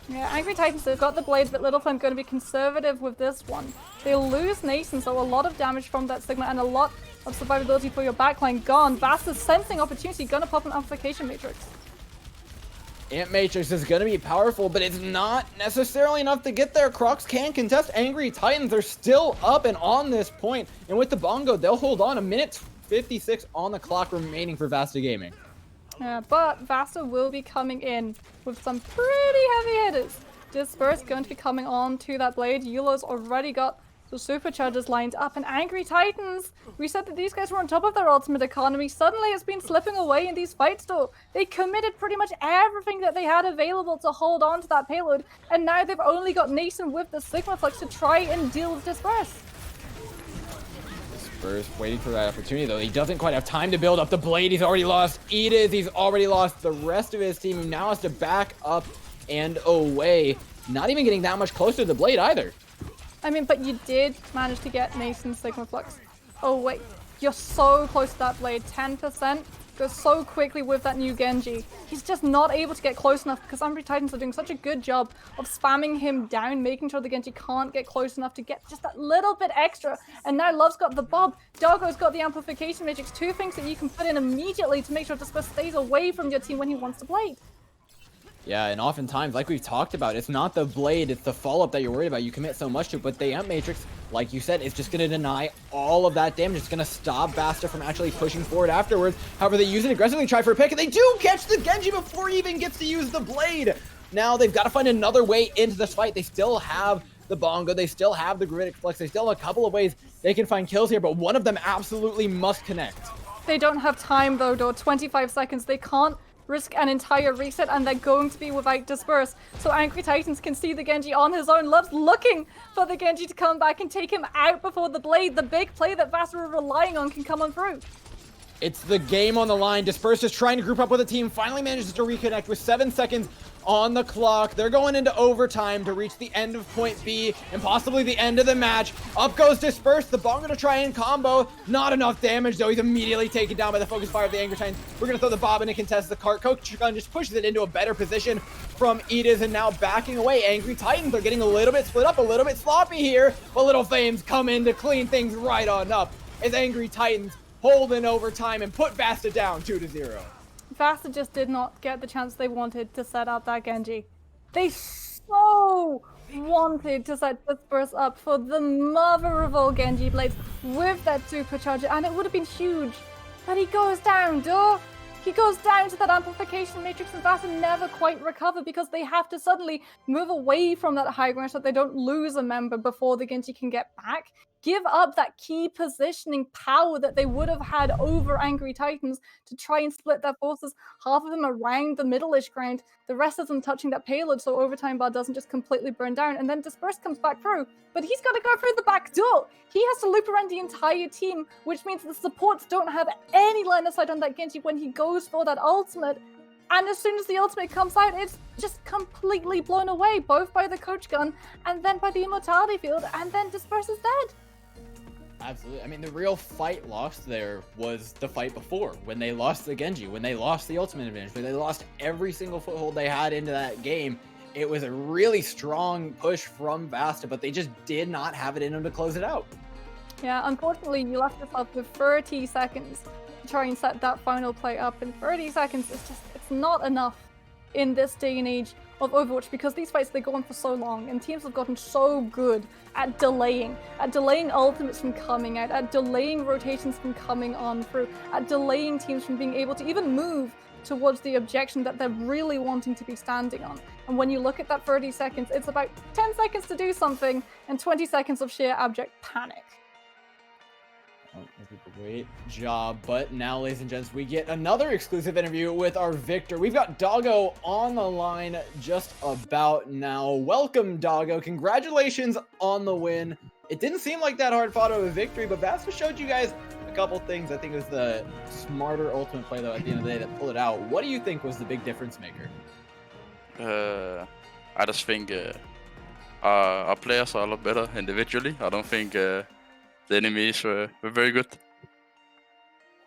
Yeah, Angry Titans, they've got the blades, but Littleflame going to be conservative with this one. They'll lose Nason, so a lot of damage from that Sigma and a lot of survivability for your backline gone. VASTA's sensing opportunity, gonna pop an Amplification Matrix. Amp Matrix is going to be powerful, but it's not necessarily enough to get there. Crocs can contest. Angry Titans are still up and on this point. And with the Bongo, they'll hold on. 1:56 on the clock remaining for VASTA Gaming. Yeah, but VASTA will be coming in with some pretty heavy hitters. Disperse going to be coming on to that blade. Yulo's already got the superchargers lined up, and Angry Titans, we said that these guys were on top of their ultimate economy. Suddenly it's been slipping away in these fights though. They committed pretty much everything that they had available to hold on to that payload, and now they've only got Nason with the Sigma Flux to try and deal with Disperse. Disperse waiting for that opportunity though. He doesn't quite have time to build up the blade. He's already lost Edith. He's already lost the rest of his team. He now has to back up and away. Not even getting that much closer to the blade either. I mean, but you did manage to get Nason's Sigma Flux. Oh wait, you're so close to that blade. 10% goes so quickly with that new Genji. He's just not able to get close enough because Angry Titans are doing such a good job of spamming him down, making sure the Genji can't get close enough to get just that little bit extra. And now Love's got the Bob, Doggo's got the Amplification Matrix, two things that you can put in immediately to make sure Disperse stays away from your team when he wants to blade. Yeah, and oftentimes, like we've talked about, it's not the blade, it's the follow-up that you're worried about. You commit so much to it, but the Amp Matrix, like you said, is just going to deny all of that damage. It's going to stop VASTA from actually pushing forward afterwards. However, they use it aggressively, try for a pick, and they do catch the Genji before he even gets to use the blade. Now they've got to find another way into this fight. They still have the Bongo, they still have the Gravitic Flux, they still have a couple of ways they can find kills here, but one of them absolutely must connect. They don't have time though, 25 seconds. They can't risk an entire reset, and they're going to be without Disperse. So Angry Titans can see the Genji on his own. Love's looking for the Genji to come back and take him out before the blade. The big play that VASTA are relying on can come on through. It's the game on the line. Disperse is trying to group up with a team, finally manages to reconnect with 7 seconds on the clock. They're going into overtime to reach the end of point B and possibly the end of the match. Up goes Disperse, the Bongo to try and combo. Not enough damage though. He's immediately taken down by the focus fire of the Angry Titans. We're gonna throw the Bob in and contest the cart. Coach Gun just pushes it into a better position from Edith, and now backing away. Angry Titans are getting a little bit split up, a little bit sloppy here, but Little Flames come in to clean things right on up as Angry Titans hold in overtime and put VASTA down 2-0. VASTA just did not get the chance they wanted to set up that Genji. They so wanted to set Disperse up for the mother of all Genji blades with that supercharger, and it would have been huge. But he goes down, duh! He goes down to that Amplification Matrix, and VASTA never quite recover because they have to suddenly move away from that high ground so that they don't lose a member before the Genji can get back. Give up that key positioning power that they would have had over Angry Titans to try and split their forces, half of them around the middle-ish ground, the rest of them touching that payload so overtime bar doesn't just completely burn down, and then Disperse comes back through, but he's got to go through the back door. He has to loop around the entire team, which means the supports don't have any line of sight on that Genji when he goes for that ultimate. And as soon as the ultimate comes out, it's just completely blown away, both by the Coach Gun and then by the Immortality Field, and then Disperse is dead. Absolutely. I mean, the real fight lost there was the fight before, when they lost the Genji, when they lost the ultimate advantage, when they lost every single foothold they had into that game. It was a really strong push from VASTA, but they just did not have it in them to close it out. Yeah, unfortunately, you left yourself with 30 seconds to try and set that final play up, and 30 seconds is just, it's not enough in this day and age of Overwatch, because these fights, they go on for so long, and teams have gotten so good at delaying ultimates from coming out, at delaying rotations from coming on through, at delaying teams from being able to even move towards the objection that they're really wanting to be standing on. And when you look at that 30 seconds, it's about 10 seconds to do something and 20 seconds of sheer abject panic. Great job. But now, ladies and gents, we get another exclusive interview with our victor. We've got Doggo on the line just about now. Welcome, Doggo. Congratulations on the win. It didn't seem like that hard fought of a victory, but VASTA showed you guys a couple things. I think it was the smarter ultimate play, though, at the end of the day that pulled it out. What do you think was the big difference maker? I just think our players are a lot better individually. I don't think the enemies were very good.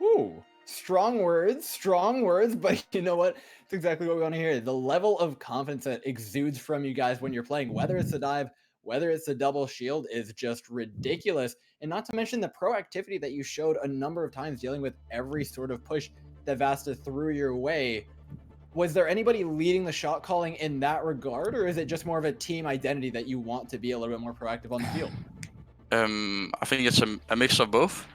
Ooh. Strong words, but you know what? It's exactly what we want to hear. The level of confidence that exudes from you guys when you're playing, whether it's a dive, whether it's a double shield, is just ridiculous. And not to mention the proactivity that you showed a number of times dealing with every sort of push that Vasta threw your way. Was there anybody leading the shot calling in that regard, or is it just more of a team identity that you want to be a little bit more proactive on the field? I think it's a mix of both.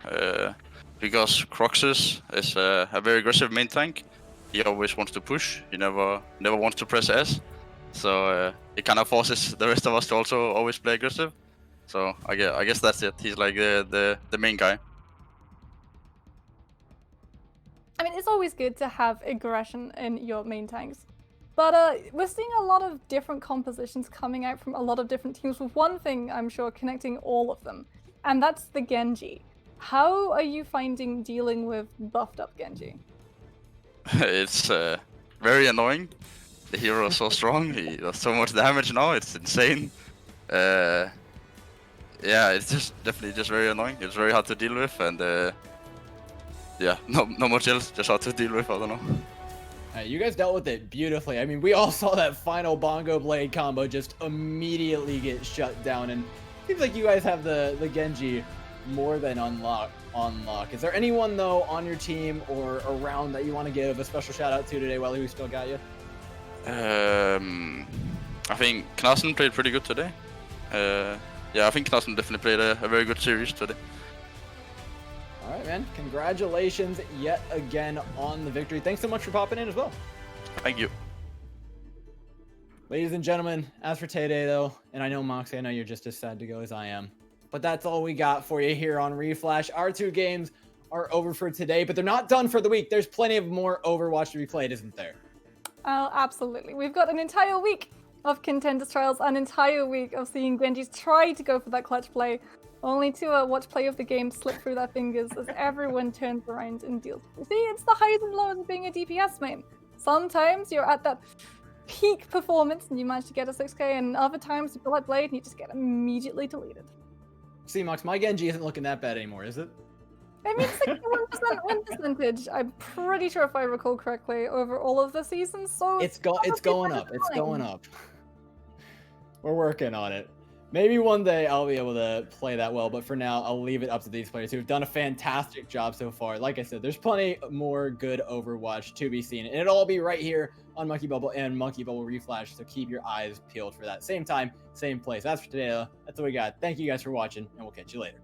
Because Croxus is a very aggressive main tank. He always wants to push. He never wants to press S. So it kind of forces the rest of us to also always play aggressive. So I guess that's it. He's like the main guy. I mean, it's always good to have aggression in your main tanks. But we're seeing a lot of different compositions coming out from a lot of different teams, with one thing I'm sure connecting all of them, and that's the Genji. How are you finding dealing with buffed up Genji? It's very annoying. The hero is so strong. He does so much damage now. It's insane. Yeah, it's just definitely just very annoying. It's very hard to deal with, and yeah, not much else. Just hard to deal with. I don't know. You guys dealt with it beautifully. I mean, we all saw that final bongo blade combo just immediately get shut down, and it seems like you guys have the Genji more than on lock. Is there anyone though on your team or around that you want to give a special shout out to today while we still got you? I think Knasen played pretty good today. Yeah, I think Knasen definitely played a very good series today. All right, man. Congratulations yet again on the victory. Thanks so much for popping in as well. Thank you. Ladies and gentlemen, as for today though, and I know Moxie, I know you're just as sad to go as I am, but that's all we got for you here on Reflash. Our 2 games are over for today, but they're not done for the week. There's plenty of more Overwatch to be played, isn't there? Oh, absolutely. We've got an entire week of Contenders trials, an entire week of seeing Genjis try to go for that clutch play, only to watch play of the game slip through their fingers as everyone turns around and deals. See, it's the highs and lows of being a DPS main. Sometimes you're at that peak performance and you manage to get a 6k, and other times you pull that blade and you just get immediately deleted. See, Mox, my Genji isn't looking that bad anymore, is it? I mean, 61% win percentage. I'm pretty sure if I recall correctly over all of the seasons. So it's going up. It's going up. We're working on it. Maybe one day I'll be able to play that well, but for now, I'll leave it up to these players who've done a fantastic job so far. Like I said, there's plenty more good Overwatch to be seen, and it'll all be right here on Monkey Bubble and Monkey Bubble Reflash, so keep your eyes peeled for that. Same time, same place. That's for today, though. That's what we got. Thank you guys for watching, and we'll catch you later.